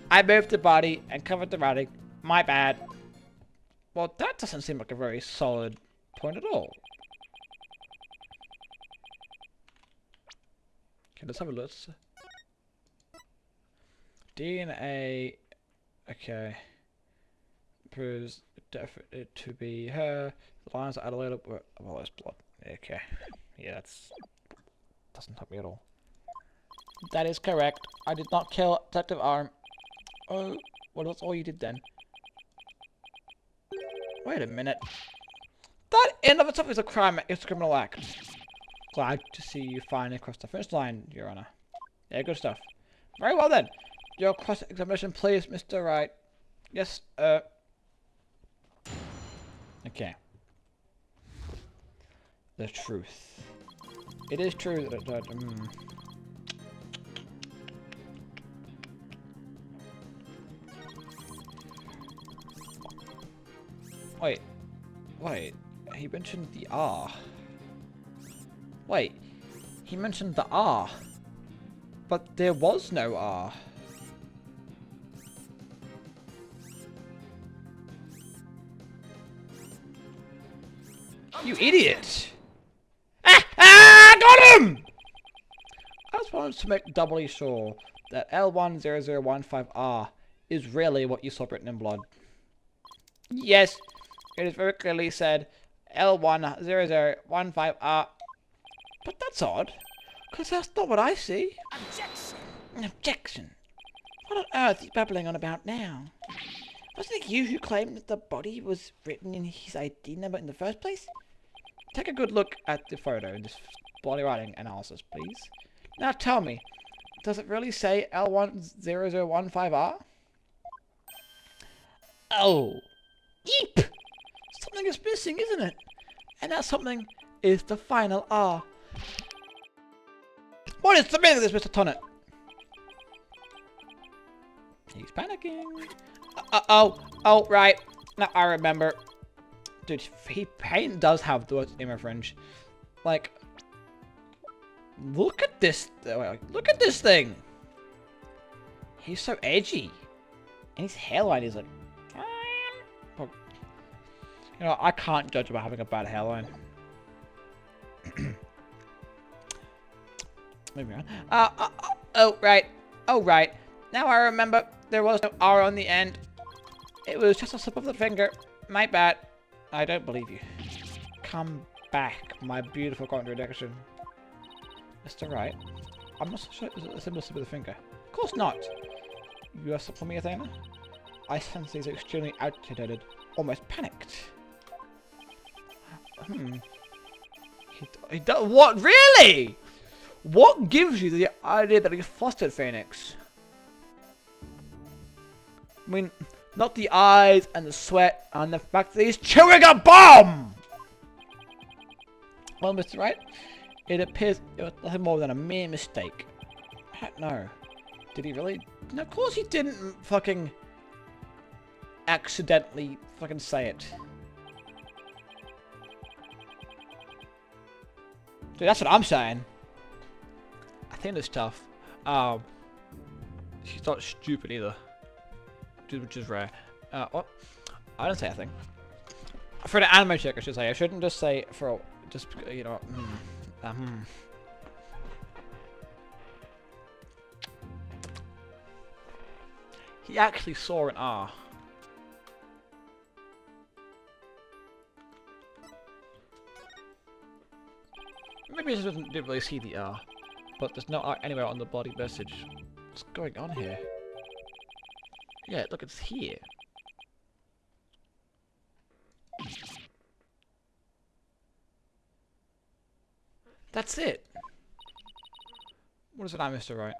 I moved the body and covered the writing. My bad. Well, that doesn't seem like a very solid point at all. Okay, let's have a look. DNA. Okay. Proves it to be her. The lines are Adelaide. Well, there's blood. Okay. Yeah, that's. Doesn't help me at all. That is correct. I did not kill Detective Arm. Oh, well, that's all you did then. Wait a minute. That in of itself is a crime. It's a criminal act. Glad to see you finally crossed the finish line, Your Honor. Yeah, good stuff. Very well then. Your cross-examination, please, Mr. Wright. Yes, Okay. The truth. It is true that, Wait, he mentioned the R. Wait, he mentioned the R. But there was no R. You idiot! Got him! I just wanted to make doubly sure that L10015R is really what you saw written in blood. Yes, it is very clearly said L10015R. But that's odd, because that's not what I see. Objection! Objection. What on earth are you babbling on about now? Wasn't it you who claimed that the body was written in his ID number in the first place? Take a good look at the photo in this body writing analysis, please. Now tell me, does it really say L10015R? Oh, yeep! Something is missing, isn't it? And that something is the final R. What is the meaning of this, Mr. Tonnant? He's panicking. Oh, right. Now I remember. Dude, Payne does have the image fringe. Like, look at this. Look at this thing. He's so edgy. And his hairline is like. You know, I can't judge about having a bad hairline. Moving on. Oh, right. Oh, right. Now I remember there was no R on the end. It was just a slip of the finger. My bad. I don't believe you. Come back, my beautiful contradiction. Mr. Wright, I'm not so sure it's a simple slip of the finger. Of course not. You are for me, Athena? I sense he's extremely agitated, almost panicked. He does what? Really? What gives you the idea that he's flustered, Phoenix? I mean, not the eyes and the sweat and the fact that he's chewing a bomb! Well, Mr. Wright, it appears it was nothing more than a mere mistake. No. Did he really? No, of course he didn't fucking accidentally fucking say it. Dude, that's what I'm saying. Athena's tough. She's not stupid either, which is rare. What? I didn't say anything. For the anime check, I should say. I shouldn't just say for just you know. He actually saw an R. Maybe he didn't really see the R, but there's no R anywhere on the body message. What's going on here? Yeah, look, it's here. That's it. What is it I missed to write?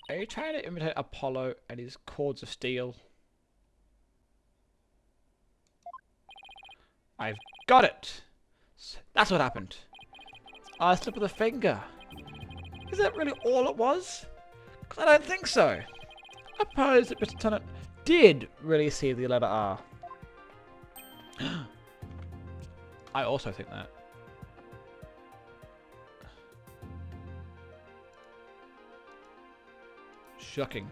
Are you trying to imitate Apollo and his cords of steel? I've got it! That's what happened. I slipped with a finger. Is that really all it was? 'Cause I don't think so. I suppose that Mr. Tennant did really see the letter R. I also think that. Shocking.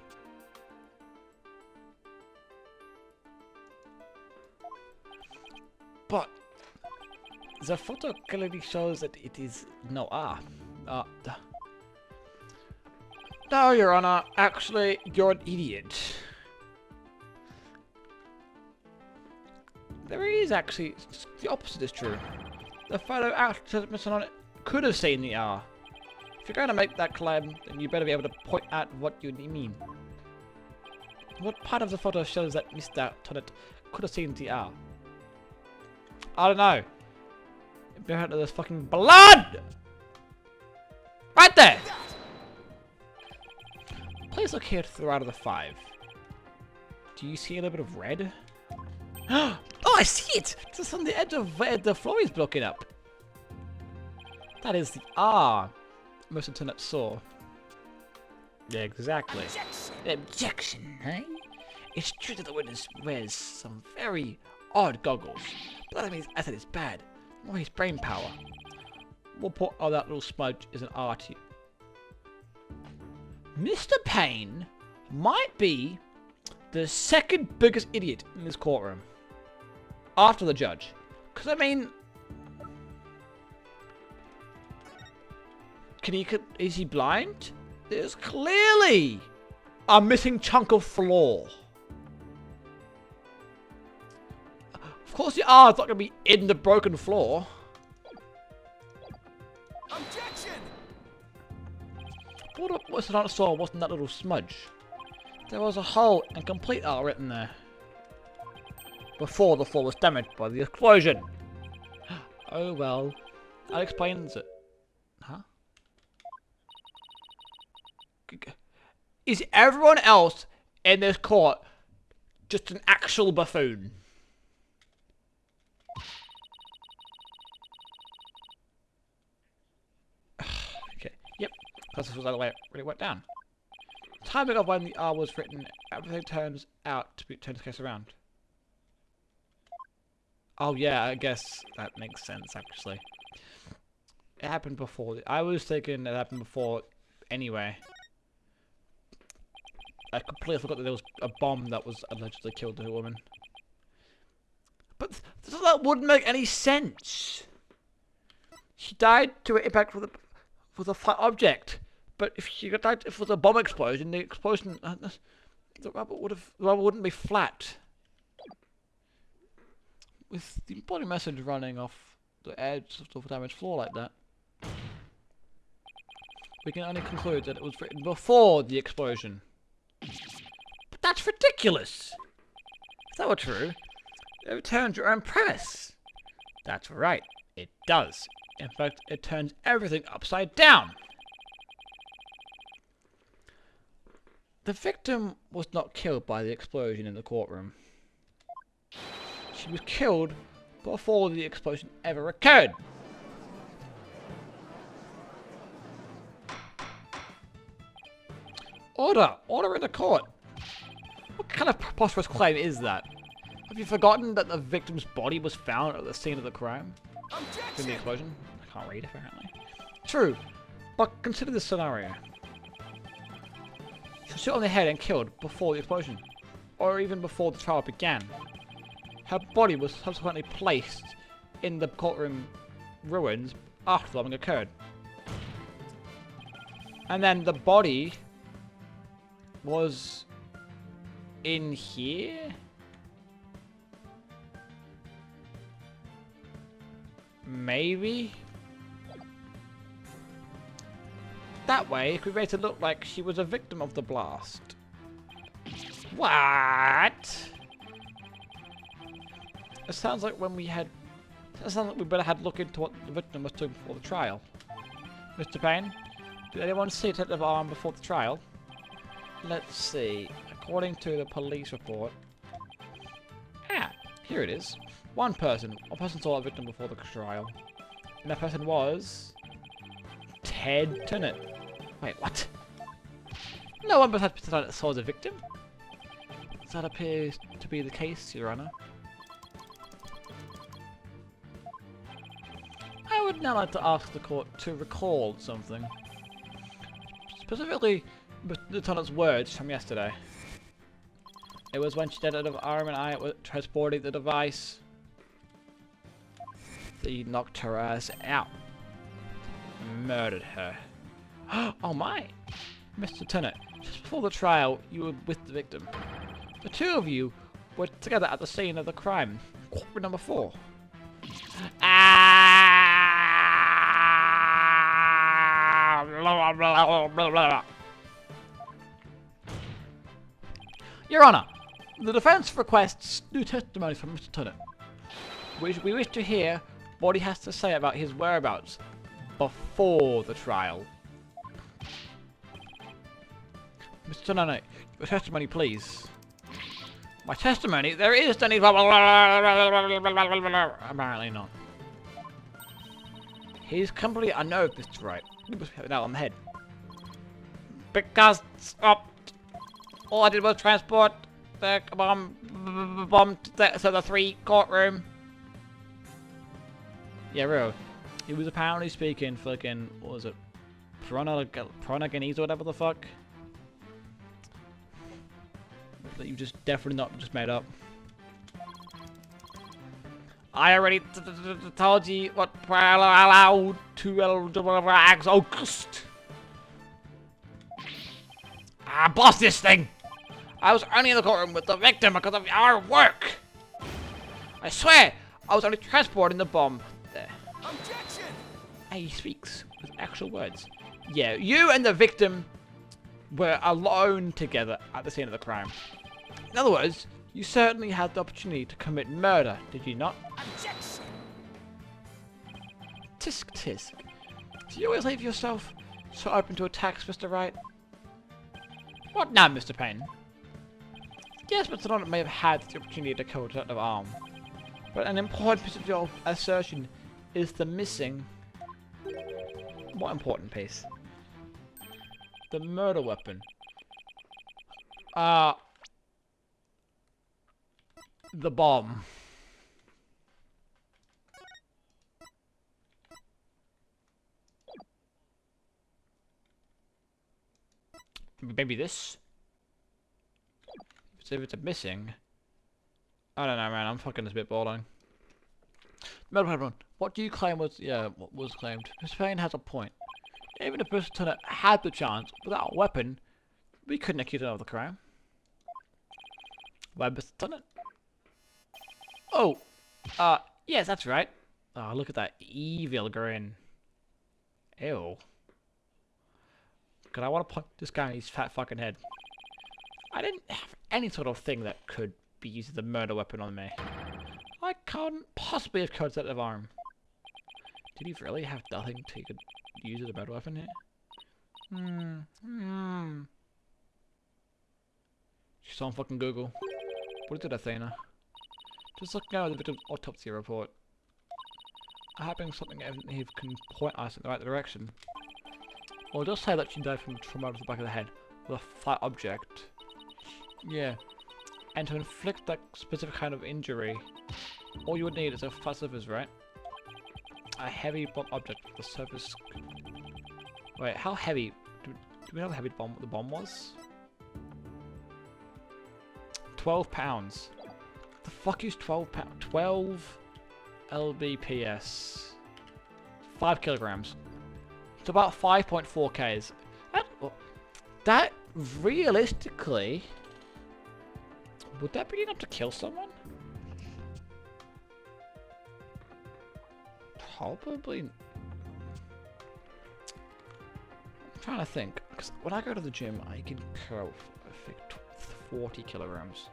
But the photo clearly shows that it is no R. No, Your Honor. Actually, you're an idiot. There is actually the opposite is true. The photo actually on it could have seen the R. If you're going to make that claim, then you better be able to point out what you mean. What part of the photo shows that Mr. Tennant could have seen the R? I don't know. Behind there's fucking blood! Right there! Please look here throughout the 5. Do you see a little bit of red? Oh, I see it! It's just on the edge of where the floor is blocking up. That is the R Mr. Tennant saw. Yeah, exactly. Objection, eh? It's true that the witness wears some very odd goggles, but that means Ethan is bad. Or his brain power. We'll put all that little smudge is an R to you. Mr. Payne might be the second biggest idiot in this courtroom. After the judge. Because, I mean... Is he blind? There's clearly a missing chunk of floor. Of course the R is not going to be in the broken floor. Objection! What was it I saw wasn't that little smudge? There was a whole and complete R written there. Before the floor was damaged by the explosion. Oh well. That explains it. Huh? Is everyone else in this court just an actual buffoon? Okay, yep. Because this was the way it really went down. Timing of when the R was written, everything turns out to turn the case around. Oh yeah, I guess that makes sense actually. It happened before. I was thinking it happened before anyway. I completely forgot that there was a bomb that was allegedly killed the woman. But that wouldn't make any sense. She died to an impact with a flat object. But if she died with a bomb explosion, the explosion, the rubber wouldn't be flat. With the body message running off the edge of the damaged floor like that, we can only conclude that it was written before the explosion. But that's ridiculous! If that were true, it overturns your own premise. That's right, it does. In fact, it turns everything upside down. The victim was not killed by the explosion in the courtroom. She was killed before the explosion ever occurred. Order! Order in the court! What kind of preposterous claim is that? Have you forgotten that the victim's body was found at the scene of the crime? From the explosion? I can't read, apparently. True. But consider this scenario. She was shot on the head and killed before the explosion, or even before the trial began. Her body was subsequently placed in the courtroom ruins after the bombing occurred. And then the body was in here? Maybe? That way, it could be made to look like she was a victim of the blast. What? It sounds like when we had... It sounds like we better had look into what the victim was doing before the trial. Mr. Payne, did anyone see Detective Arm before the trial? Let's see. According to the police report... Ah, here it is. One person saw a victim before the trial. And that person was... Ted Tennant. Wait, what? No one besides Mr. Tennant saw the victim? That appears to be the case, Your Honor. I would now like to ask the court to recall something. Specifically, Lieutenant's words from yesterday. It was when Detective Arm and I were transporting the device. He knocked her ass out. Murdered her. Oh my! Mr. Tennant, just before the trial, you were with the victim. The two of you were together at the scene of the crime. Courtroom number 4. Your Honor, the defense requests new testimony from Mr. Tennant. We wish to hear what he has to say about his whereabouts before the trial. Mr. Tennant, your testimony, please. My testimony? There is any... Apparently not. He's completely unnerved, Mr. Wright. He must have it out on the head. Because... all I did was transport the bomb to the 3 courtroom. Yeah, real. He was apparently speaking fucking... What was it? Pronaganese or whatever the fuck. That you just definitely not just made up. I already told you what allowed to August. Boss this thing! I was only in the courtroom with the victim because of our work! I swear, I was only transporting the bomb there. Objection! He speaks with actual words. Yeah, you and the victim were alone together at the scene of the crime. In other words, you certainly had the opportunity to commit murder, did you not? Objection! Tisk tisk. Do you always leave yourself so open to attacks, Mr. Wright? What now, Mr. Payne? Yes, Mr. Tennant may have had the opportunity to kill Detective Arm, but an important piece of your assertion is the missing... What important piece? The murder weapon. The bomb. Maybe this? If it's missing... I don't know, man. I'm fucking this bit boring. What do you claim was... Yeah, what was claimed? Mr. Payne has a point. Even if Mr. Tennant had the chance, without a weapon, we couldn't accuse him of the crime. Why, Mr. Tennant? Oh! Yes, that's right. Oh, look at that evil grin. Ew. God, I want to punch this guy in his fat fucking head. I didn't have any sort of thing that could be used as a murder weapon on me. I can't possibly have killed Detective Arm. Did he really have nothing he could use as a murder weapon here? She's on fucking Google. What did Athena? Just looking over the victim's autopsy report. Hoping something he can point us in the right direction. Well, it does say that she died from trauma to the back of the head with a flat object. Yeah. And to inflict that specific kind of injury, all you would need is a flat surface, right? A heavy blunt object with the surface Wait, how heavy? Do we know how heavy the bomb was? 12 pounds. The fuck is 12 pounds? 12 lbps. 5 kilograms. It's about 5.4 k's. That realistically, would that be enough to kill someone? Probably. I'm trying to think, because when I go to the gym, I can curl, I think, 40 kilograms.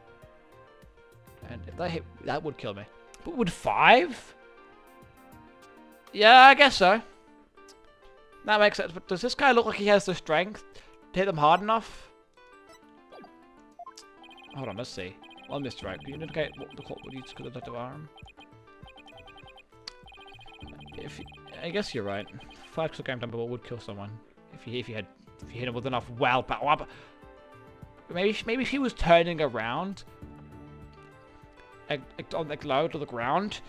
And if they hit, that would kill me. But would 5? Yeah, I guess so. That makes sense. But does this guy look like he has the strength to hit them hard enough? Hold on, let's see. Well, Mr. Right, can you indicate what the would use to the detective arm? I guess you're right. 5 kilogram temper would kill someone if you hit him with enough willpower. Maybe if he was turning around, like low to the ground.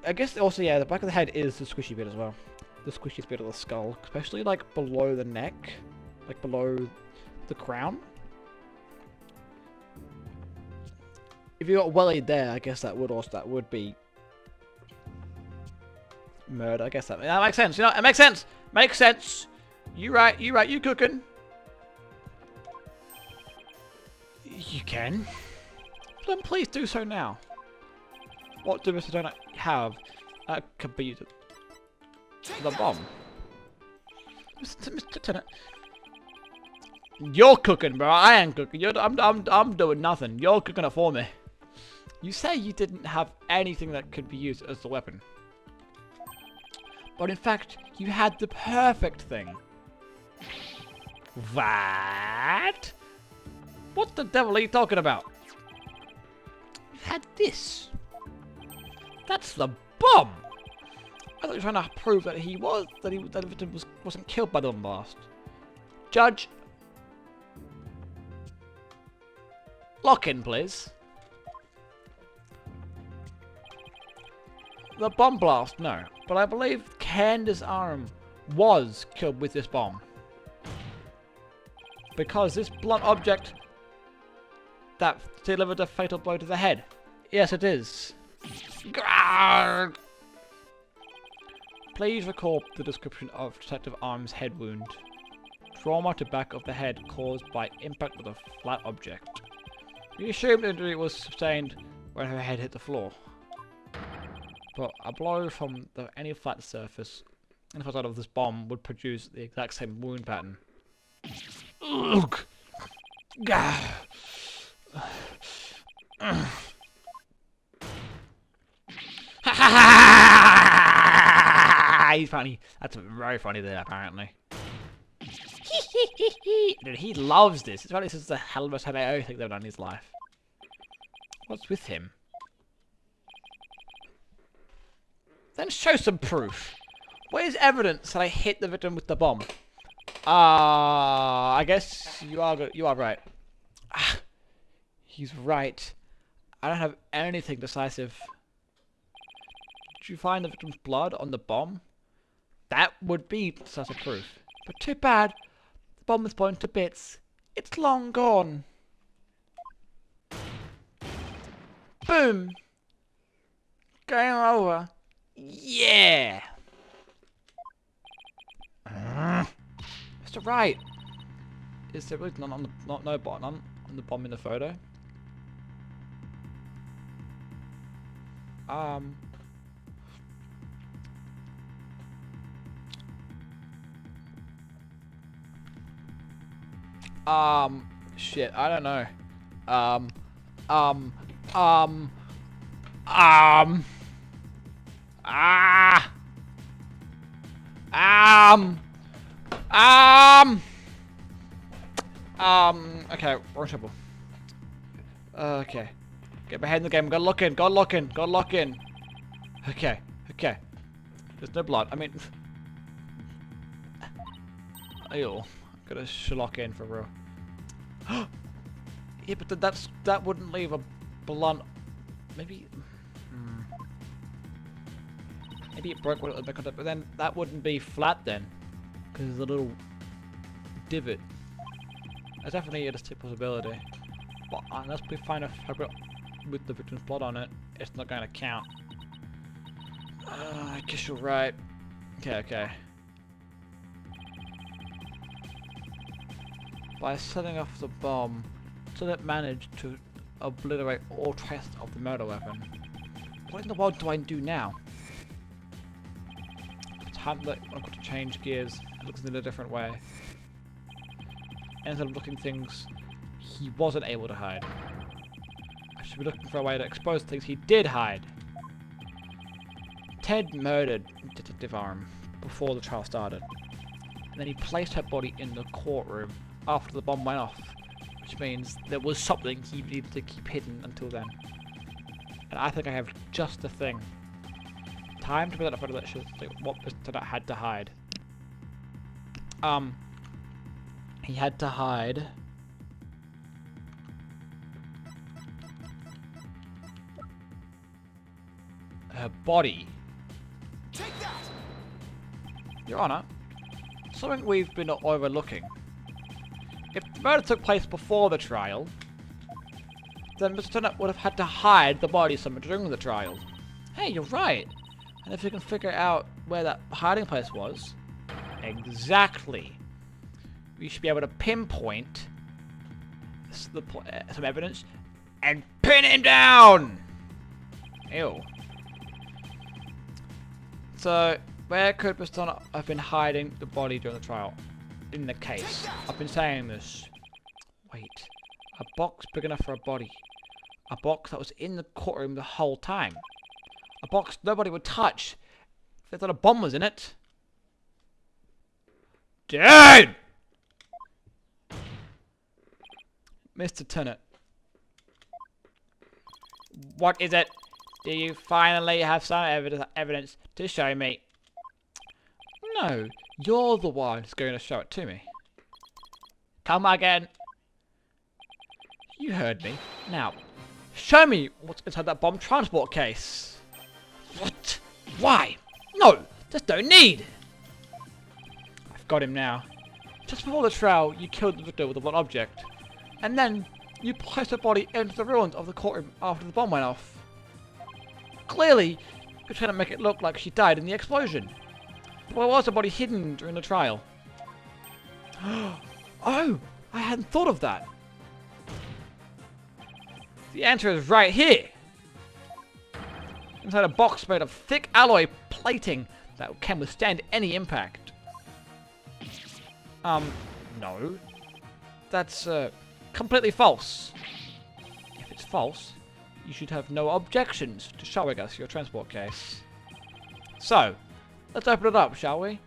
I guess also, yeah, the back of the head is the squishy bit as well. The squishiest bit of the skull, especially like below the neck, like below the crown. If you got wellied there, I guess that would be murder. I guess that makes sense. You know, it makes sense. Makes sense. You right. You cooking. You can. Then please do so now. What do Mr. Donut have that could be the bomb? Mr. Tenant. You're cooking, bro. I ain't cooking. I'm doing nothing. You're cooking it for me. You say you didn't have anything that could be used as the weapon. But in fact, you had the perfect thing. What? What the devil are you talking about? You had this. That's the bomb. I thought you were trying to prove that that victim wasn't killed by the bomb blast. Judge, lock in, please. The bomb blast, no. But I believe Candace's arm was killed with this bomb. Because this blunt object that delivered a fatal blow to the head. Yes, it is. Grrr! Please recall the description of Detective Arm's head wound. Trauma to back of the head caused by impact with a flat object. We assumed the injury was sustained when her head hit the floor. But a blow from any flat surface inside of this bomb would produce the exact same wound pattern. Ugh. Gah. He's funny. That's very funny there, apparently. Dude, he loves this. It's probably this is the hell most headache thing they've done in his life. What's with him? Then show some proof. Where's evidence that I hit the victim with the bomb? I guess you are good. You are right. He's right. I don't have anything decisive. Did you find the victim's blood on the bomb? That would be decisive proof. But too bad. The bomb is blown to bits. It's long gone. Boom. Game over. Yeah. Mr. Wright. Is there really none on the no button on the bomb in the photo? Shit, I don't know. Okay, wrong trouble. Okay. Get my head in the game, gotta lock in. Okay. There's no blood, I mean... Ew. Gotta lock in for real. Yeah, but that wouldn't leave a blunt... Maybe... Maybe it broke when it was back on top, but then that wouldn't be flat then. Because there's a little divot. There's definitely a distinct possibility. But unless we find a fabric with the victim's blood on it, it's not going to count. I guess you're right. Okay. By setting off the bomb, Tennant managed to obliterate all traces of the murder weapon. What in the world do I do now? Time that I've got to change gears and look in a different way. Instead of looking things he wasn't able to hide. I should be looking for a way to expose things he did hide. Ted murdered Detective Arm before the trial started. And then he placed her body in the courtroom after the bomb went off. Which means there was something he needed to keep hidden until then. And I think I have just the thing. Time to present a photo that shows what Mr. had to hide. He had to hide her body. Take that! Your Honor, something we've been overlooking. If the murder took place before the trial, then Mr. Tennant would have had to hide the body somewhere during the trial. Hey, you're right. And if we can figure out where that hiding place was, exactly, we should be able to pinpoint some evidence and pin him down! Ew. So, where could Mr. Tennant have been hiding the body during the trial? In the case. I've been saying this. Wait. A box big enough for a body. A box that was in the courtroom the whole time. A box nobody would touch if they thought a bomb was in it. Dude! Mr. Tennant. What is it? Do you finally have some evidence to show me? No, you're the one who's going to show it to me. Come again. You heard me. Now, show me what's inside that bomb transport case. What? Why? No, there's no need. I've got him now. Just before the trial, you killed the victim with a blunt object. And then, you placed her body into the ruins of the courtroom after the bomb went off. Clearly, you're trying to make it look like she died in the explosion. But where was her body hidden during the trial? Oh, I hadn't thought of that. The answer is right here. Inside a box made of thick alloy plating that can withstand any impact. No. That's, completely false. If it's false, you should have no objections to showing us your transport case. So, let's open it up, shall we?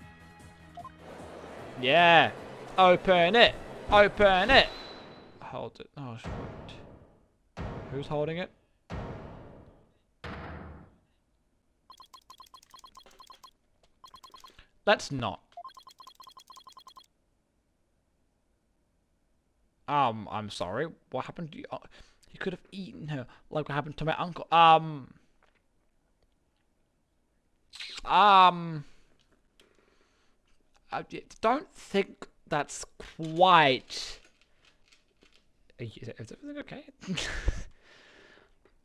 Yeah. Open it. Open it. Hold it. Oh, shoot. Who's holding it? Let's not. I'm sorry. What happened to you? Oh, you could have eaten her, like what happened to my uncle. I don't think that's quite. Is everything okay?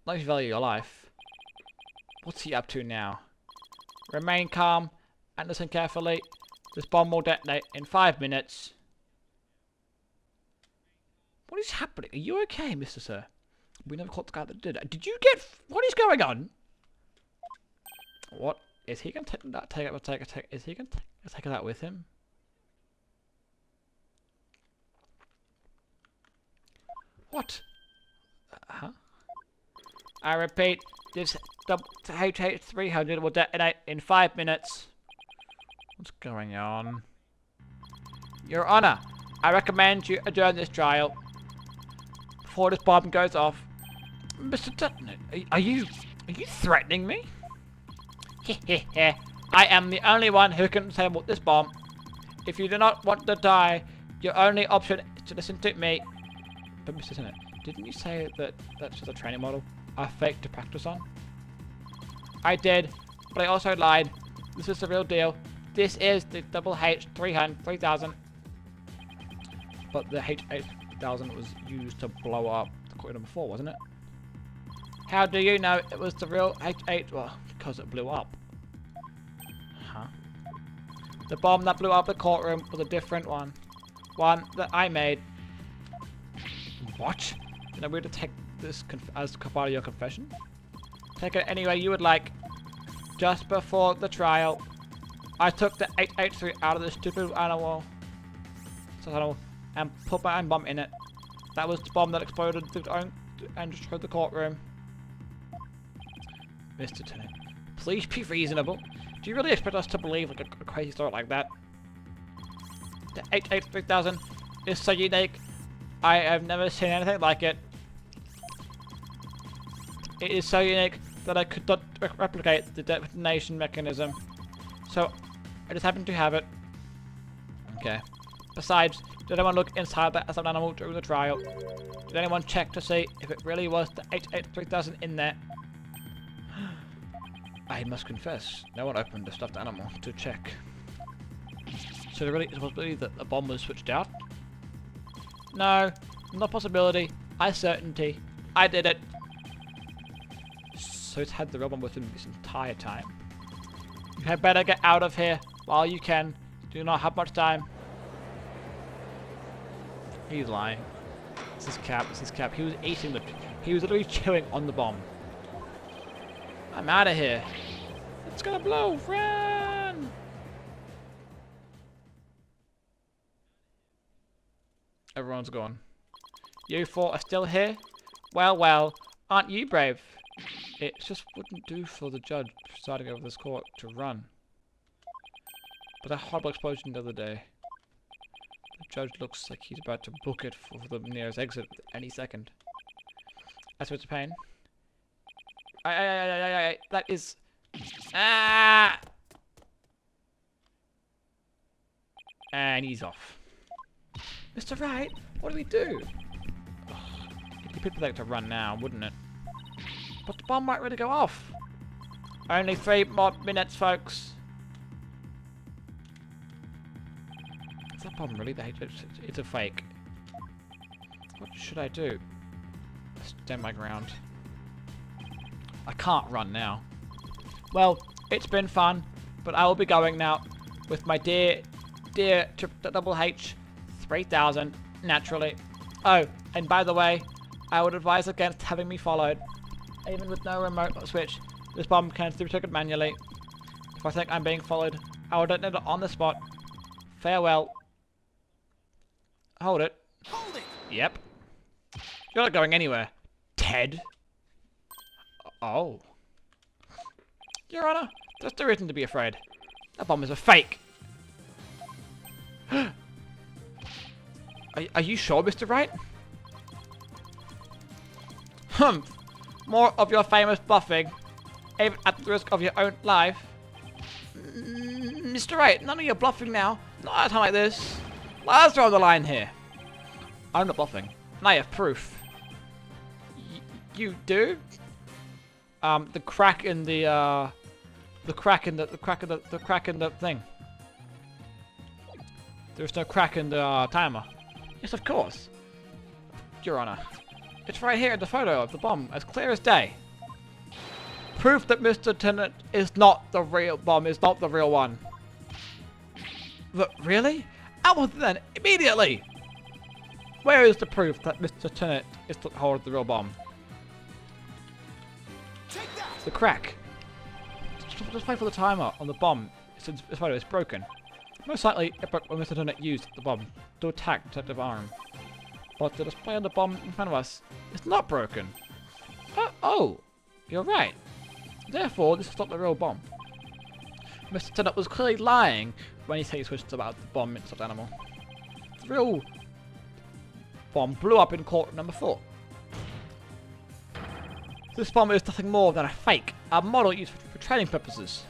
Like you value your life. What's he up to now? Remain calm and listen carefully. This bomb will detonate in 5 minutes. What is happening? Are you okay, Mr. Sir? We never caught the guy that did it. Did you get... What is going on? What? Is he going to is he going to take that with him? What? Huh? I repeat, this HH300 will detonate in 5 minutes. What's going on? Your Honor, I recommend you adjourn this trial before this bomb goes off. Mr. Dutton, are you threatening me? I am the only one who can disable this bomb. If you do not want to die, your only option is to listen to me. But Mr. Tennant, didn't you say that that's just a training model? A fake to practice on? I did, but I also lied. This is the real deal. This is the double H 3000. But the H8000 was used to blow up the court number 4, wasn't it? How do you know it was the real H8? Well, because it blew up. Huh? The bomb that blew up the courtroom was a different one. One that I made. What? Then we're to take this as part of your confession? Take it any way you would like. Just before the trial, I took the 883 out of the stupid animal and put my own bomb in it. That was the bomb that exploded and destroyed the courtroom. Mr. Tennant, please be reasonable. Do you really expect us to believe like a crazy story like that? The 883,000 is so unique. I have never seen anything like it. It is so unique that I could not replicate the detonation mechanism. So, I just happened to have it. Okay. Besides, did anyone look inside that stuffed animal during the trial? Did anyone check to see if it really was the 883,000 in there? I must confess, no one opened the stuffed animal to check. So there really is a possibility that the bomb was switched out? No, not possibility. I certainty. I did it. So it's had the real bomb with him this entire time. You had better get out of here while you can. Do not have much time. He's lying. This is Cap. This is Cap. He was eating the. He was literally chewing on the bomb. I'm out of here. It's gonna blow. Run! Everyone's gone. You four are still here? Well, well. Aren't you brave? It just wouldn't do for the judge presiding over this court to run. But that horrible explosion the other day. The judge looks like he's about to book it for the nearest exit any second. That's what's a pain. That is... Ah! And he's off. Mr. Wright, what do we do? Ugh, it'd be pathetic to run now, wouldn't it? But the bomb might really go off. Only 3 more minutes, folks. Is that bomb really? It's a fake. What should I do? Stand my ground. I can't run now. Well, it's been fun, but I will be going now with my dear double H 3000, naturally. Oh, and by the way, I would advise against having me followed. Even with no remote switch, this bomb can still be triggered manually. If I think I'm being followed, I will detonate it on the spot. Farewell. Hold it. Hold it! Yep. You're not going anywhere, Ted. Oh. Your Honor, there's no reason to be afraid. That bomb is a fake. Are you sure, Mr. Wright? Humph. More of your famous bluffing, even at the risk of your own life. Mr. Wright, none of your bluffing now. Not at a time like this. Let's draw the line here. I'm not bluffing, and I have proof. You do? The crack in the crack in the thing. There's no crack in the timer. Yes, of course. Your Honor. It's right here in the photo of the bomb, as clear as day. Proof that Mr. Tennant is not the real bomb, is not the real one. But really? Out with it then, immediately! Where is the proof that Mr. Tennant is the holder of the real bomb? Take that! The crack. Just wait for the timer on the bomb, since this photo is broken. Most likely, it broke when Mr. Tennant used the bomb to attack Detective Arm. But the display of the bomb in front of us is not broken. Oh, you're right. Therefore, this is not the real bomb. Mr. Tennant was clearly lying when he said he switched about the bomb in stuffed animal. The real bomb blew up in court number 4. This bomb is nothing more than a fake, a model used for training purposes.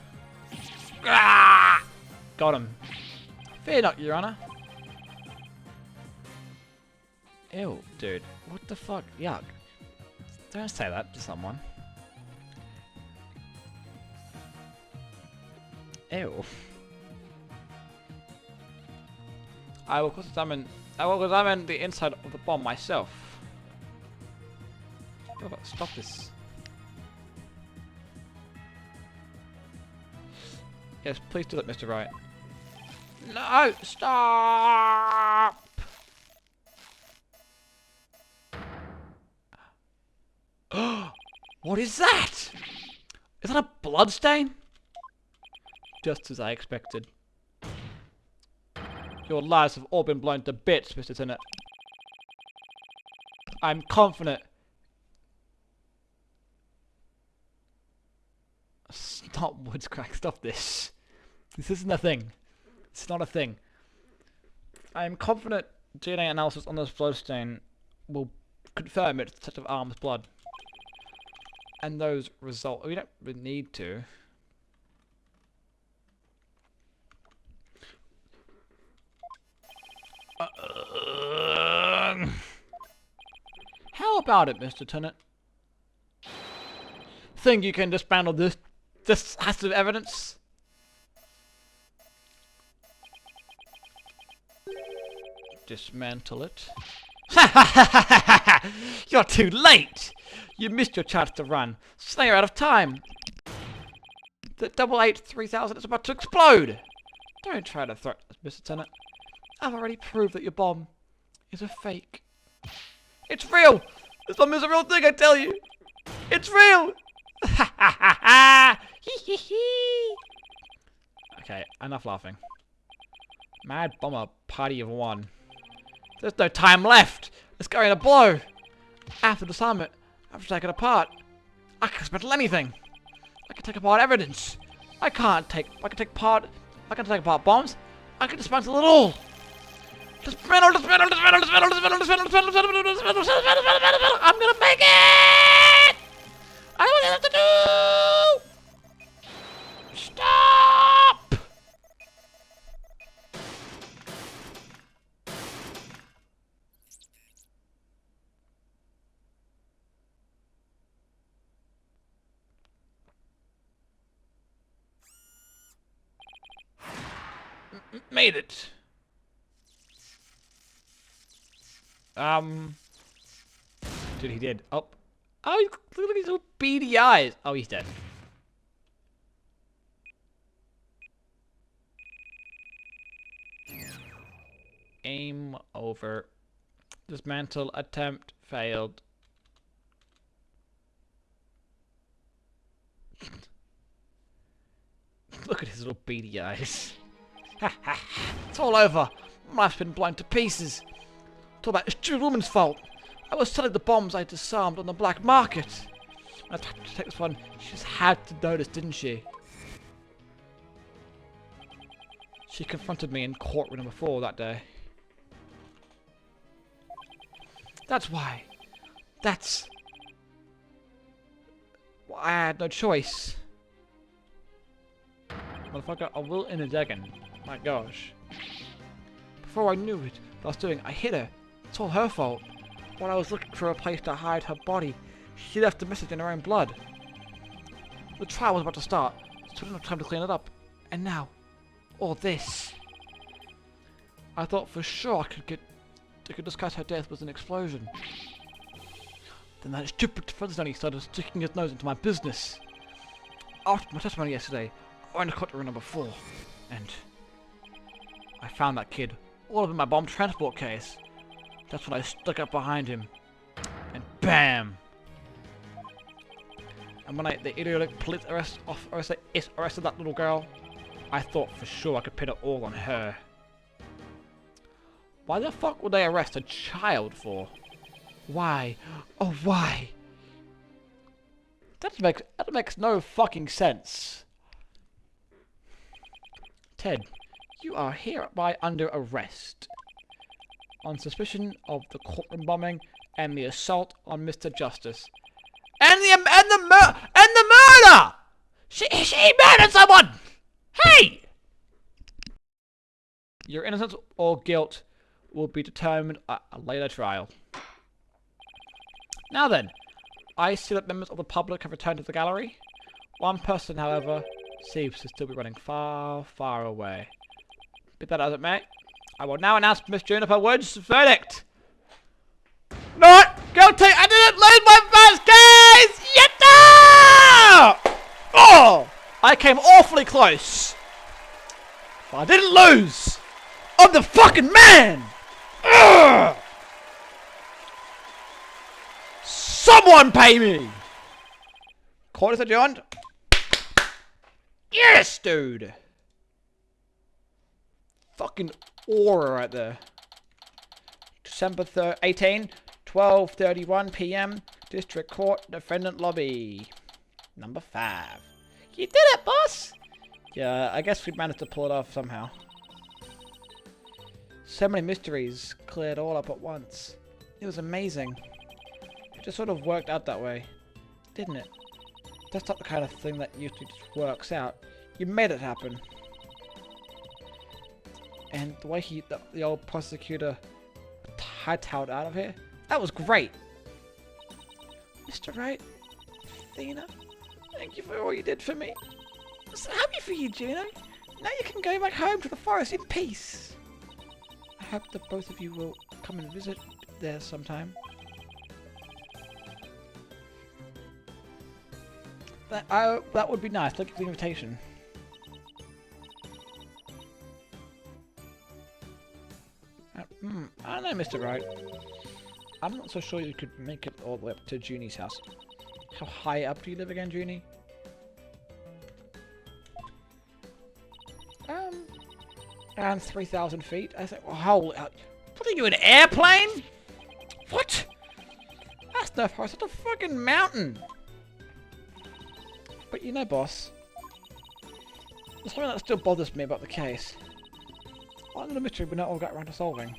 Ah! Got him. Fear not, Your Honor. Ew, dude. What the fuck? Yuck. Don't say that to someone. Ew. I will examine the inside of the bomb myself. Stop this. Yes, please do that, Mr. Wright. No! Stop! What is that? Is that a blood stain? Just as I expected. Your lives have all been blown to bits, Mr. Tennant. I'm confident. Stop, Woodscrack, stop this. This isn't a thing. It's not a thing. I am confident DNA analysis on this bloodstain will confirm it's the touch of Arm's blood. And those results... We don't really need to. How about it, Mr. Tennant? Think you can dismantle this massive evidence? Dismantle it. You're too late! You missed your chance to run. So you're out of time. The 883,000 is about to explode! Don't try to threaten us, Mr. Tennant. I've already proved that your bomb is a fake. It's real! This bomb is a real thing, I tell you! It's real! Okay, enough laughing. Mad Bomber, party of one. There's no time left! Let's go in a blow! After disarmament, after taking it apart, I can dismantle anything! I can take apart evidence! I can take apart bombs! I can dismantle it all! Dismantle! I'm gonna make it! I don't know what to do! Stop! Made it. Dude, he did. Oh, look at these little beady eyes. Oh, he's dead. Game over. Dismantle attempt failed. Look at his little beady eyes. It's all over. My life's been blown to pieces. It's all that stupid woman's fault. I was selling the bombs I disarmed on the black market. When I tried to take this one, she just had to notice, didn't she? She confronted me in courtroom number 4 that day. That's why. That's why I had no choice. Motherfucker, I will in a second. My gosh. Before I knew it, what I was doing, I hit her. It's all her fault. While I was looking for a place to hide her body, she left a message in her own blood. The trial was about to start, so I didn't have time to clean it up. And now, all this. I thought for sure I could discuss her death was an explosion. Then that stupid Fresnelli started sticking his nose into my business. After my testimony yesterday, I went to courtroom number 4, and I found that kid all up in my bomb transport case. That's when I stuck up behind him, and BAM! And when the idiotic police arrested that little girl, I thought for sure I could pin it all on her. Why the fuck would they arrest a child for? Why? Oh, why? That makes no fucking sense. Ted, you are hereby under arrest on suspicion of the courtroom bombing and the assault on Mr. Justice, and the murder. She murdered someone. Hey, your innocence or guilt will be determined at a later trial. Now then, I see that members of the public have returned to the gallery. One person, however, seems to still be running far, far away. Be that as it may, I will now announce Miss Juniper Wood's verdict. Not guilty! I didn't lose my first case! Yatta! Oh! I came awfully close. But I didn't lose. I'm the fucking man! Ugh! Someone pay me! Court is adjourned. Yes, dude! Fucking aura right there. December 18, 12:31 p.m. District Court, Defendant Lobby. Number 5. You did it, boss! Yeah, I guess we managed to pull it off somehow. So many mysteries cleared all up at once. It was amazing. It just sort of worked out that way, didn't it? That's not the kind of thing that usually just works out. You made it happen. And the way the old prosecutor hightailed out of here, that was great. Mr. Wright, Athena, thank you for all you did for me. I'm so happy for you, Juno. Now you can go back home to the forest in peace. I hope that both of you will come and visit there sometime. That would be nice. Look at the invitation. I don't know, Mr. Wright. I'm not so sure you could make it all the way up to Junie's house. How high up do you live again, Junie? Around 3,000 feet. I think. Oh, what are you, an airplane? What? That's no forest. That's a fucking mountain. But you know, boss, there's something that still bothers me about the case. What little mystery we not all got around to solving?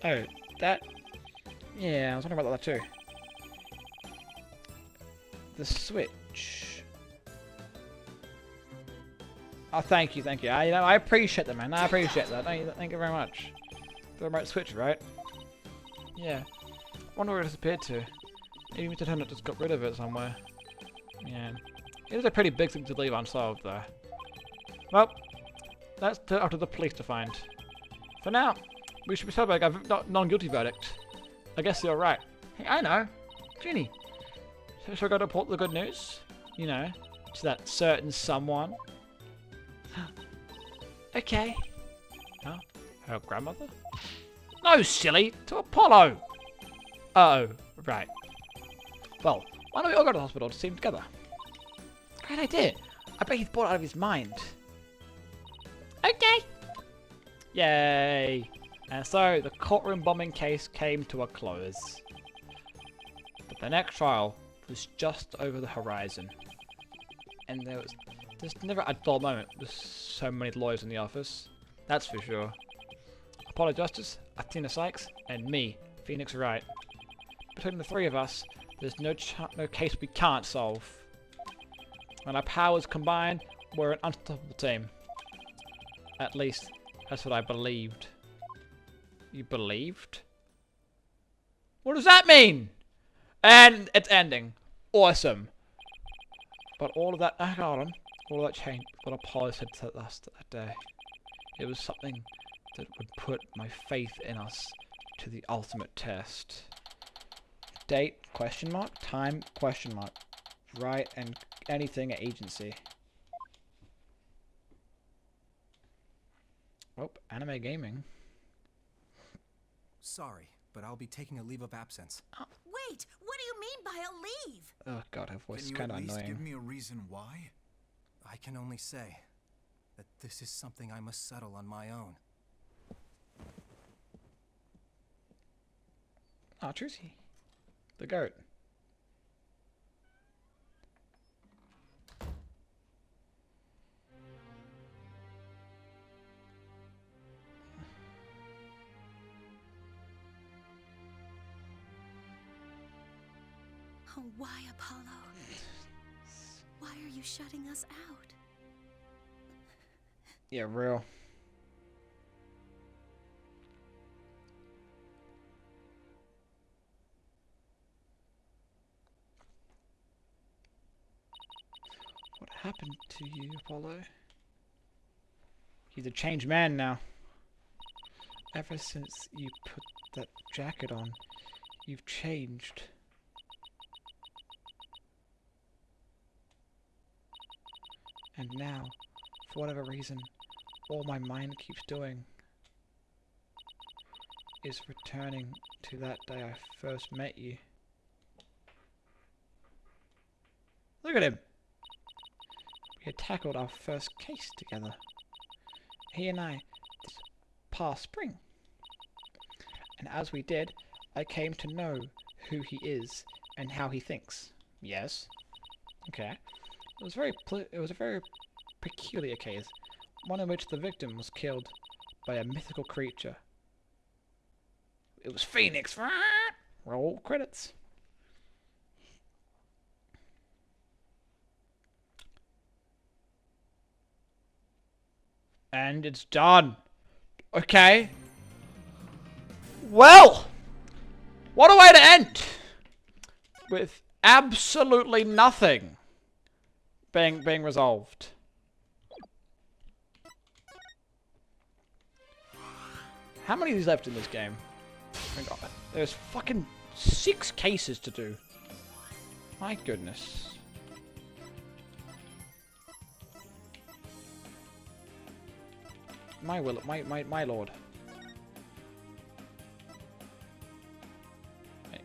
Oh, that? Yeah, I was wondering about that too. The switch. Oh, thank you. I appreciate that, man. I appreciate that. Thank you very much. The remote switch, right? Yeah. I wonder where it disappeared to. Maybe Mr. Turner just got rid of it somewhere. Yeah. It is a pretty big thing to leave unsolved, though. Well, that's up to the police to find. For now, we should be celebrating a non-guilty verdict. I guess you're right. Hey, I know. Junie. So shall we go to report the good news? You know, to that certain someone. Okay. Huh? Her grandmother? No, silly! To Apollo! Uh-oh. Right. Well, why don't we all go to the hospital to see him together? Great idea. I bet he's bored out of his mind. Okay. Yay. And so, the courtroom bombing case came to a close. But the next trial was just over the horizon. And there's never a dull moment with so many lawyers in the office. That's for sure. Apollo Justice, Athena Sykes, and me, Phoenix Wright. Between the three of us, there's no case we can't solve. When our powers combine, we're an unstoppable team. At least, that's what I believed. You believed? What does that mean? And it's ending. Awesome. But all of that, hold on. All that changed what Apollo said to us that day. It was something that would put my faith in us to the ultimate test. Date, question mark, time, question mark. Right, and anything at agency. Oh, anime gaming. Sorry, but I'll be taking a leave of absence. Wait, what do you mean by a leave? Oh god, her voice is Can you kind at of least annoying. give me a reason why? I can only say that this is something I must settle on my own. Ah, Trucy. The goat. Oh, why, Apollo? Why are you shutting us out? Yeah, real. What happened to you, Apollo? He's a changed man now. Ever since you put that jacket on, you've changed. And now, for whatever reason, all my mind keeps doing is returning to that day I first met you. Look at him! We had tackled our first case together. He and I, this past spring. And as we did, I came to know who he is and how he thinks. Yes. Okay. It was a very peculiar case, one in which the victim was killed by a mythical creature. It was Phoenix. Roll credits. And it's done. Okay. Well, what a way to end. With absolutely nothing being resolved. How many of these left in this game? Oh God, there's fucking 6 cases to do. My goodness. My lord. Hey.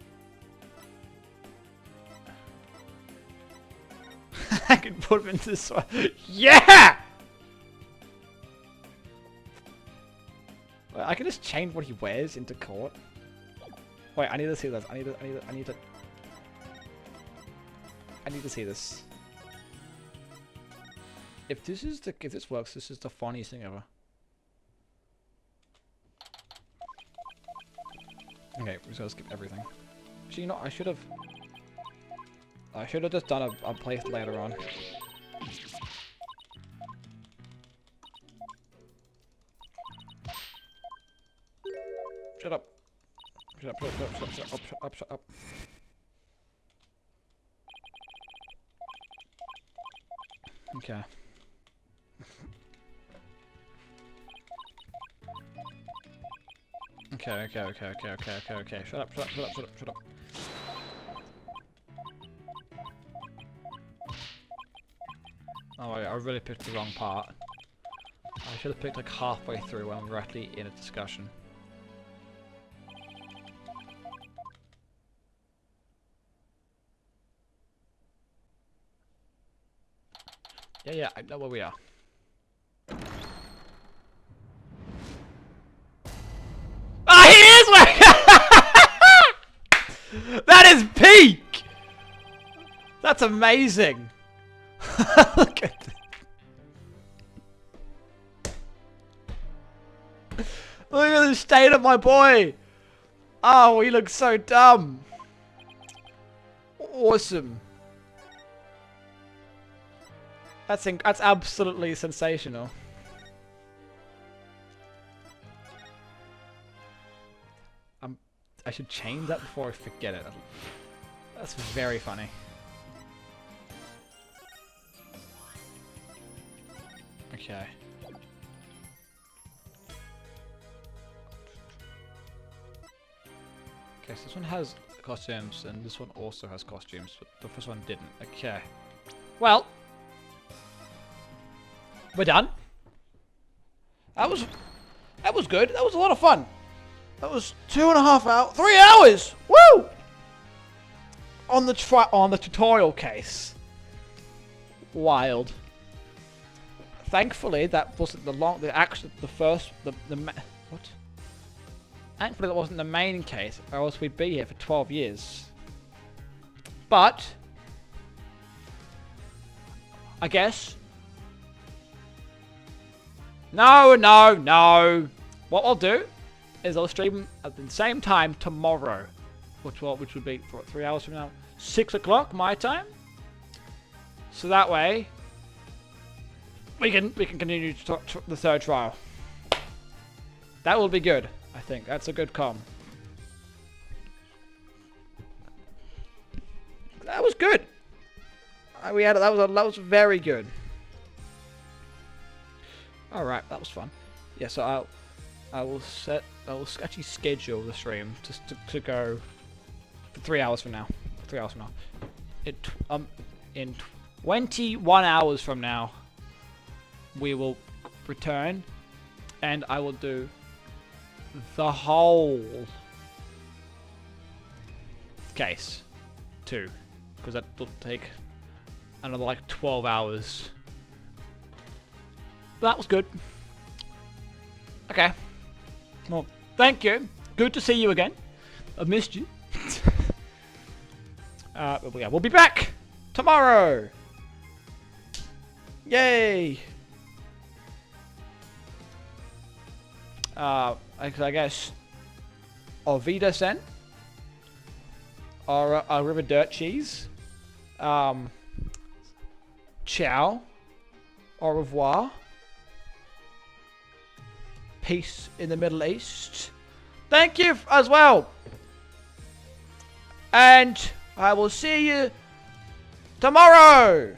I can put him into this one. Yeah! I can just change what he wears into court. Wait, I need to see this. I need to see this. If this works, this is the funniest thing ever. Okay, we're just gonna skip everything. Actually, you know, I should have just done a place later on. Shut up. Shut up, shut up. Okay. Okay. Shut up. Oh, I really picked the wrong part. I should have picked like halfway through when we're actually in a discussion. Yeah, I know where we are. Ah, he is where That is peak! That's amazing! Look at this. Look at the state of my boy! Oh, he looks so dumb! Awesome. That's absolutely sensational. I should change that before I forget it. That's very funny. Okay. Okay, so this one has costumes, and this one also has costumes, but the first one didn't. Okay. Well, we're done. That was good. That was a lot of fun. That was 2.5 hours, 3 hours. Woo! On the tutorial case. Wild. Thankfully, that wasn't what? Thankfully, that wasn't the main case, or else we'd be here for 12 years. But I guess. No. What I'll do is I'll stream at the same time tomorrow, which would be for 3 hours from now, 6 o'clock my time. So that way we can continue to the 3rd trial. That will be good. I think that's a good com. That was good. That was very good. All right, that was fun. Yeah, so I will actually schedule the stream just to go for 3 hours from now. 3 hours from now. In 21 hours from now, we will return, and I will do the whole case too, because that will take another like 12 hours. But that was good. Okay. Well, thank you. Good to see you again. I've missed you. But yeah, we'll be back tomorrow. Yay. I guess Auf Wiedersehen. Arrivedercis. Ciao. Au revoir. Peace in the Middle East. Thank you as well. And I will see you tomorrow.